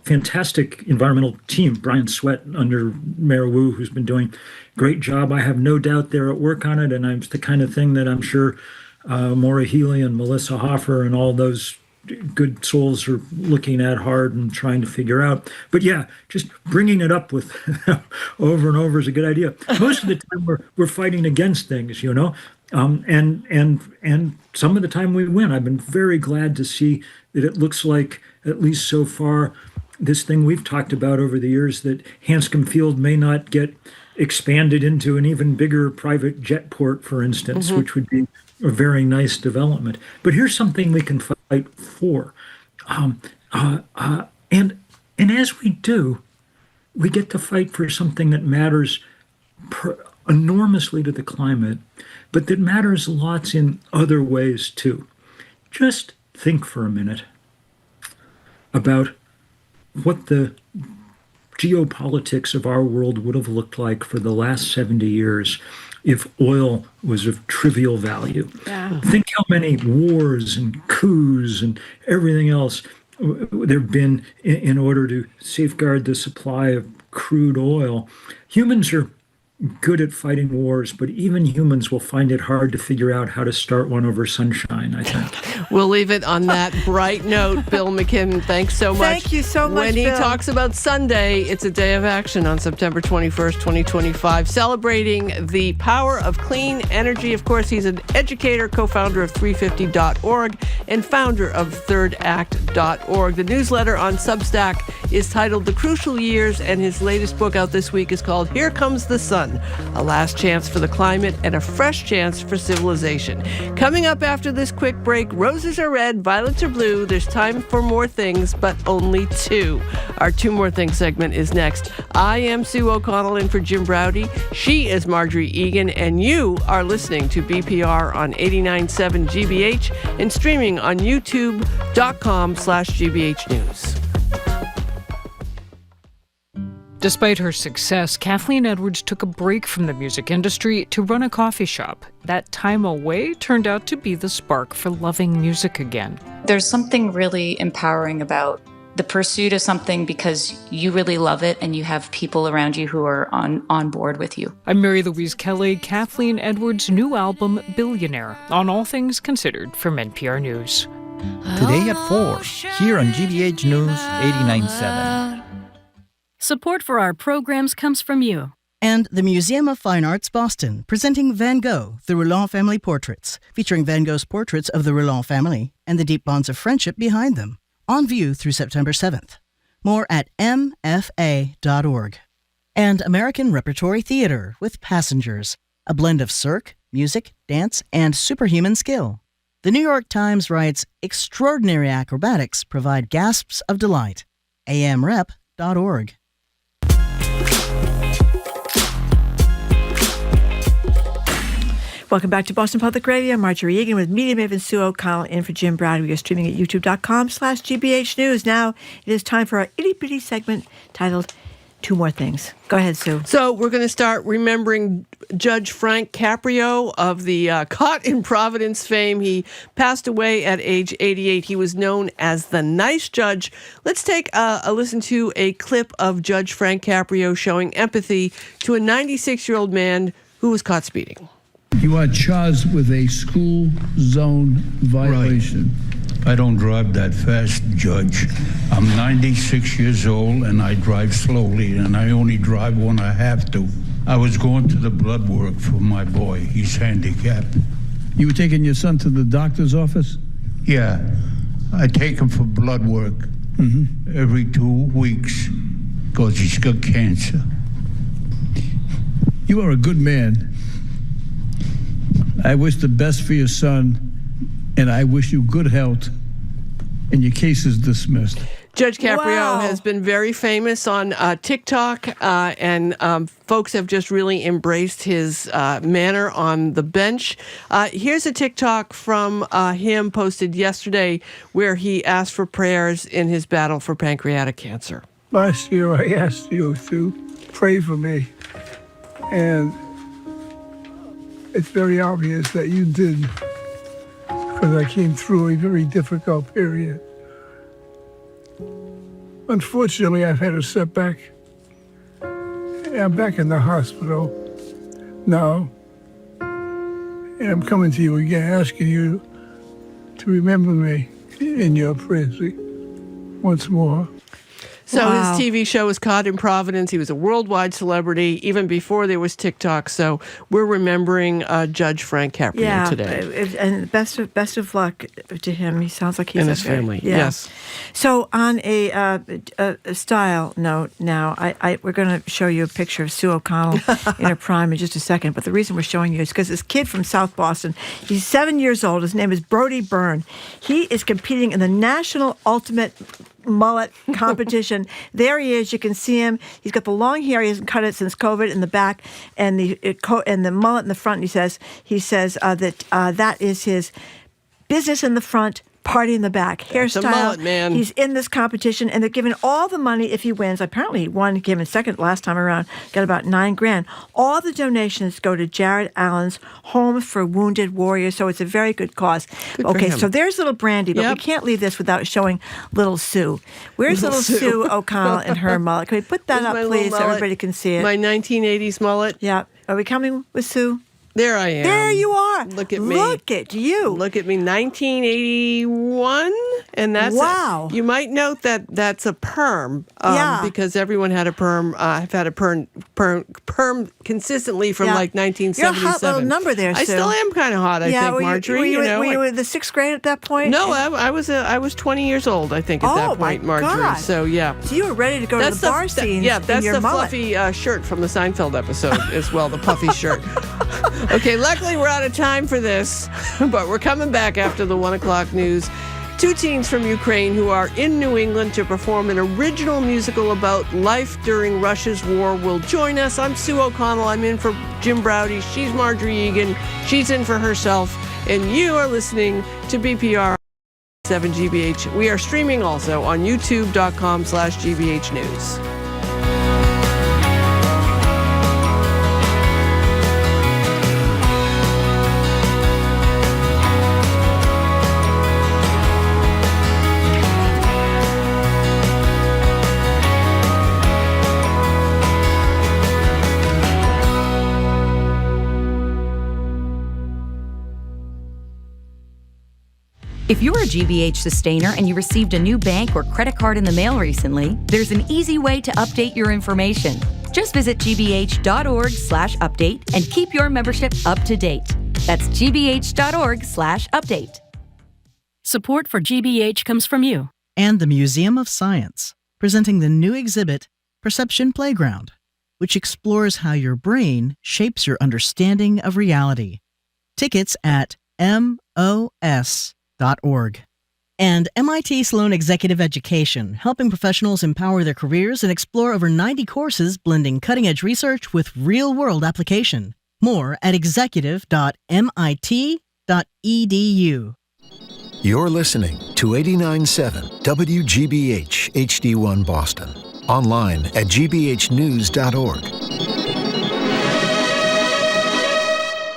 fantastic environmental team, Brian Sweat under Mayor Wu, who's been doing a great job. I have no doubt they're at work on it, and it's the kind of thing that I'm sure Maura Healey and Melissa Hoffer and all those good souls are looking at hard and trying to figure out. But yeah, just bringing it up with over and over is a good idea. Most of the time we're fighting against things, and some of the time we win. I've been very glad to see that it looks like, at least so far, this thing we've talked about over the years, that Hanscom Field may not get expanded into an even bigger private jet port, for instance, which would be a very nice development. But here's something we can fight for. And as we do, we get to fight for something that matters enormously to the climate, but that matters lots in other ways too. Just think for a minute about what the geopolitics of our world would have looked like for the last 70 years if oil was of trivial value. Yeah. Think how many wars and coups and everything else there have been in order to safeguard the supply of crude oil. Humans are good at fighting wars, but even humans will find it hard to figure out how to start one over sunshine, I think. We'll leave it on that bright note. Bill McKibben, thanks so much. Thank you so much, When he Bill. talks about Sunday, it's a day of action on September 21st, 2025, celebrating the power of clean energy. Of course, he's an educator, co-founder of 350.org, and founder of thirdact.org. The newsletter on Substack is titled The Crucial Years, and his latest book out this week is called Here Comes the Sun, a last chance for the climate and a fresh chance for civilization. Coming up after this quick break, roses are red, violets are blue. There's time for more things, but only two. Our Two More Things segment is next. I am Sue O'Connell in for Jim Browdy. She is Marjorie Egan, and you are listening to BPR on 89.7 GBH and streaming on youtube.com/GBH News. Despite her success, Kathleen Edwards took a break from the music industry to run a coffee shop. That time away turned out to be the spark for loving music again. There's something really empowering about the pursuit of something because you really love it and you have people around you who are on board with you. I'm Mary Louise Kelly. Kathleen Edwards' new album, Billionaire, on All Things Considered from NPR News. Today at 4, here on GBH News 89.7. Support for our programs comes from you. And the Museum of Fine Arts Boston, presenting Van Gogh, the Roulin Family Portraits, featuring Van Gogh's portraits of the Roulin family and the deep bonds of friendship behind them. On view through September 7th. More at mfa.org. And American Repertory Theater with Passengers, a blend of cirque, music, dance, and superhuman skill. The New York Times writes, extraordinary acrobatics provide gasps of delight. amrep.org. Welcome back to Boston Public Radio. I'm Marjorie Egan with media maven Sue O'Connell in for Jim Browdy. We are streaming at youtube.com/GBH News. Now it is time for our itty-bitty segment titled Two More Things. Go ahead, Sue. So we're going to start remembering Judge Frank Caprio of the Caught in Providence fame. He passed away at age 88. He was known as the nice judge. Let's take a listen to a clip of Judge Frank Caprio showing empathy to a 96-year-old man who was caught speeding. You are charged with a school zone violation. Right. I don't drive that fast, Judge. I'm 96 years old and I drive slowly, and I only drive when I have to. I was going to the blood work for my boy. He's handicapped. You were taking your son to the doctor's office? Yeah. I take him for blood work every 2 weeks because he's got cancer. You are a good man. I wish the best for your son, and I wish you good health, and your case is dismissed. Judge Caprio has been very famous on TikTok, and folks have just really embraced his manner on the bench. Here's a TikTok from him posted yesterday where he asked for prayers in his battle for pancreatic cancer. Last year, I asked you to pray for me, and it's very obvious that you did, because I came through a very difficult period. Unfortunately, I've had a setback. I'm back in the hospital now, and I'm coming to you again, asking you to remember me in your prayers once more. So his TV show was caught in Providence. He was a worldwide celebrity even before there was TikTok. So we're remembering Judge Frank Caprio today. And best of luck to him. He sounds like he's and his family. Yeah. Yes. So on a style note, now we're going to show you a picture of Sue O'Connell in her prime in just a second. But the reason we're showing you is because this kid from South Boston, he's 7 years old. His name is Brody Byrne. He is competing in the National Ultimate Mullet competition. There he is. You can see him. He's got the long hair. He hasn't cut it since COVID in the back, and the mullet in the front. He says that that is his business in the front, party in the back. Hairstyle. That's a mullet, man. He's in this competition, and they're giving all the money if he wins. Apparently, he won, came in second last time around, got about $9,000. All the donations go to Jared Allen's Homes for Wounded Warriors, so it's a very good cause. Okay, so there's little Brandy, but we can't leave this without showing little Sue. Where's little Sue O'Connell and her mullet? Can we put that up, please, so everybody can see it? My 1980s mullet. Yeah. Are we coming with Sue? There I am. There you are. Look at me. Look at you. Look at me. 1981. And that's wow. You might note that that's a perm. Because everyone had a perm. I've had a perm consistently from like 1977. You're a hot little number there, Sue. I still am kind of hot, I think, Marjorie. Were you in the 6th grade at that point? No, I was 20 years old, I think, at that point, Marjorie. God. So, yeah. So you were ready to go to the bar scene. Yeah, that's your the mullet. fluffy shirt from the Seinfeld episode as well, the puffy shirt. Okay, luckily we're out of time for this, but we're coming back after the 1 o'clock news. 2 teens from Ukraine who are in New England to perform an original musical about life during Russia's war will join us. I'm Sue O'Connell. I'm in for Jim Browdy. She's Marjorie Egan. She's in for herself. And you are listening to BPR 7GBH. We are streaming also on youtube.com/GBH News. If you're a GBH sustainer and you received a new bank or credit card in the mail recently, there's an easy way to update your information. Just visit gbh.org/update and keep your membership up to date. That's gbh.org/update. Support for GBH comes from you. And the Museum of Science, presenting the new exhibit, Perception Playground, which explores how your brain shapes your understanding of reality. Tickets at MOS.org. And MIT Sloan Executive Education, helping professionals empower their careers and explore over 90 courses blending cutting-edge research with real-world application. More at executive.mit.edu. You're listening to 89.7 WGBH HD1 Boston. Online at gbhnews.org.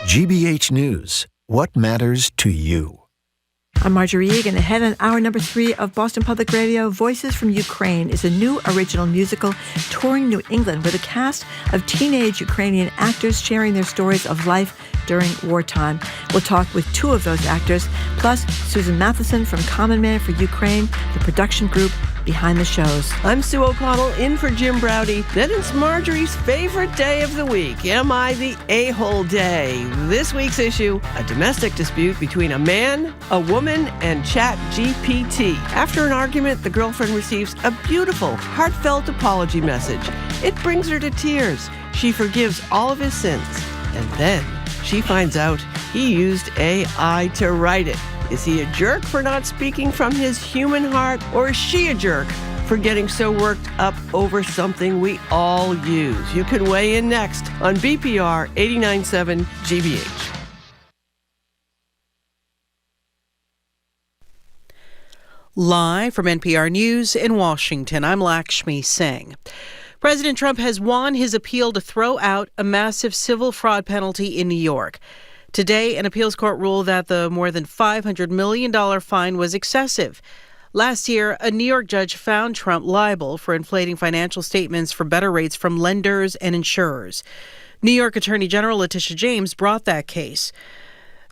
GBH News. What matters to you? I'm Marjorie Egan. Ahead on hour number 3 of Boston Public Radio, Voices from Ukraine is a new original musical touring New England with a cast of teenage Ukrainian actors sharing their stories of life during wartime. We'll talk with 2 of those actors, plus Susan Matheson from Common Man for Ukraine, the production group behind the shows. I'm Sue O'Connell, in for Jim Browdy. Then it's Marjorie's favorite day of the week. Am I the a-hole day? This week's issue, a domestic dispute between a man, a woman, and ChatGPT. After an argument, the girlfriend receives a beautiful, heartfelt apology message. It brings her to tears. She forgives all of his sins. And then she finds out he used AI to write it. Is he a jerk for not speaking from his human heart, or is she a jerk for getting so worked up over something we all use? You can weigh in next on BPR 89.7 GBH. Live from NPR News in Washington, I'm Lakshmi Singh. President Trump has won his appeal to throw out a massive civil fraud penalty in New York. Today, an appeals court ruled that the more than $500 million fine was excessive. Last year, a New York judge found Trump liable for inflating financial statements for better rates from lenders and insurers. New York Attorney General Letitia James brought that case.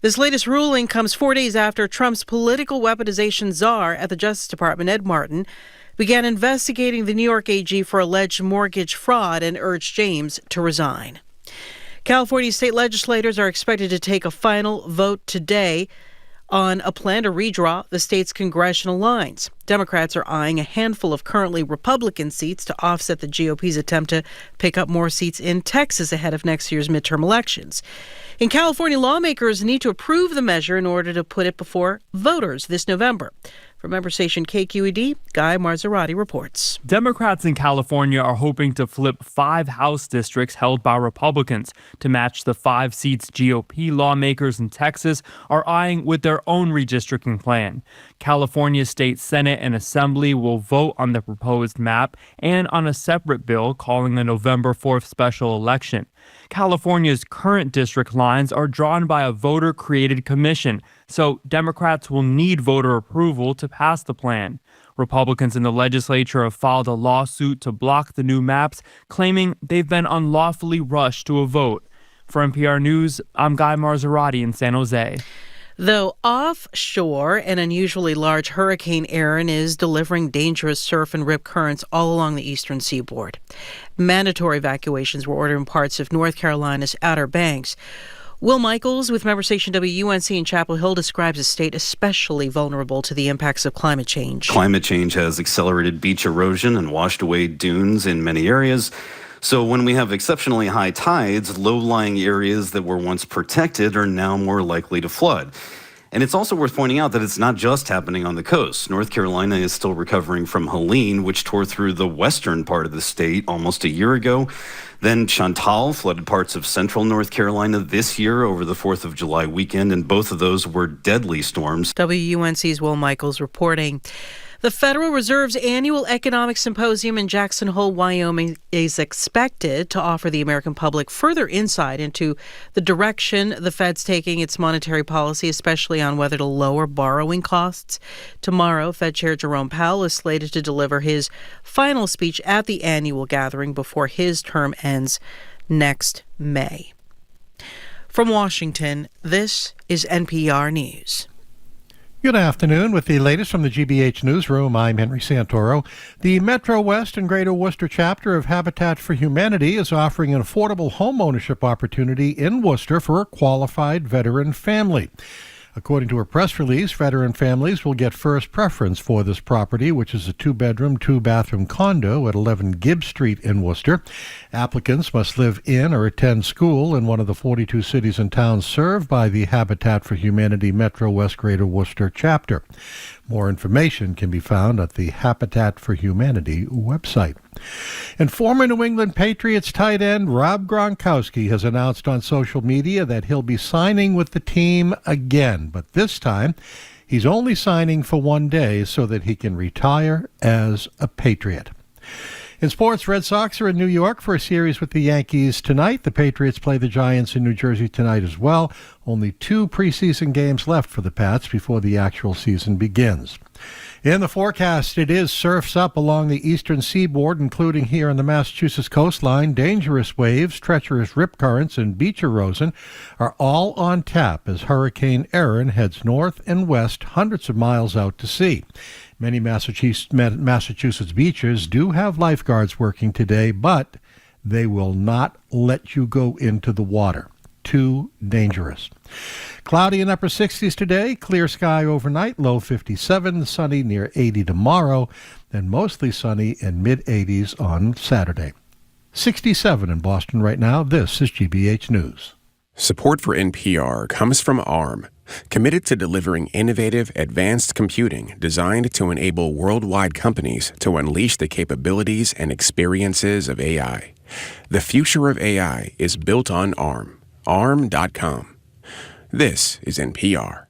This latest ruling comes 4 days after Trump's political weaponization czar at the Justice Department, Ed Martin, began investigating the New York AG for alleged mortgage fraud and urged James to resign. California state legislators are expected to take a final vote today on a plan to redraw the state's congressional lines. Democrats are eyeing a handful of currently Republican seats to offset the GOP's attempt to pick up more seats in Texas ahead of next year's midterm elections. In California, lawmakers need to approve the measure in order to put it before voters this November. From member station KQED, Guy Marzorati reports. Democrats in California are hoping to flip 5 House districts held by Republicans to match the 5 seats GOP lawmakers in Texas are eyeing with their own redistricting plan. California's state Senate and Assembly will vote on the proposed map and on a separate bill calling a November 4th special election. California's current district lines are drawn by a voter-created commission, so Democrats will need voter approval to pass the plan. Republicans in the legislature have filed a lawsuit to block the new maps, claiming they've been unlawfully rushed to a vote. For NPR News, I'm Guy Marzorati in San Jose. Though offshore, an unusually large Hurricane Erin is delivering dangerous surf and rip currents all along the eastern seaboard. Mandatory evacuations were ordered in parts of North Carolina's Outer Banks. Will Michaels with member station WUNC in Chapel Hill describes a state especially vulnerable to the impacts of climate change. Climate change has accelerated beach erosion and washed away dunes in many areas. So when we have exceptionally high tides, low-lying areas that were once protected are now more likely to flood. And it's also worth pointing out that it's not just happening on the coast. North Carolina is still recovering from Helene, which tore through the western part of the state almost a year ago. Then Chantal flooded parts of central North Carolina this year over the 4th of July weekend, and both of those were deadly storms. WUNC's Will Michaels reporting. The Federal Reserve's annual economic symposium in Jackson Hole, Wyoming, is expected to offer the American public further insight into the direction the Fed's taking its monetary policy, especially on whether to lower borrowing costs. Tomorrow, Fed Chair Jerome Powell is slated to deliver his final speech at the annual gathering before his term ends next May. From Washington, this is NPR News. Good afternoon. With the latest from the GBH Newsroom, I'm Henry Santoro. The Metro West and Greater Worcester chapter of Habitat for Humanity is offering an affordable home ownership opportunity in Worcester for a qualified veteran family. According to a press release, veteran families will get first preference for this property, which is a 2-bedroom, 2-bathroom condo at 11 Gibbs Street in Worcester. Applicants must live in or attend school in one of the 42 cities and towns served by the Habitat for Humanity Metro West Greater Worcester chapter. More information can be found at the Habitat for Humanity website. And former New England Patriots tight end Rob Gronkowski has announced on social media that he'll be signing with the team again, but this time he's only signing for 1 day so that he can retire as a Patriot. In sports, Red Sox are in New York for a series with the Yankees tonight. The Patriots play the Giants in New Jersey tonight as well. Only 2 preseason games left for the Pats before the actual season begins. In the forecast, it is surfs up along the eastern seaboard, including here on the Massachusetts coastline. Dangerous waves, treacherous rip currents, and beach erosion are all on tap as Hurricane Erin heads north and west hundreds of miles out to sea. Many Massachusetts beaches do have lifeguards working today, but they will not let you go into the water. Too dangerous. Cloudy in upper 60s today, clear sky overnight, low 57, sunny near 80 tomorrow, and mostly sunny in mid-80s on Saturday. 67 in Boston right now. This is GBH News. Support for NPR comes from ARM, committed to delivering innovative, advanced computing designed to enable worldwide companies to unleash the capabilities and experiences of AI. The future of AI is built on ARM. ARM.com. This is NPR.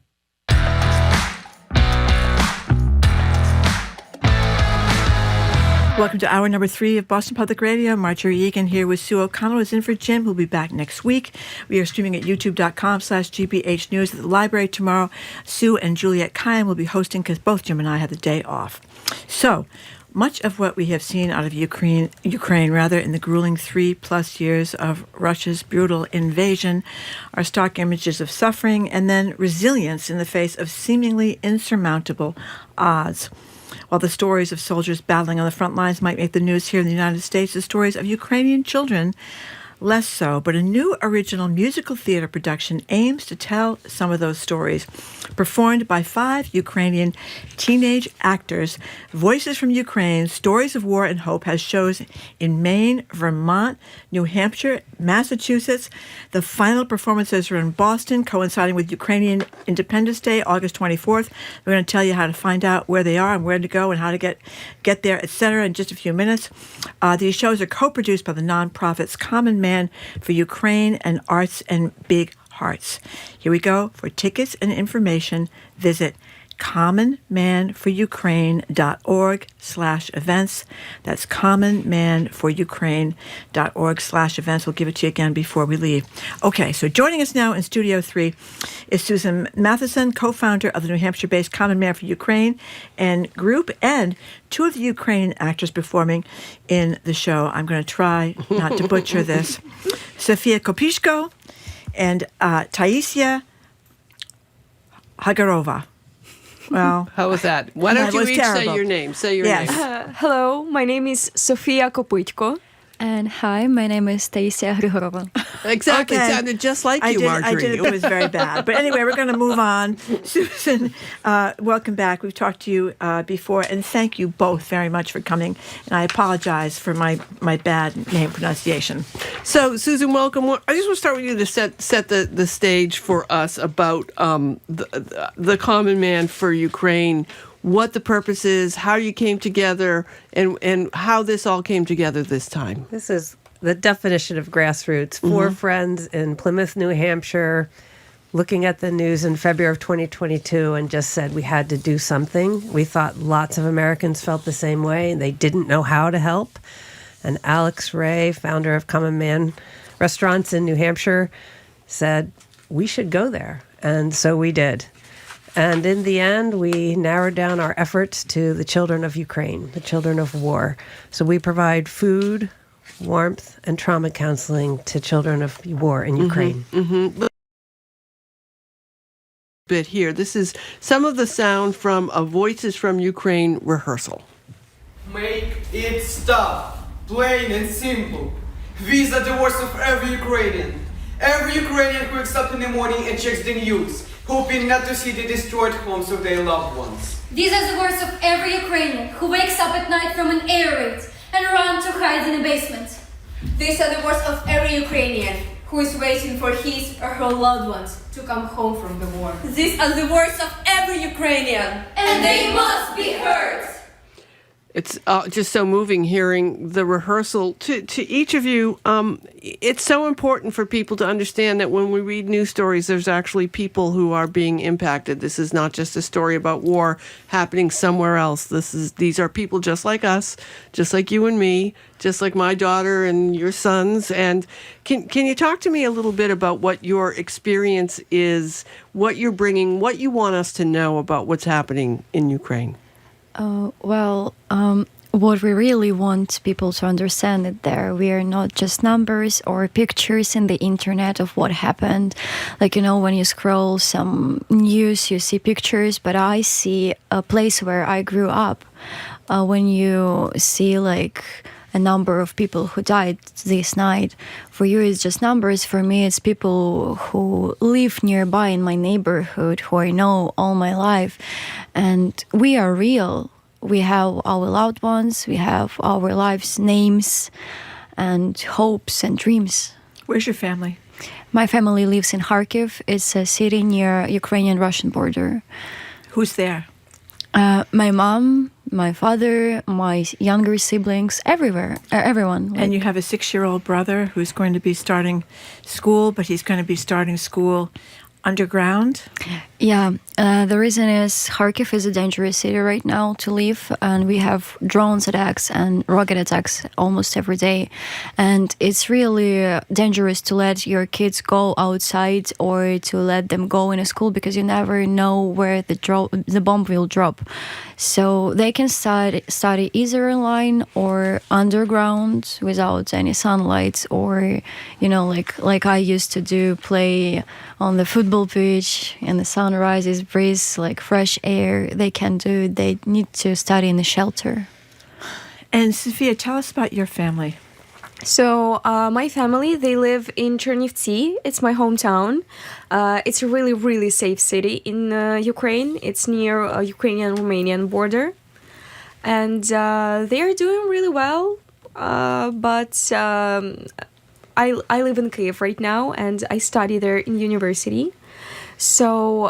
Welcome to hour number 3 of Boston Public Radio. Marjorie Egan here with Sue O'Connell, who's in for Jim, who'll be back next week. We are streaming at youtube.com/GBH News at the library tomorrow. Sue and Juliet Kayan will be hosting because both Jim and I have the day off. So, much of what we have seen out of Ukraine, in the grueling 3+ years of Russia's brutal invasion are stark images of suffering and then resilience in the face of seemingly insurmountable odds. While the stories of soldiers battling on the front lines might make the news here in the United States, the stories of Ukrainian children less so. But a new original musical theater production aims to tell some of those stories. Performed by 5 Ukrainian teenage actors, Voices from Ukraine, Stories of War and Hope has shows in Maine, Vermont, New Hampshire, Massachusetts. The final performances are in Boston, coinciding with Ukrainian Independence Day, August 24th. We're going to tell you how to find out where they are and where to go and how to get there, etc. in just a few minutes. These shows are co-produced by the nonprofits Common Man for Ukraine and Arts and Big Hearts. Here we go. For tickets and information, visit commonmanforukraine.org/events. That's commonmanforukraine.org/events. We'll give it to you again before we leave. Okay, so joining us now in Studio 3 is Susan Matheson, co-founder of the New Hampshire-based Common Man for Ukraine and group, and 2 of the Ukrainian actors performing in the show. I'm going to try not to butcher this. Sofia Kopishko and Taisia Hagarova. Well, how was that? Why don't you each say your name? Say your name. Hello, my name is Sofia Kopytko. And hi, my name is Taisia Hrigorova. Exactly. Okay. It sounded just like you, Marjorie. I did. It was very bad. But anyway, we're going to move on. Susan, welcome back. We've talked to you before, and thank you both very much for coming. And I apologize for my bad name pronunciation. So, Susan, welcome. I just want to start with you to set the stage for us about the Common Man for Ukraine, what the purpose is, how you came together, and how this all came together this time. This is the definition of grassroots. 4 friends in Plymouth, New Hampshire, looking at the news in February of 2022 and just said we had to do something. We thought lots of Americans felt the same way, and they didn't know how to help. And Alex Ray, founder of Common Man Restaurants in New Hampshire, said we should go there. And so we did. And in the end, we narrowed down our efforts to the children of Ukraine, the children of war. So we provide food, warmth, and trauma counseling to children of war in Ukraine. Bit here. This is some of the sound from a Voices from Ukraine rehearsal. Make it stop. Plain and simple. These are the words of every Ukrainian. Every Ukrainian who wakes up in the morning and checks the news, hoping not to see the destroyed homes of their loved ones. These are the words of every Ukrainian who wakes up at night from an air raid and runs to hide in a basement. These are the words of every Ukrainian who is waiting for his or her loved ones to come home from the war. These are the words of every Ukrainian, and they must be heard. It's just so moving hearing the rehearsal. To each of you, it's so important for people to understand that when we read news stories, there's actually people who are being impacted. This is not just a story about war happening somewhere else. These are people just like us, just like you and me, just like my daughter and your sons. And can you talk to me a little bit about what your experience is, what you're bringing, what you want us to know about what's happening in Ukraine? What we really want people to understand is that we are not just numbers or pictures in the internet of what happened. Like, when you scroll some news, you see pictures, but I see a place where I grew up. When you see like a number of people who died this night, for you it's just numbers. For me, it's people who live nearby in my neighborhood, who I know all my life. And we are real. We have our loved ones, we have our lives' names and hopes and dreams. Where's your family? My family lives in Kharkiv. It's a city near Ukrainian-Russian border. Who's there? My mom, my father, my younger siblings, everyone. And you have a 6-year-old brother who's going to be starting school, but he's going to be starting school underground? Yeah, the reason is Kharkiv is a dangerous city right now to live, and we have drones attacks and rocket attacks almost every day. And it's really dangerous to let your kids go outside or to let them go in a school because you never know where the bomb will drop. So they can study either online or underground without any sunlight, or, you know, like I used to do, play on the football pitch in the sunrises, breeze, like fresh air. They can do. They need to study in the shelter. And Sophia, tell us about your family. So my family, they live in Chernivtsi. It's my hometown. It's a really, really safe city in Ukraine. It's near a Ukrainian-Romanian border. And they are doing really well. But I live in Kyiv right now, and I study there in university. So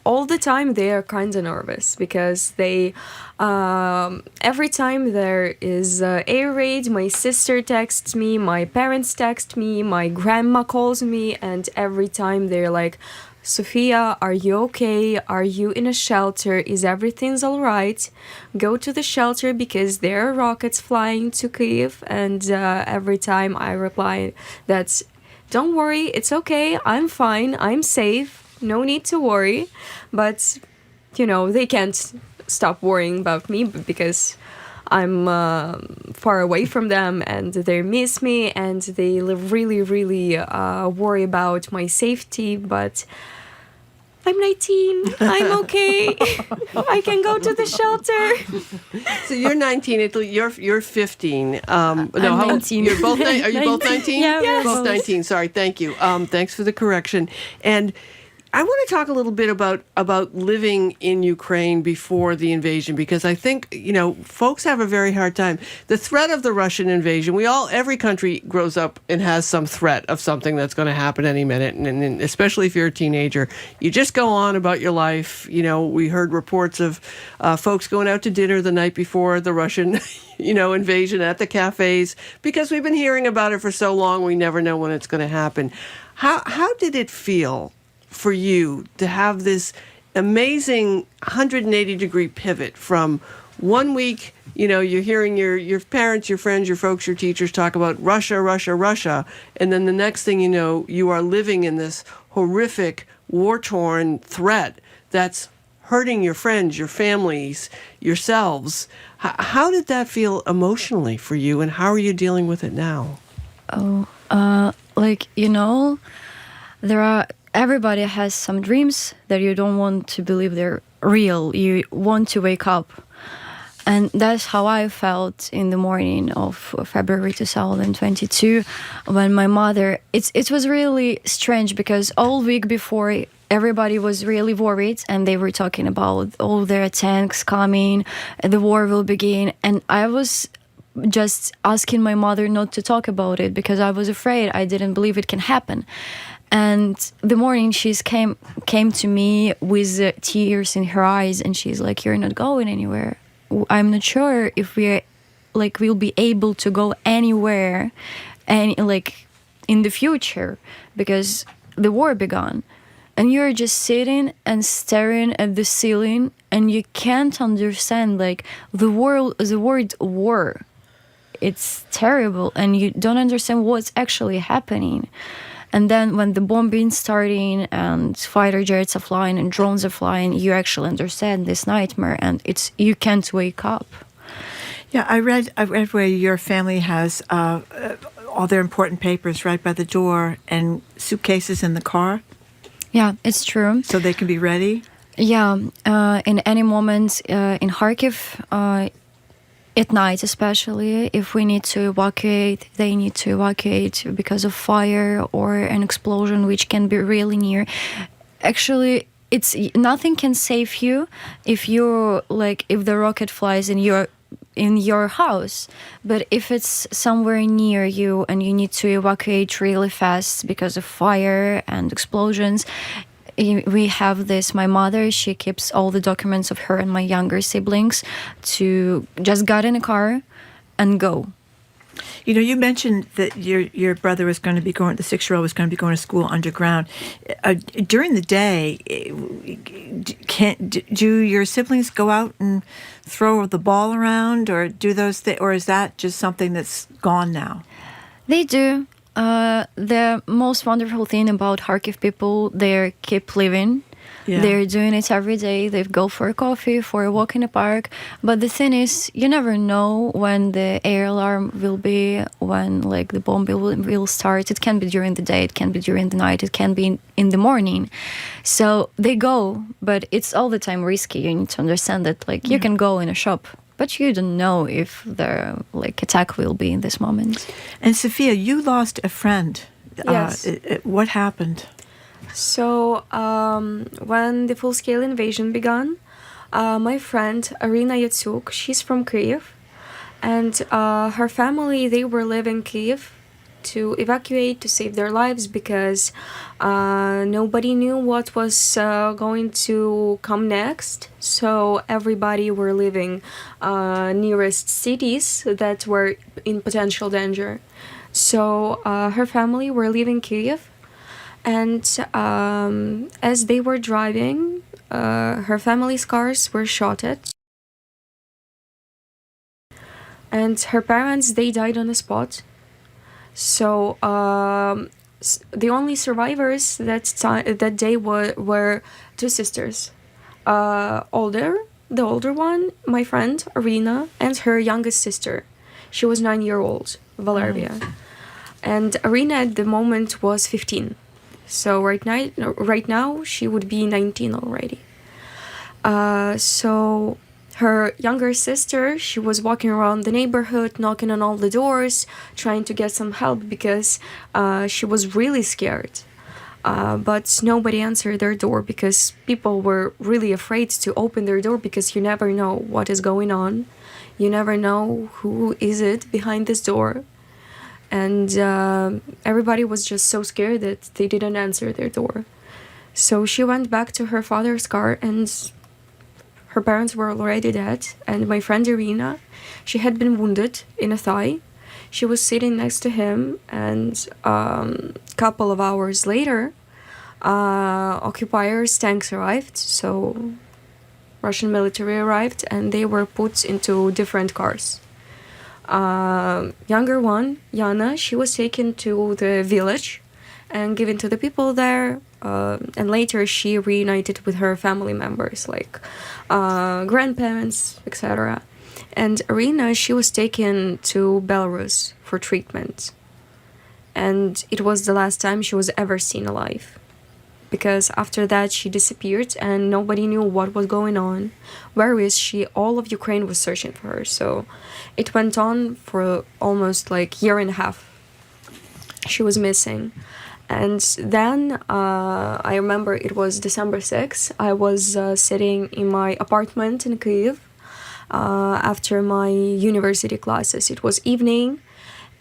all the time they are kind of nervous because they every time there is air raid, my sister texts me, my parents text me, my grandma calls me, and every time they're like, Sophia, are you okay? Are you in a shelter? Is everything's all right? Go to the shelter because there are rockets flying to Kyiv. And every time I reply that, don't worry, it's okay, I'm fine, I'm safe, no need to worry. But, you know, they can't stop worrying about me because I'm far away from them and they miss me and they really, really worry about my safety. But I'm 19. I'm okay. I can go to the shelter. So you're 19. You're 15. I'm 19. You're both. Are you both 19? Yeah, yes. we're Both 19. Sorry. Thank you. Thanks for the correction. And I want to talk a little bit about living in Ukraine before the invasion, because I think, you know, folks have a very hard time. The threat of the Russian invasion, every country grows up and has some threat of something that's going to happen any minute. And especially if you're a teenager, you just go on about your life. You know, we heard reports of folks going out to dinner the night before the Russian, invasion at the cafes, because we've been hearing about it for so long, we never know when it's going to happen. How did it feel for you to have this amazing 180-degree pivot from 1 week, you're hearing your parents, your friends, your folks, your teachers talk about Russia, Russia, Russia, and then the next thing you know, you are living in this horrific, war-torn threat that's hurting your friends, your families, yourselves. How did that feel emotionally for you, and how are you dealing with it now? Everybody has some dreams that you don't want to believe they're real. You want to wake up. And that's how I felt in the morning of February 2022 when my mother... It was really strange because all week before, everybody was really worried and they were talking about all their tanks coming, the war will begin. And I was just asking my mother not to talk about it because I was afraid. I didn't believe it can happen. And the morning she came to me with tears in her eyes, and she's like, "You're not going anywhere. I'm not sure if we'll be able to go anywhere, in the future, because the war began, and you're just sitting and staring at the ceiling, and you can't understand the word war. It's terrible, and you don't understand what's actually happening." And then when the bombing starting and fighter jets are flying and drones are flying, you actually understand this nightmare, and you can't wake up. Yeah, I read where your family has all their important papers right by the door and suitcases in the car. Yeah, it's true. So they can be ready? Yeah, in any moment in Kharkiv, at night especially, if we need to evacuate, they need to evacuate because of fire or an explosion which can be really near. Actually, nothing can save you if the rocket flies and you're in your house. But if it's somewhere near you and you need to evacuate really fast because of fire and explosions, we have this. My mother, she keeps all the documents of her and my younger siblings to just get in a car and go. You know, you mentioned that your brother was going to be going, the 6-year-old was going to be going to school underground. During the day, do your siblings go out and throw the ball around, or do those or is that just something that's gone now? They do. The most wonderful thing about Kharkiv people, they keep living. Yeah. They're doing it every day. They go for a coffee, for a walk in the park. But the thing is, you never know when the air alarm will be, when like the bomb will start. It can be during the day, it can be during the night, it can be in the morning. So they go, but it's all the time risky. You need to understand that like you can go in a shop, but you don't know if the like attack will be in this moment. And Sophia, you lost a friend. Yes. What happened? So when the full-scale invasion began, my friend Irina Yatsuk, she's from Kyiv, and her family, they were leaving Kyiv to evacuate, to save their lives, because nobody knew what was going to come next. So everybody were leaving nearest cities that were in potential danger. So her family were leaving Kyiv. And as they were driving, her family's cars were shot at. And her parents, they died on the spot. So the only survivors that day were two sisters. The older one, my friend, Irina, and her youngest sister. She was 9-year-old, Valeria. And Irina at the moment was 15. So right now, she would be 19 already. So her younger sister, she was walking around the neighborhood, knocking on all the doors, trying to get some help because she was really scared. But nobody answered their door because people were really afraid to open their door because you never know what is going on. You never know who is it behind this door. And everybody was just so scared that they didn't answer their door. So she went back to her father's car, and her parents were already dead. And my friend Irina, she had been wounded in a thigh. She was sitting next to him, and couple of hours later, occupiers' tanks arrived. So Russian military arrived, and they were put into different cars. Younger one, Yana, she was taken to the village and given to the people there, and later she reunited with her family members, like grandparents, etc. And Irina, she was taken to Belarus for treatment. And it was the last time she was ever seen alive. Because after that, she disappeared and nobody knew what was going on. Where is she? All of Ukraine was searching for her. So it went on for almost like a year and a half. She was missing. And then I remember it was December 6th. I was sitting in my apartment in Kyiv after my university classes. It was evening.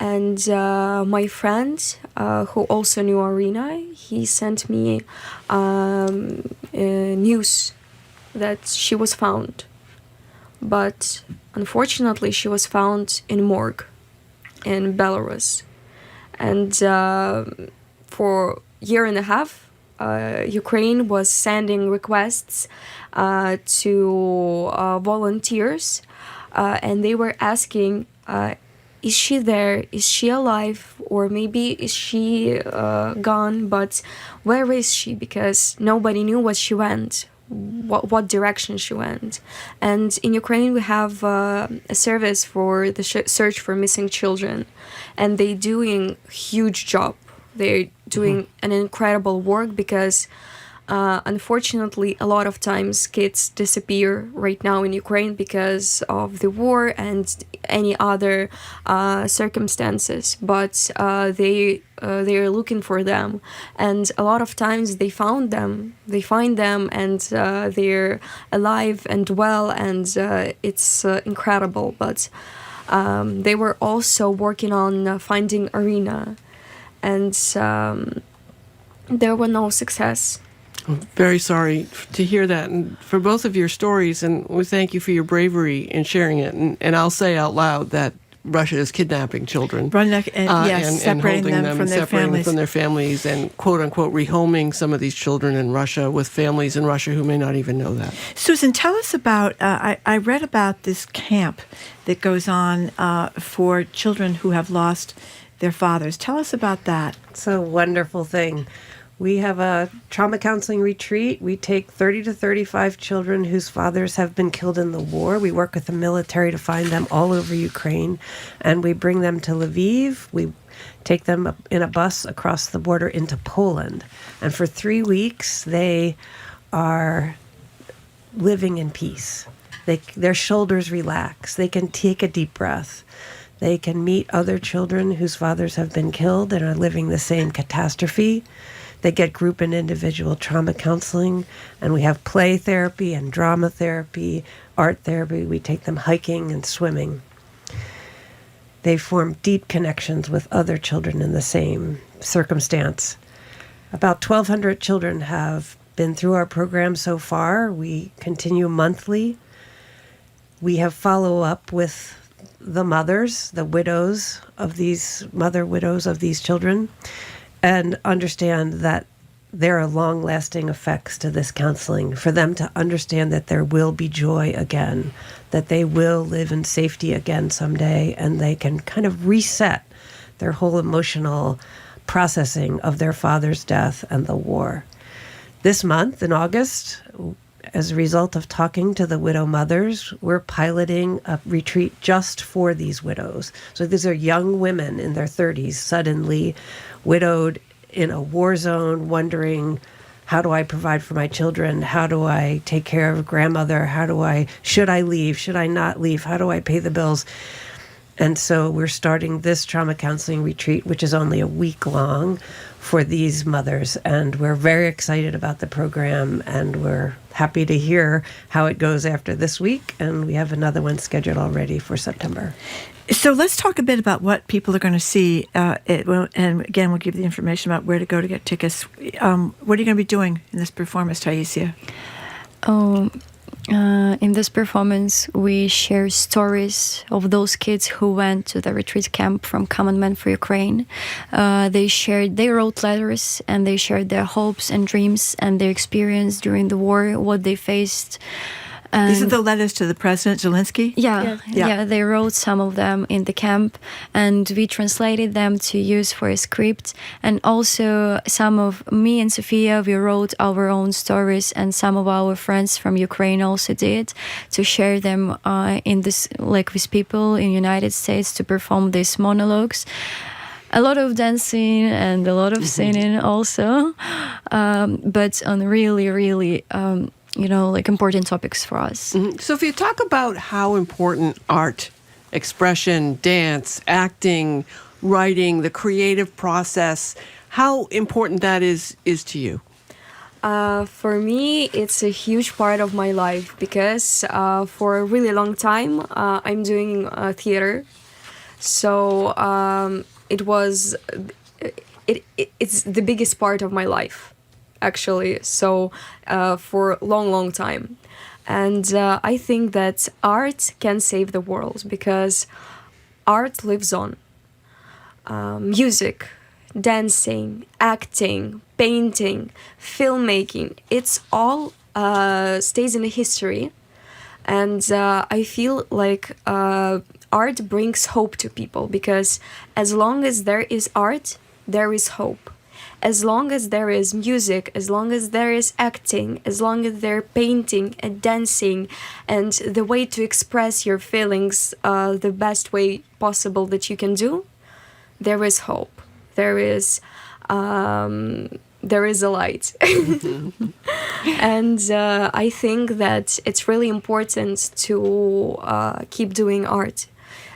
And my friend, who also knew Irina, he sent me news that she was found. But unfortunately, she was found in morgue in Belarus. And for a year and a half, Ukraine was sending requests to volunteers, and they were asking, is she there? Is she alive? Or maybe is she gone? But where is she? Because nobody knew where she went, what direction she went. And in Ukraine, we have a service for the search for missing children. And they're doing a huge job. They're doing an incredible work because unfortunately, a lot of times kids disappear right now in Ukraine because of the war and any other circumstances. But they are looking for them, and a lot of times they find them, and they're alive and well, and it's incredible. But they were also working on finding Arena, and there were no success. I'm very sorry to hear that, and for both of your stories, and we thank you for your bravery in sharing it. And I'll say out loud that Russia is kidnapping children, separating them from their families, and quote unquote rehoming some of these children in Russia with families in Russia who may not even know that. Susan, tell us about. I read about this camp that goes on for children who have lost their fathers. Tell us about that. It's a wonderful thing. We have a trauma counseling retreat. We take 30 to 35 children whose fathers have been killed in the war. We work with the military to find them all over Ukraine, and we bring them to Lviv. We take them in a bus across the border into Poland. And for 3 weeks, they are living in peace. Their shoulders relax. They can take a deep breath. They can meet other children whose fathers have been killed and are living the same catastrophe. They get group and individual trauma counseling, and we have play therapy and drama therapy, art therapy. We take them hiking and swimming. They form deep connections with other children in the same circumstance. About 1,200 children have been through our program so far. We continue monthly. We have follow-up with the mothers, the widows of these widows of these children, and understand that there are long-lasting effects to this counseling, for them to understand that there will be joy again, that they will live in safety again someday, and they can kind of reset their whole emotional processing of their father's death and the war. This month, in August, as a result of talking to the widow mothers, we're piloting a retreat just for these widows. So these are young women in their 30s, suddenly widowed in a war zone, wondering, how do I provide for my children? How do I take care of grandmother? Should I leave? Should I not leave? How do I pay the bills? And so we're starting this trauma counseling retreat, which is only a week long, for these mothers. And we're very excited about the program, and we're happy to hear how it goes after this week. And we have another one scheduled already for September. So let's talk a bit about what people are going to see. And again, we'll give the information about where to go to get tickets. What are you going to be doing in this performance, Taisia? In this performance, we share stories of those kids who went to the retreat camp from Common Man for Ukraine. They wrote letters, and they shared their hopes and dreams and their experience during the war, what they faced. These are the letters to the President Zelensky? Yeah, they wrote some of them in the camp, and we translated them to use for a script. And also some of me and Sofia, we wrote our own stories, and some of our friends from Ukraine also did, to share them with people in the United States, to perform these monologues. A lot of dancing and a lot of singing also, but on really important topics for us. Mm-hmm. So if you talk about how important art, expression, dance, acting, writing, the creative process, how important that is to you? For me, it's a huge part of my life, because for a really long time, I'm doing theater. So it's the biggest part of my life, actually. So for a long time. And I think that art can save the world, because art lives on. Music, dancing, acting, painting, filmmaking, it's all stays in history. And I feel like art brings hope to people, because as long as there is art, there is hope. As long as there is music, as long as there is acting, as long as they're painting and dancing, and the way to express your feelings the best way possible that you can do, there is hope. There is there is a light. And I think that it's really important to keep doing art,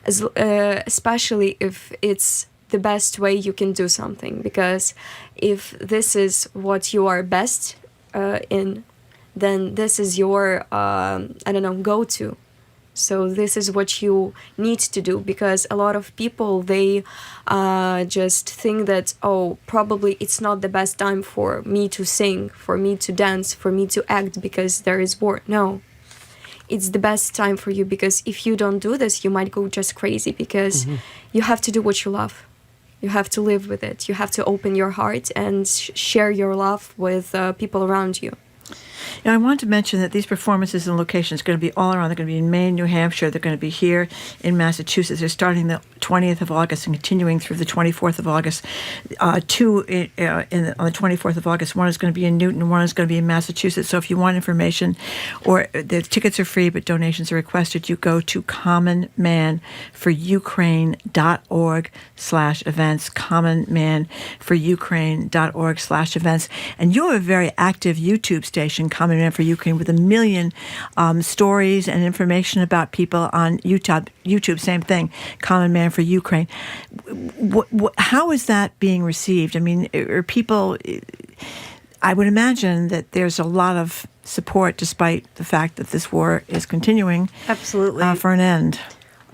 especially if it's the best way you can do something. Because if this is what you are best in, then this is your, go-to. So this is what you need to do, because a lot of people, they just think that, probably it's not the best time for me to sing, for me to dance, for me to act, because there is war. No, it's the best time for you, because if you don't do this, you might go just crazy, because you have to do what you love. You have to live with it. You have to open your heart and share your love with people around you. I want to mention that these performances and locations are going to be all around. They're going to be in Maine, New Hampshire. They're going to be here in Massachusetts. They're starting the 20th of August and continuing through the 24th of August. Two on the 24th of August. One is going to be in Newton. One is going to be in Massachusetts. So if you want information, or the tickets are free, but donations are requested, you go to commonmanforukraine.org/events, commonmanforukraine.org/events. And you have a very active YouTube station, Common Man for Ukraine, with 1 million stories and information about people on YouTube, same thing, Common Man for Ukraine. How is that being received? I mean, are people, I would imagine that there's a lot of support despite the fact that this war is continuing. Absolutely. For an end.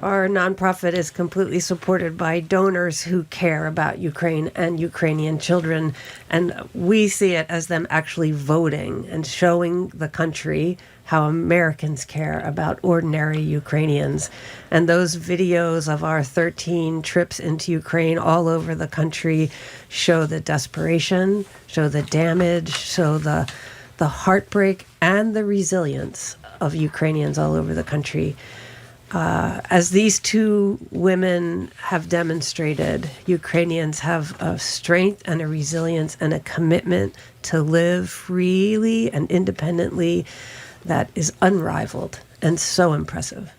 Our nonprofit is completely supported by donors who care about Ukraine and Ukrainian children. And we see it as them actually voting and showing the country how Americans care about ordinary Ukrainians. And those videos of our 13 trips into Ukraine all over the country show the desperation, show the damage, show the heartbreak and the resilience of Ukrainians all over the country. As these two women have demonstrated, Ukrainians have a strength and a resilience and a commitment to live freely and independently that is unrivaled and so impressive.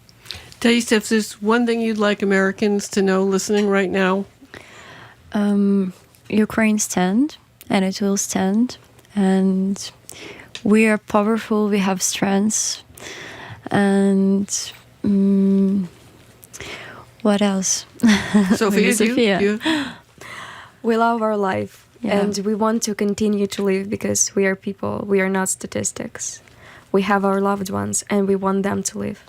Taissa, if there's one thing you'd like Americans to know listening right now? Ukraine stand, and it will stand. And we are powerful, we have strengths. And what else? Sophia. We love our life, Yeah. and we want to continue to live because we are people. We are not statistics. We have our loved ones, and we want them to live.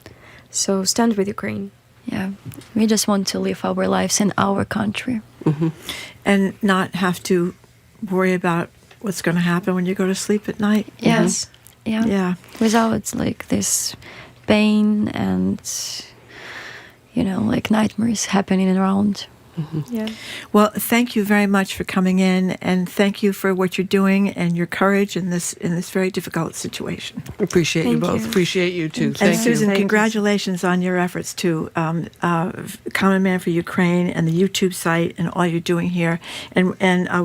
So stand with Ukraine. Yeah, we just want to live our lives in our country. And not have to worry about what's going to happen when you go to sleep at night. Yes. Yeah. Yeah. Without like this pain and, like nightmares happening around. Yeah. Well, thank you very much for coming in, and thank you for what you're doing and your courage in this very difficult situation. Appreciate you both. Appreciate you too. And Thank Susan, you. congratulations on your efforts to Common Man for Ukraine and the YouTube site and all you're doing here. And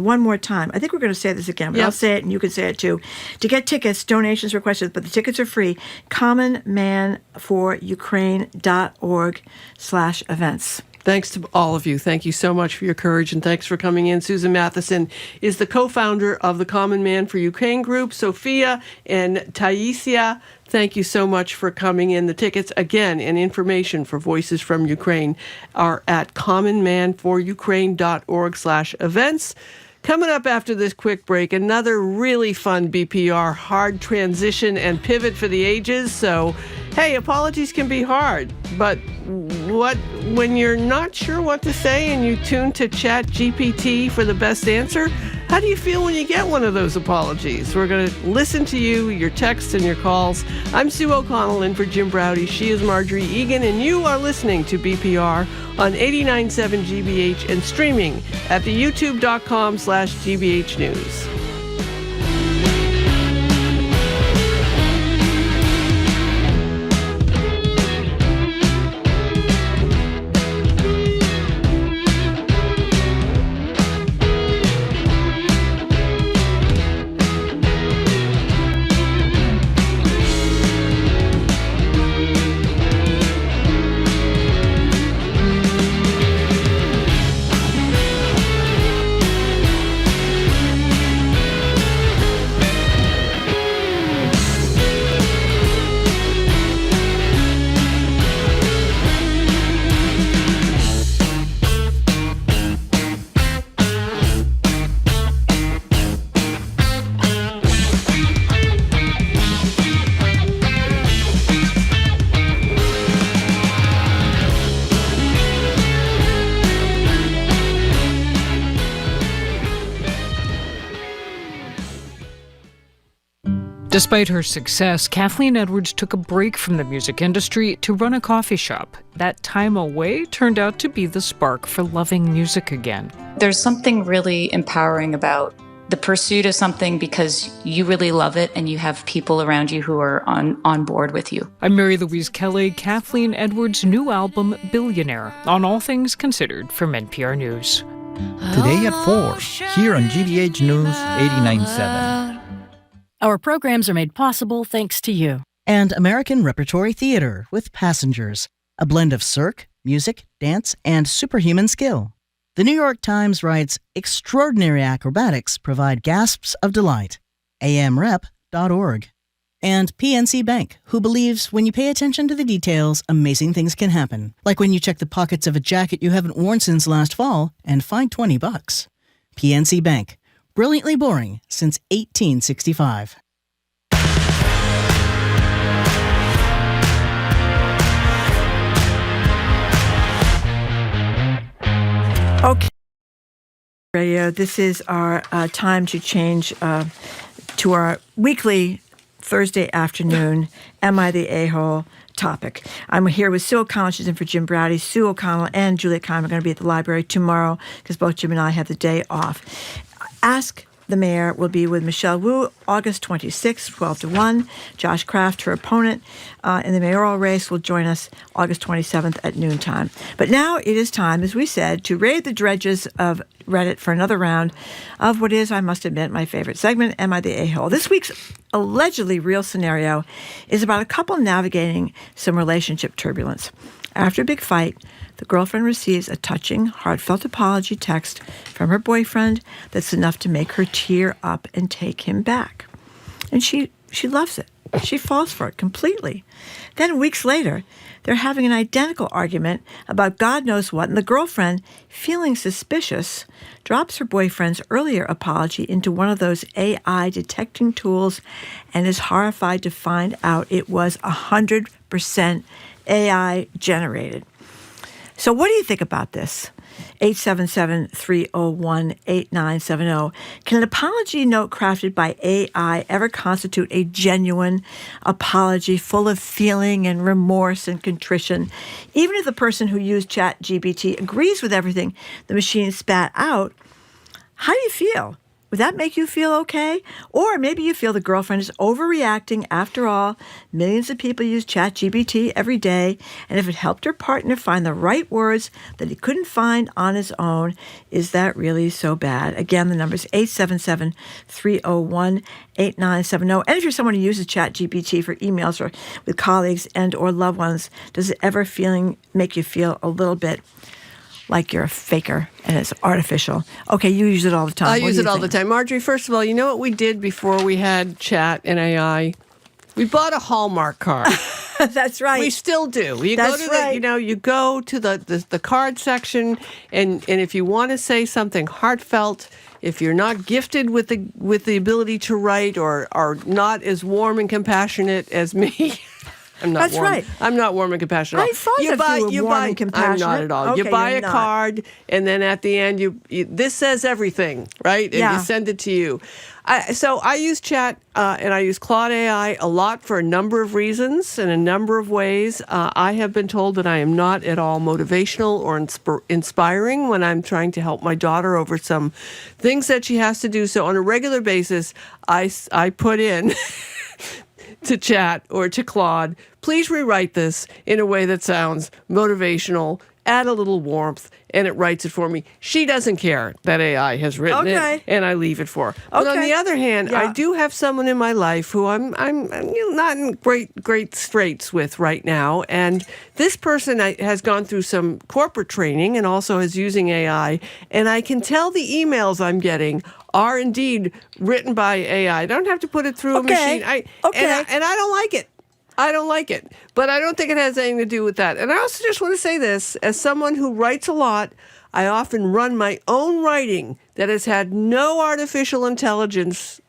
one more time, I think we're going to say this again, but I'll say it and you can say it too. To get tickets, donations requested, but the tickets are free. commonmanforukraine.org/events. Thanks to all of you. Thank you so much for your courage, and thanks for coming in. Susan Matheson is the co-founder of the Common Man for Ukraine group. Sophia and Taissa, thank you so much for coming in. The tickets, again, and information for Voices from Ukraine are at commonmanforukraine.org/events. Coming up after this quick break, another really fun BPR hard transition and pivot for the ages. So, hey, apologies can be hard, but when you're not sure what to say and you tune to ChatGPT for the best answer, how do you feel when you get one of those apologies? We're going to listen to you, your texts and your calls. I'm Sue O'Connell in for Jim Browdy. She is Marjorie Egan, and you are listening to BPR on 89.7 GBH and streaming at the youtube.com/GBH News. Despite her success, Kathleen Edwards took a break from the music industry to run a coffee shop. That time away turned out to be the spark for loving music again. There's something really empowering about the pursuit of something because you really love it and you have people around you who are on board with you. I'm Mary Louise Kelly, Kathleen Edwards' new album, Billionaire, on All Things Considered from NPR News. Today at 4, here on GBH News 89.7. Our programs are made possible thanks to you. And American Repertory Theater with Passengers, a blend of cirque, music, dance, and superhuman skill. The New York Times writes, extraordinary acrobatics provide gasps of delight. amrep.org. And PNC Bank, who believes when you pay attention to the details, amazing things can happen. Like when you check the pockets of a jacket you haven't worn since last fall and find $20. PNC Bank. Brilliantly boring since 1865. Okay. Radio, this is our time to change to our weekly Thursday afternoon, Am I the A-hole topic. I'm here with Sue O'Connell. She's in for Jim Browdy. Sue O'Connell and Julia Kahn are going to be at the library tomorrow because both Jim and I have the day off. Ask the Mayor will be with Michelle Wu, August 26th, 12 to 1. Josh Kraft, her opponent in the mayoral race, will join us August 27th at noontime. But now it is time, as we said, to raid the dredges of Reddit for another round of what is, I must admit, my favorite segment, Am I the A-hole? This week's allegedly real scenario is about a couple navigating some relationship turbulence. After a big fight, the girlfriend receives a touching, heartfelt apology text from her boyfriend that's enough to make her tear up and take him back. And she loves it. She falls for it completely. Then weeks later, they're having an identical argument about God knows what, and the girlfriend, feeling suspicious, drops her boyfriend's earlier apology into one of those AI detecting tools and is horrified to find out it was 100% AI generated. So what do you think about this? 877-301-8970. Can an apology note crafted by AI ever constitute a genuine apology full of feeling and remorse and contrition? Even if the person who used ChatGPT agrees with everything the machine spat out, how do you feel? Would that make you feel okay? Or maybe you feel the girlfriend is overreacting. After all, millions of people use ChatGPT every day, and if it helped her partner find the right words that he couldn't find on his own, is that really so bad? Again, the number is 877-301-8970. And if you're someone who uses ChatGPT for emails or with colleagues and or loved ones, does it ever make you feel a little bit like you're a faker and it's artificial? Okay, you use it all the time. I use it all the time. Marjorie, first of all, you know what we did before we had chat and AI? We bought a Hallmark card. That's right. We still do. You go to the card section, and if you want to say something heartfelt, if you're not gifted with the ability to write or are not as warm and compassionate as me. That's warm. right. I'm not warm and compassionate. I thought you were warm and compassionate. I'm not at all. Okay, you buy a not. card, and then at the end, you this says everything, right? And you send it to you. So I use Chat and I use Claude AI a lot for a number of reasons and a number of ways. I have been told that I am not at all motivational or inspiring when I'm trying to help my daughter over some things that she has to do. So on a regular basis, I put in to Chat or to Claude, please rewrite this in a way that sounds motivational, add a little warmth, and it writes it for me. She doesn't care that AI has written it, and I leave it for her. But on the other hand, I do have someone in my life who I'm not in great straits with right now, and this person has gone through some corporate training and also is using AI, and I can tell the emails I'm getting are indeed written by AI. I don't have to put it through a machine. And I don't like it. I don't like it. But I don't think it has anything to do with that. And I also just want to say this. As someone who writes a lot, I often run my own writing that has had no artificial intelligence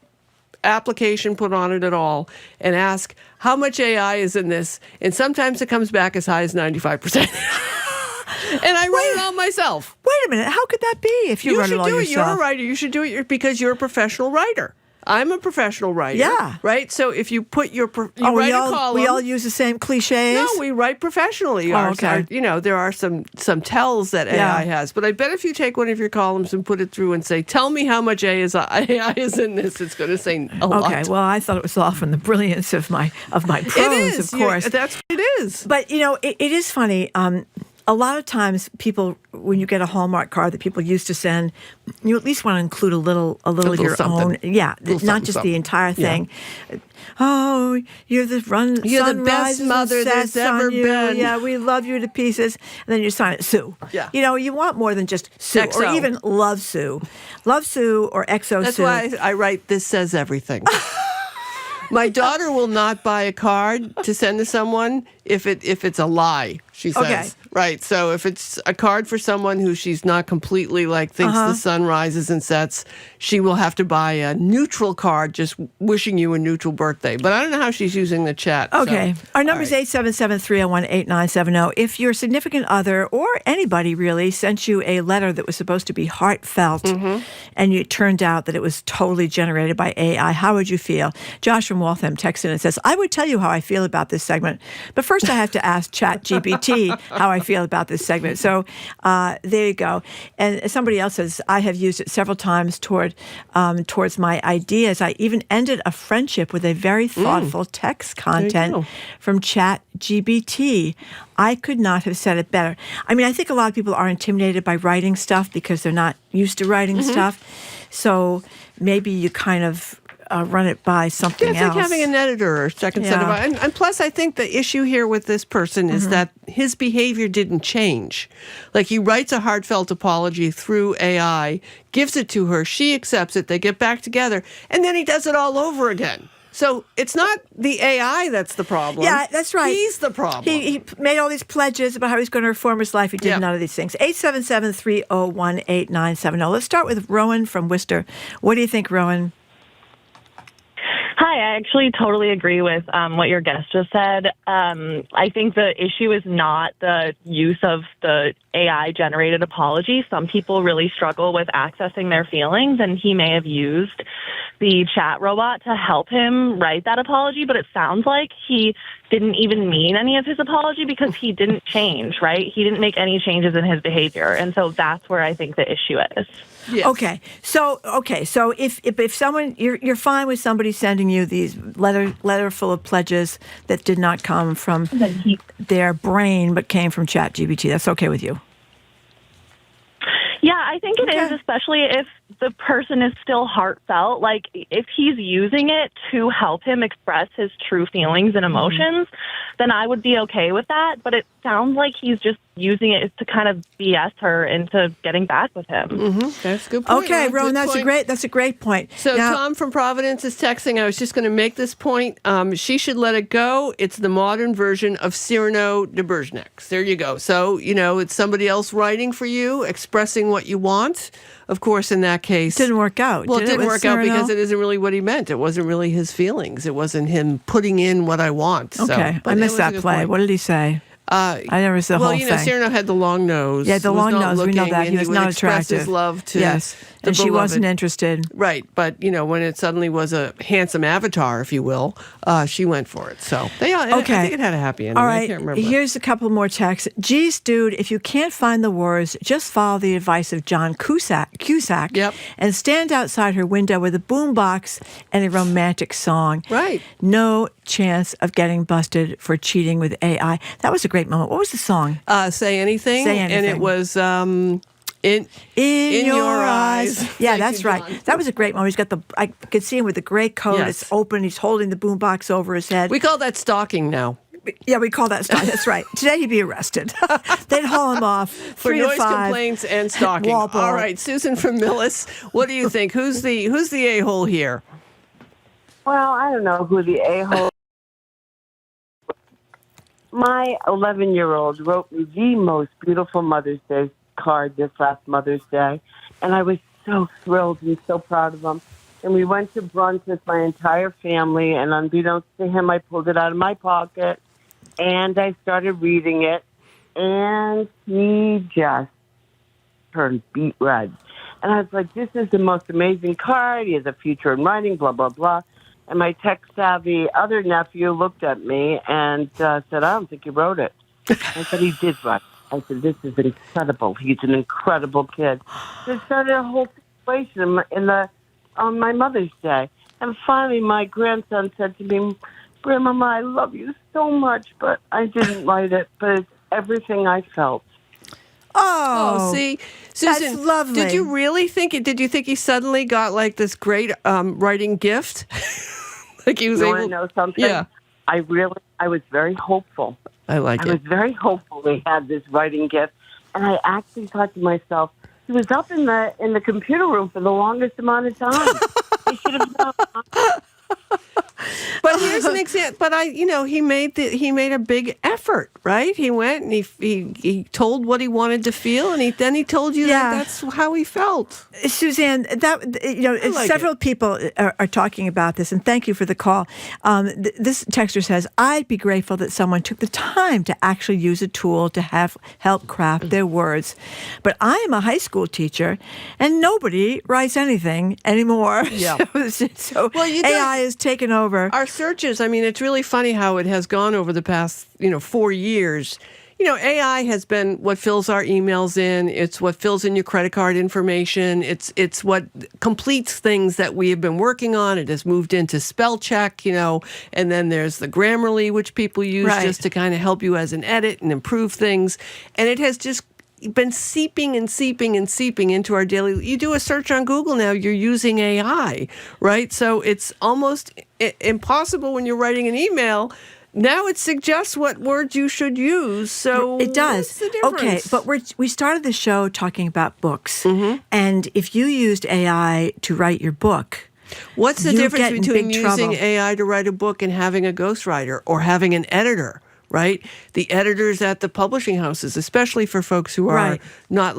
application put on it at all and ask how much AI is in this. And sometimes it comes back as high as 95%. And I write it all myself. Wait a minute. How could that be if you run it all yourself? You're a writer. You should do it because you're a professional writer. I'm a professional writer. Yeah. Right? So if you put you write we a column. we all use the same cliches? No, we write professionally. Okay. There are some tells that AI has. But I bet if you take one of your columns and put it through and say, tell me how much AI is in this, it's going to say a lot. Okay, well, I thought it was all from the brilliance of my prose, It is. of course. That's what it is. But, it is funny. A lot of times people, when you get a Hallmark card that people used to send, you at least want to include a little of your something. own. Yeah, not just the entire thing. Yeah. Oh, you're the best mother there's ever been. Yeah, we love you to pieces. And then you sign it, Sue. Yeah. You want more than just Sue XO. or even Love Sue. Love Sue or XO That's Sue. why I write, this says everything. My daughter will not buy a card to send to someone if it's a lie, she says. Okay. Right. So if it's a card for someone who she's not completely thinks the sun rises and sets, she will have to buy a neutral card just wishing you a neutral birthday. But I don't know how she's using the chat. Okay. So. Our number is 877-301-8970. If your significant other or anybody really sent you a letter that was supposed to be heartfelt and it turned out that it was totally generated by AI, how would you feel? Josh from Waltham texts in and says, I would tell you how I feel about this segment, but first I have to ask ChatGPT how I feel about this segment. So there you go. And somebody else says, I have used it several times towards my ideas. I even ended a friendship with a very thoughtful text content from ChatGPT. I could not have said it better. I mean, I think a lot of people are intimidated by writing stuff because they're not used to writing stuff. So maybe you kind of run it by something else. It's like having an editor or second set of eyes. And plus, I think the issue here with this person is that his behavior didn't change. Like, he writes a heartfelt apology through AI, gives it to her, she accepts it, they get back together, and then he does it all over again. So it's not the AI that's the problem. Yeah, that's right. He's the problem. He made all these pledges about how he's going to reform his life. He did none of these things. 877-301-8970. Let's start with Rowan from Worcester. What do you think, Rowan? Hi, I actually totally agree with what your guest just said. I think the issue is not the use of the AI-generated apology. Some people really struggle with accessing their feelings, and he may have used the chat robot to help him write that apology, but it sounds like he didn't even mean any of his apology because he didn't change, right? He didn't make any changes in his behavior, and so that's where I think the issue is. Yes. Okay, so if someone you're fine with somebody sending you these letter full of pledges that did not come from their brain but came from ChatGPT, that's okay with you? Yeah, I think it is, especially if the person is still heartfelt. Like, if he's using it to help him express his true feelings and emotions, then I would be okay with that. But it sounds like he's just using it to kind of BS her into getting back with him. That's a good point. Okay, Rowan, that's a great point. So now, Tom from Providence is texting. I was just going to make this point. She should let it go. It's the modern version of Cyrano de Bergerac. There you go. So, it's somebody else writing for you, expressing what you want. Of course, in that case, didn't work out. Well, it didn't work out because it isn't really what he meant. It wasn't really his feelings. It wasn't him putting in what I want. Okay, I missed that play. What did he say? I never saw the whole thing. Well, Cyrano had the long nose. Yeah, the long nose. We know that. He was not attractive. His love to and she wasn't interested. Right, but when it suddenly was a handsome avatar, if you will, she went for it. So I think it had a happy ending. All right, I can't remember. Here's a couple more texts. Geez, dude, if you can't find the words, just follow the advice of John Cusack and stand outside her window with a boombox and a romantic song. Right. No chance of getting busted for cheating with AI. That was a great moment. What was the song? Say Anything. Say Anything. And it was in your eyes. Yeah, that's right. That was a great moment. I could see him with the gray coat. Yes. It's open. He's holding the boombox over his head. We call that stalking now. Yeah, we call that stalking. That's right. Today he'd be arrested. They'd haul him off for 3 noise to 5. complaints and stalking. All right, Susan from Millis, what do you think? Who's the a-hole here? Well, I don't know who the a-hole. My 11-year-old wrote me the most beautiful Mother's Day card this last Mother's Day, and I was so thrilled and so proud of him. And we went to brunch with my entire family, and unbeknownst to him, I pulled it out of my pocket, and I started reading it, and he just turned beet red. And I was like, this is the most amazing card. He has a future in writing, blah, blah, blah. And my tech-savvy other nephew looked at me and said, I don't think he wrote it. I said, he did write it. I said, this is incredible. He's an incredible kid. So it started a whole situation on my Mother's Day. And finally, my grandson said to me, Grandmama, I love you so much, but I didn't write it, but it's everything I felt. Oh, see, Susan, that's lovely. Did you really think it? Did you think he suddenly got like this great writing gift? Like he was able. You want to know something? Yeah. I was very hopeful. I was very hopeful he had this writing gift, and I actually thought to myself, he was up in the computer room for the longest amount of time. He should have known. But here's an example. But he made a big effort, right? He went and he told what he wanted to feel, and then he told you that that's how he felt. Suzanne, several people are talking about this, and thank you for the call. This texter says, I'd be grateful that someone took the time to actually use a tool to help craft their words. But I am a high school teacher, and nobody writes anything anymore. Yeah. So AI is taken over. Our searches, it's really funny how it has gone over the past, 4 years. AI has been what fills our emails in. It's what fills in your credit card information. It's what completes things that we have been working on. It has moved into spell check, and then there's the Grammarly, which people use just to kind of help you as an edit and improve things. And it has just been seeping into our daily. You do a search on Google now, you're using AI, right? So it's almost impossible when you're writing an email. Now it suggests what words you should use. So it does. What's the difference? Okay, but we started the show talking about books, and if you used AI to write your book, what's the difference between using trouble. AI to write a book and having a ghostwriter or having an editor? Right? The editors at the publishing houses, especially for folks who are not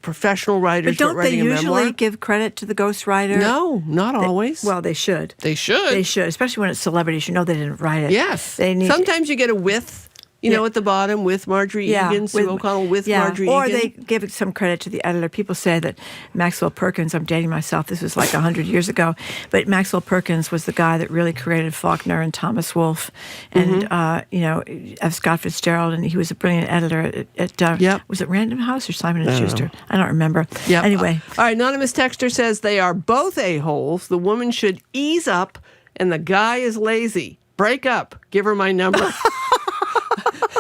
professional writers, but don't they writing a usually memoir. give credit to the ghostwriter? No, not always. Well, they should. They should, especially when it's celebrities. They didn't write it. Yes. Sometimes you get a with. At the bottom, with Marjorie Egan, Sue O'Connell, with Marjorie or Egan. Or they give some credit to the editor. People say that Maxwell Perkins, I'm dating myself, this was like 100 years ago, but Maxwell Perkins was the guy that really created Faulkner and Thomas Wolfe and, F. Scott Fitzgerald, and he was a brilliant editor at was it Random House or Simon & Schuster? I don't remember. Yep. Anyway. All right, Anonymous Texter says they are both a-holes. The woman should ease up, and the guy is lazy. Break up. Give her my number.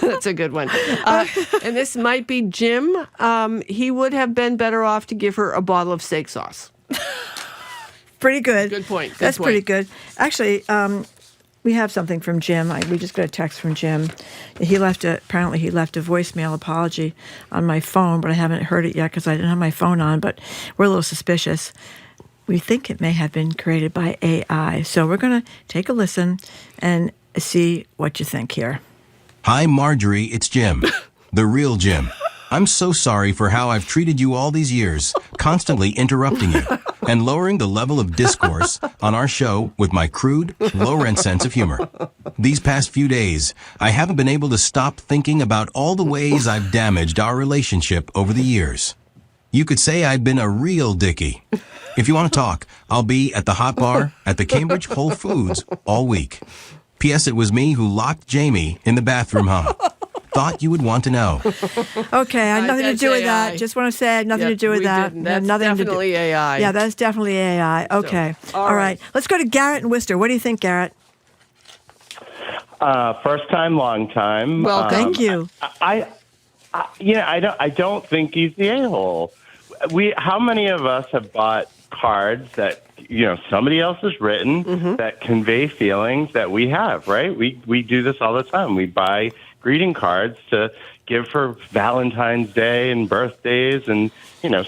That's a good one. And this might be Jim. He would have been better off to give her a bottle of steak sauce. Pretty good. Good point. That's pretty good. Actually, we have something from Jim. We just got a text from Jim. Apparently he left a voicemail apology on my phone, but I haven't heard it yet because I didn't have my phone on, but we're a little suspicious. We think it may have been created by AI. So we're going to take a listen and see what you think here. Hi, Marjorie, it's Jim, the real Jim. I'm so sorry for how I've treated you all these years, constantly interrupting you and lowering the level of discourse on our show with my crude, low-rent sense of humor. These past few days, I haven't been able to stop thinking about all the ways I've damaged our relationship over the years. You could say I've been a real dickie. If you want to talk, I'll be at the hot bar at the Cambridge Whole Foods all week. P.S. It was me who locked Jamie in the bathroom, Thought you would want to know. Okay, I had nothing to do with that. Just want to say I had nothing to do with that. That's definitely AI. Yeah, that's definitely AI. Okay. So, all right. Let's go to Garrett and Worcester. What do you think, Garrett? First time, long time. Well, thank you. I don't think he's the a-hole. How many of us have bought cards that somebody else has written that convey feelings that we have, right? We do this all the time. We buy greeting cards to give for Valentine's Day and birthdays, and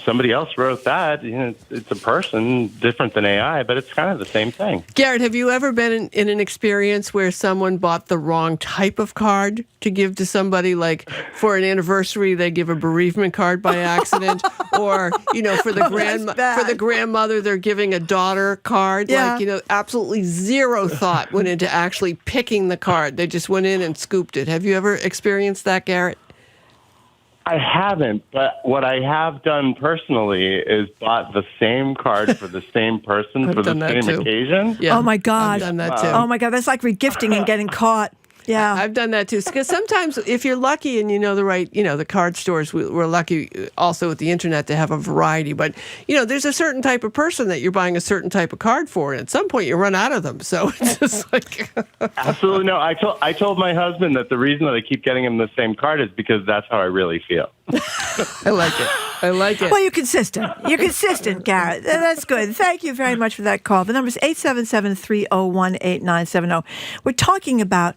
somebody else wrote that. It's a person, different than AI, but it's kind of the same thing. Garrett, have you ever been in an experience where someone bought the wrong type of card to give to somebody? Like for an anniversary, they give a bereavement card by accident, or for the grandmother, they're giving a daughter card. Yeah. Like absolutely zero thought went into actually picking the card. They just went in and scooped it. Have you ever experienced that, Garrett? I haven't, but what I have done personally is bought the same card for the same person for the same occasion. Yeah. Oh my God. I've done that too. Oh my God. That's like regifting and getting caught. Yeah. I've done that too. Because sometimes if you're lucky and you know the card stores, we're lucky also with the internet to have a variety. But, there's a certain type of person that you're buying a certain type of card for. And at some point you run out of them. So it's just like. Absolutely. No, I told my husband that the reason that I keep getting him the same card is because that's how I really feel. I like it. Well, you're consistent. You're consistent, Garrett. That's good. Thank you very much for that call. The number is 877-301-8970. We're talking about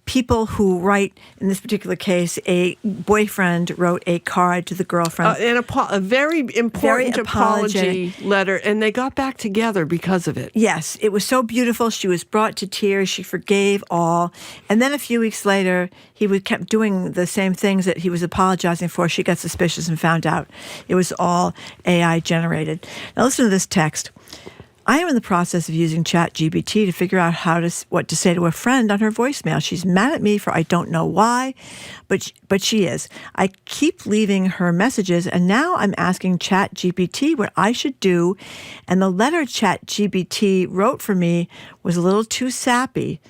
people who write, in this particular case, a boyfriend wrote a card to the girlfriend. And a very important apology letter, and they got back together because of it. Yes, it was so beautiful. She was brought to tears. She forgave all. And then a few weeks later, he kept doing the same things that he was apologizing for. She got suspicious and found out it was all AI generated. Now listen to this text. I am in the process of using ChatGPT to figure out what to say to a friend on her voicemail. She's mad at me for I don't know why, but she is. I keep leaving her messages, and now I'm asking ChatGPT what I should do, and the letter ChatGPT wrote for me was a little too sappy,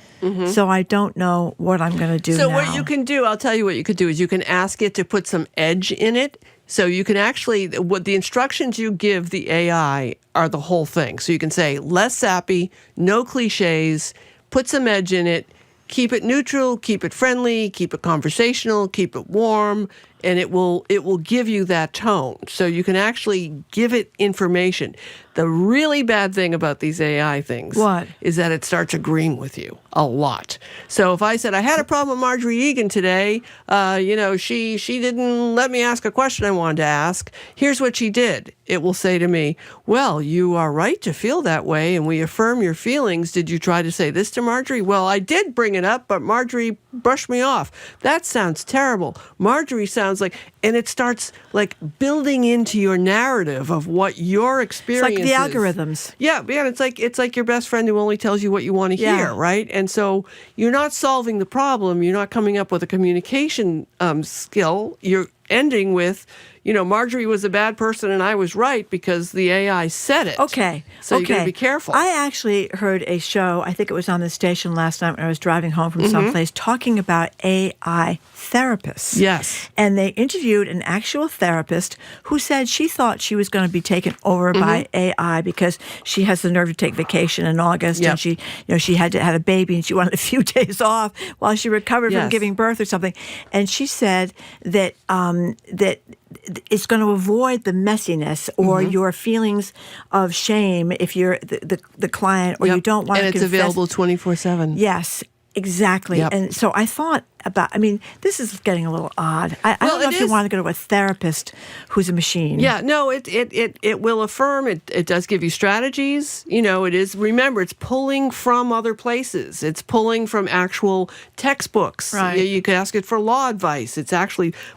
so I don't know what I'm going to do now. So what you can do, I'll tell you what you could do, is you can ask it to put some edge in it. So you can actually, what the instructions you give the AI are the whole thing. So you can say less sappy, no cliches, put some edge in it, keep it neutral, keep it friendly, keep it conversational, keep it warm, and it will give you that tone. So you can actually give it information. The really bad thing about these AI things is that it starts agreeing with you a lot. So if I said, I had a problem with Marjorie Egan today, she didn't let me ask a question I wanted to ask. Here's what she did. It will say to me, well, you are right to feel that way, and we affirm your feelings. Did you try to say this to Marjorie? Well, I did bring it up, but Marjorie brushed me off. That sounds terrible. Marjorie sounds like, and it starts like building into your narrative of what your experience is. It's like the algorithms. Yeah, it's like your best friend who only tells you what you want to hear, right? And so you're not solving the problem. You're not coming up with a communication skill. You're ending with, Marjorie was a bad person and I was right because the AI said it. Okay. So you got to be careful. I actually heard a show, I think it was on the station last night when I was driving home from someplace, talking about AI therapists. Yes. And they interviewed an actual therapist who said she thought she was going to be taken over by AI because she has the nerve to take vacation in August and she had a baby and she wanted a few days off while she recovered from giving birth or something. And she said that that it's going to avoid the messiness or your feelings of shame if you're the client or you don't want to confess. And it's available 24/7. Yes, exactly. Yep. And so I thought this is getting a little odd. I don't know if you want to go to a therapist who's a machine. Yeah, no, it will affirm. It does give you strategies. It is, remember, it's pulling from other places. It's pulling from actual textbooks. Right. You can ask it for law advice.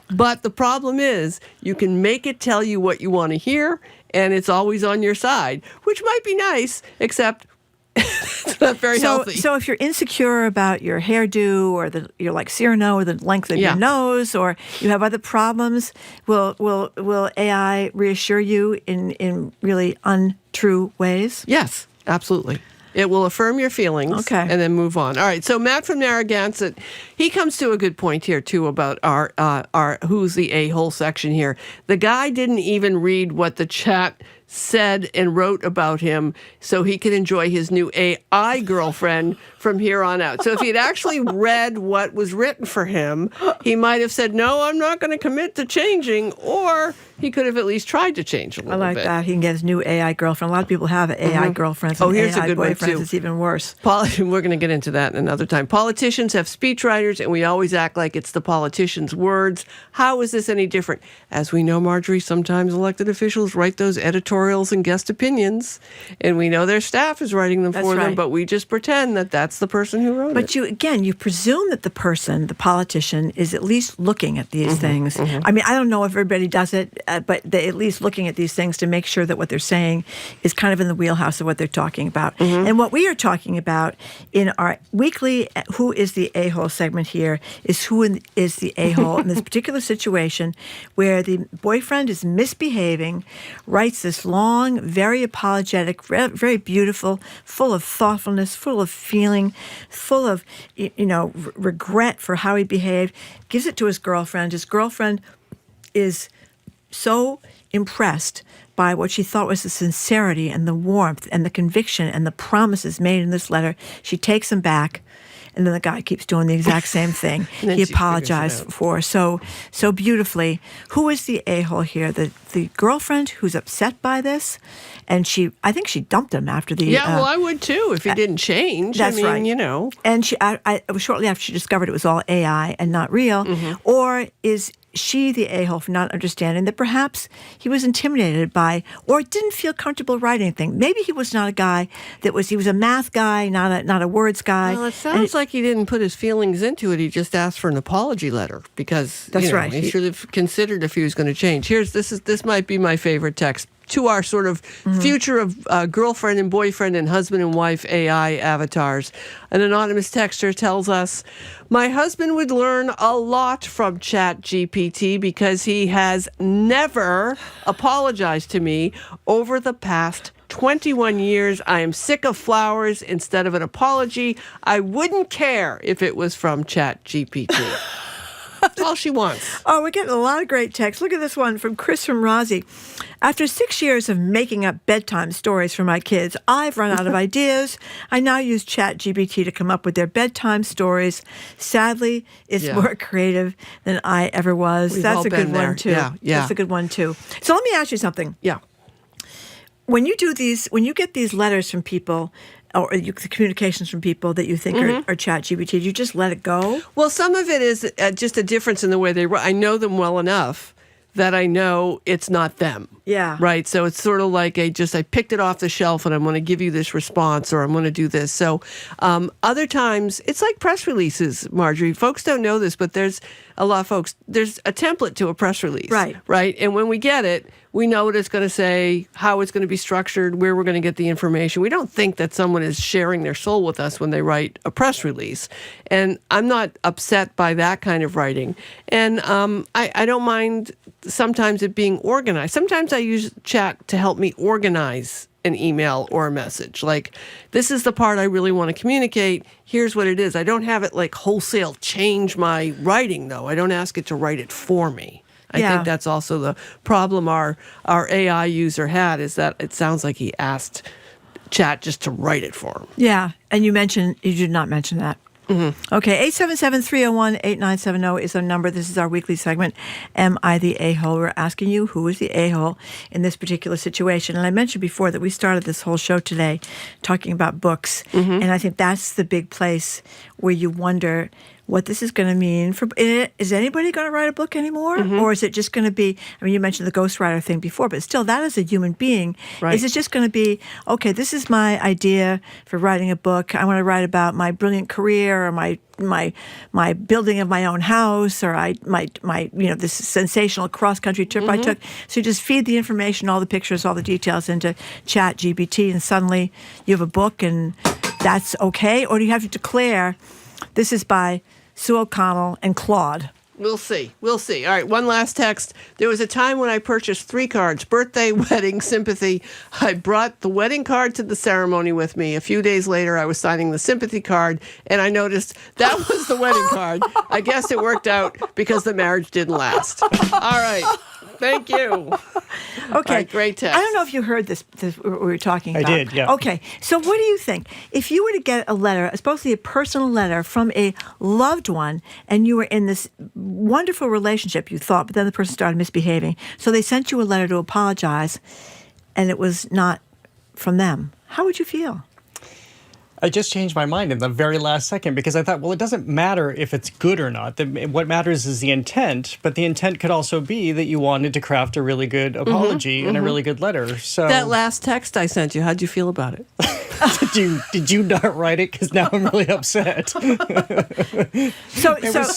But the problem is you can make it tell you what you want to hear, and it's always on your side, which might be nice, except it's not very healthy. So if you're insecure about your hairdo or you're like Cyrano or the length of your nose or you have other problems, will AI reassure you in really untrue ways? Yes, absolutely. It will affirm your feelings and then move on. All right, so Matt from Narragansett, he comes to a good point here, too, about our who's the a-hole section here. The guy didn't even read what the chat said and wrote about him so he could enjoy his new AI girlfriend from here on out. So if he had actually read what was written for him, he might have said, no, I'm not going to commit to changing, or he could have at least tried to change a little bit. I like that. He can get his new AI girlfriend. A lot of people have AI girlfriends and here's AI a good one, boyfriends. too. It's even worse. We're going to get into that another time. Politicians have speechwriters, and we always act like it's the politicians' words. How is this any different? As we know, Marjorie, sometimes elected officials write those editorials editorials and guest opinions, and we know their staff is writing them for them, but we just pretend that that's the person who wrote it. But you presume that the person, the politician, is at least looking at these things. I mean, I don't know if everybody does it, but they're at least looking at these things to make sure that what they're saying is kind of in the wheelhouse of what they're talking about. And what we are talking about in our weekly Who is the A-hole segment here is who is the a-hole in this particular situation where the boyfriend is misbehaving, writes this long, very apologetic, very beautiful, full of thoughtfulness, full of feeling, full of, regret for how he behaved, gives it to his girlfriend. His girlfriend is so impressed by what she thought was the sincerity and the warmth and the conviction and the promises made in this letter. She takes him back. And then the guy keeps doing the exact same thing. He apologized for so beautifully. Who is the a-hole here? The girlfriend who's upset by this, and I think she dumped him after the. Yeah, well, I would too if he didn't change. That's right. And it was shortly after she discovered it was all AI and not real. Or is she the a-hole for not understanding that perhaps he was intimidated by or didn't feel comfortable writing anything? Maybe he was not a guy he was a math guy, not a words guy. Well, it sounds like he didn't put his feelings into it. He just asked for an apology letter because right. He should have considered if he was going to change. This might be my favorite text. To our sort of future of girlfriend and boyfriend and husband and wife AI avatars. An anonymous texter tells us, my husband would learn a lot from ChatGPT because he has never apologized to me over the past 21 years. I am sick of flowers instead of an apology. I wouldn't care if it was from ChatGPT. That's all she wants. Oh, we're getting a lot of great texts. Look at this one from Chris from Rossi. After 6 years of making up bedtime stories for my kids, I've run out of ideas. I now use ChatGPT to come up with their bedtime stories. Sadly, it's more creative than I ever was. That's a good one, too. Yeah. That's a good one, too. So let me ask you something. Yeah. When you get these letters from people, or the communications from people that you think are ChatGPT, do you just let it go? Well, some of it is just a difference in the way they write. I know them well enough that I know it's not them. Yeah. Right? So it's sort of like I picked it off the shelf and I'm going to give you this response or I'm going to do this. So other times, it's like press releases, Marjorie. Folks don't know this, but there's a lot of folks, there's a template to a press release. Right. Right? And when we get it, we know what it's going to say, how it's going to be structured, where we're going to get the information. We don't think that someone is sharing their soul with us when they write a press release. And I'm not upset by that kind of writing. And I don't mind sometimes it being organized. Sometimes I use chat to help me organize an email or a message. Like, this is the part I really want to communicate. Here's what it is. I don't have it like wholesale change my writing, though. I don't ask it to write it for me. I think that's also the problem our AI user had, is that it sounds like he asked chat just to write it for him. Yeah, and you did not mention that. Okay, 877-301-8970 is our number. This is our weekly segment, Am I the A-hole? We're asking you, who is the A-hole in this particular situation? And I mentioned before that we started this whole show today talking about books. And I think that's the big place where you wonder what this is going to mean for. Is anybody going to write a book anymore? Or is it just going to be, I mean, you mentioned the ghostwriter thing before, but still, that is a human being. Right. Is it just going to be, okay, this is my idea for writing a book. I want to write about my brilliant career or my building of my own house, or my this sensational cross-country trip I took. So you just feed the information, all the pictures, all the details into ChatGPT, and suddenly you have a book, and that's okay? Or do you have to declare, this is by Sue O'Connell and Claude? We'll see. All right, one last text. There was a time when I purchased 3 cards: birthday, wedding, sympathy. I brought the wedding card to the ceremony with me. A few days later, I was signing the sympathy card, and I noticed that was the wedding card. I guess it worked out because the marriage didn't last. All right. Thank you. Okay. Right, great text. I don't know if you heard this what we were talking about. I did, yeah. Okay. So what do you think? If you were to get a letter, supposedly a personal letter from a loved one, and you were in this wonderful relationship, you thought, but then the person started misbehaving. So they sent you a letter to apologize, and it was not from them. How would you feel? I just changed my mind in the very last second because I thought, well, it doesn't matter if it's good or not. What matters is the intent, but the intent could also be that you wanted to craft a really good apology and a really good letter. So that last text I sent you, how'd you feel about it? Did you not write it? Because now I'm really upset. Was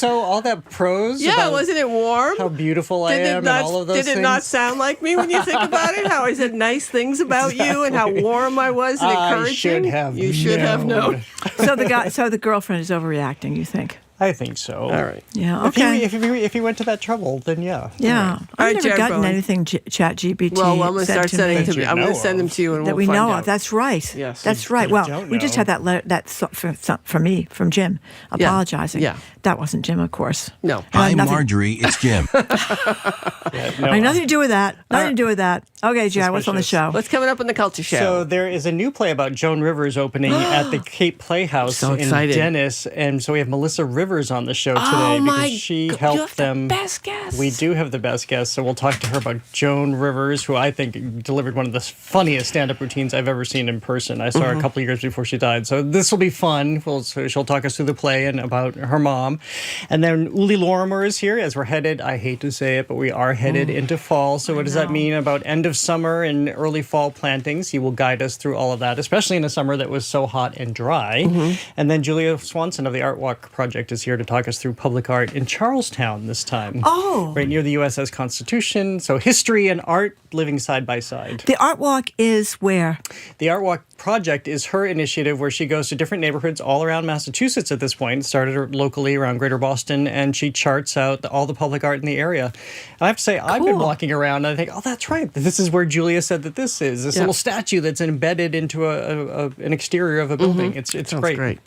all that prose. Yeah, wasn't it warm? How beautiful I am and all of those things. Did it not sound like me when you think about it? How I said nice things about you and how warm I was and encouraging? You should have known. So the girlfriend is overreacting, you think? I think so. All right. Yeah. Okay. If he went to that trouble, then yeah. Yeah. Right. I've never gotten Bowen. anything Chat GPT. Well, I'm going to start sending to me. I'm going to send them to you, and that we'll we find know out. of. That's right. Yes. That's right. Well, we just had that letter from me, from Jim, apologizing. Yeah. That wasn't Jim, of course. No. Hi, Marjorie. It's Jim. Nothing to do with that. Nothing to do with that. Okay, Jared, what's on the show? What's coming up on the Culture Show? So there is a new play about Joan Rivers opening at the Cape Playhouse in Dennis, and so we have Melissa Rivers on the show today because she helped them. The best guest. We do have the best guest, so we'll talk to her about Joan Rivers, who I think delivered one of the funniest stand-up routines I've ever seen in person. I saw her a couple of years before she died, so this will be fun. So she'll talk us through the play and about her mom. And then Uli Lorimer is here as we're headed, I hate to say it, but we are headed into fall. So what does that mean about end of summer and early fall plantings? He will guide us through all of that, especially in a summer that was so hot and dry. And then Julia Swanson of the Art Walk Project is here to talk us through public art in Charlestown this time. Oh. Right near the USS Constitution. So history and art living side by side. The Art Walk is where? The Art Walk Project is her initiative where she goes to different neighborhoods all around Massachusetts at this point. Started locally around Greater Boston, and she charts out all the public art in the area. And I have to say, I've been walking around and I think, oh, that's right. This is where Julia said that this is. This little statue that's embedded into an exterior of a building. It's great. Great.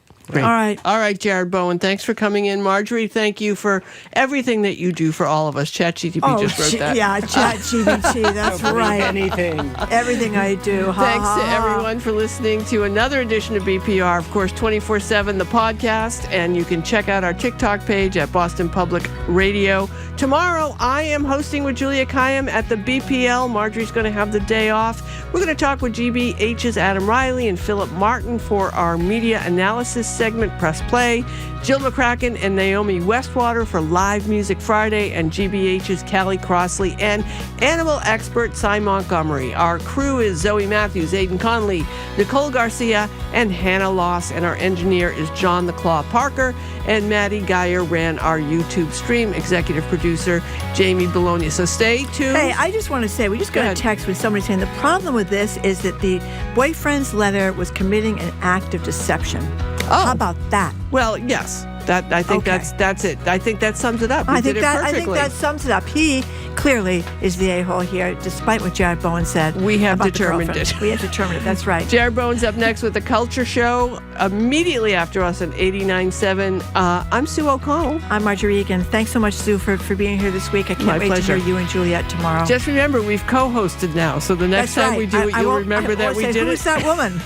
All right, Jared Bowen, thanks for coming in. Marjorie, thank you for everything that you do for all of us. ChatGPT just wrote that. Yeah, ChatGPT, that's right. Anything. Everything I do. Thanks to everyone for listening to another edition of BPR. Of course, 24/7, the podcast, and you can check out our TikTok page at Boston Public Radio. Tomorrow, I am hosting with Julia Kayam at the BPL. Marjorie's going to have the day off. We're going to talk with GBH's Adam Riley and Philip Martin for our media analysis segment, Press Play. Jill McCracken and Naomi Westwater for Live Music Friday, and GBH's Callie Crossley and animal expert Cy Montgomery. Our crew is Zoe Matthews, Aidan Conley, Nicole Garcia, and Hannah Loss, and our engineer is John the Claw Parker, and Maddie Geyer ran our YouTube stream. Executive producer Jamie Bologna. So stay tuned. Hey, I just want to say, we just got a text with somebody saying the problem with this is that the boyfriend's letter was committing an act of deception. How about that? Well, yes. I think that's it. I think that sums it up. I think that sums it up. He clearly is the a-hole here, despite what Jared Bowen said. We have determined it. We have determined it. That's right. Jared Bowen's up next with the Culture Show. Immediately after us on 89.7. I'm Sue O'Connell. I'm Marjorie Egan. Thanks so much, Sue, for being here this week. I can't wait to hear you and Juliet tomorrow. Just remember, we've co-hosted now, so the next time we do it, you'll remember that we did it. Who's that woman?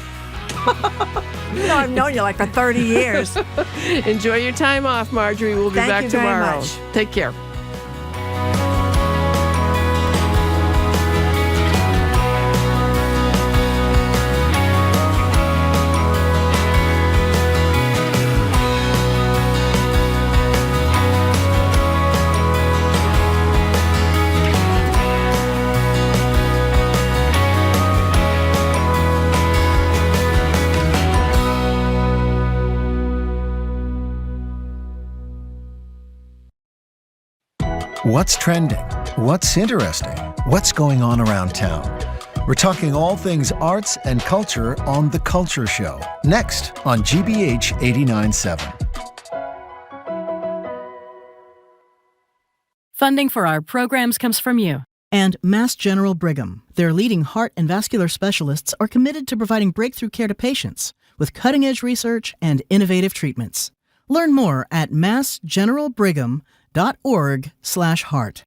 You know, I've known you like for 30 years. Enjoy your time off, Marjorie. We'll be back tomorrow. Thank you very much. Take care. What's trending? What's interesting? What's going on around town? We're talking all things arts and culture on The Culture Show, next on GBH 89.7. Funding for our programs comes from you. And Mass General Brigham. Their leading heart and vascular specialists are committed to providing breakthrough care to patients with cutting-edge research and innovative treatments. Learn more at massgeneralbrigham.org/heart.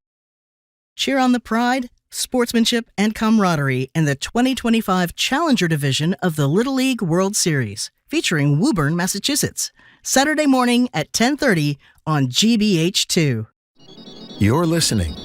Cheer on the pride, sportsmanship, and camaraderie in the 2025 Challenger Division of the Little League World Series, featuring Woburn, Massachusetts, Saturday morning at 10:30 on GBH2. You're listening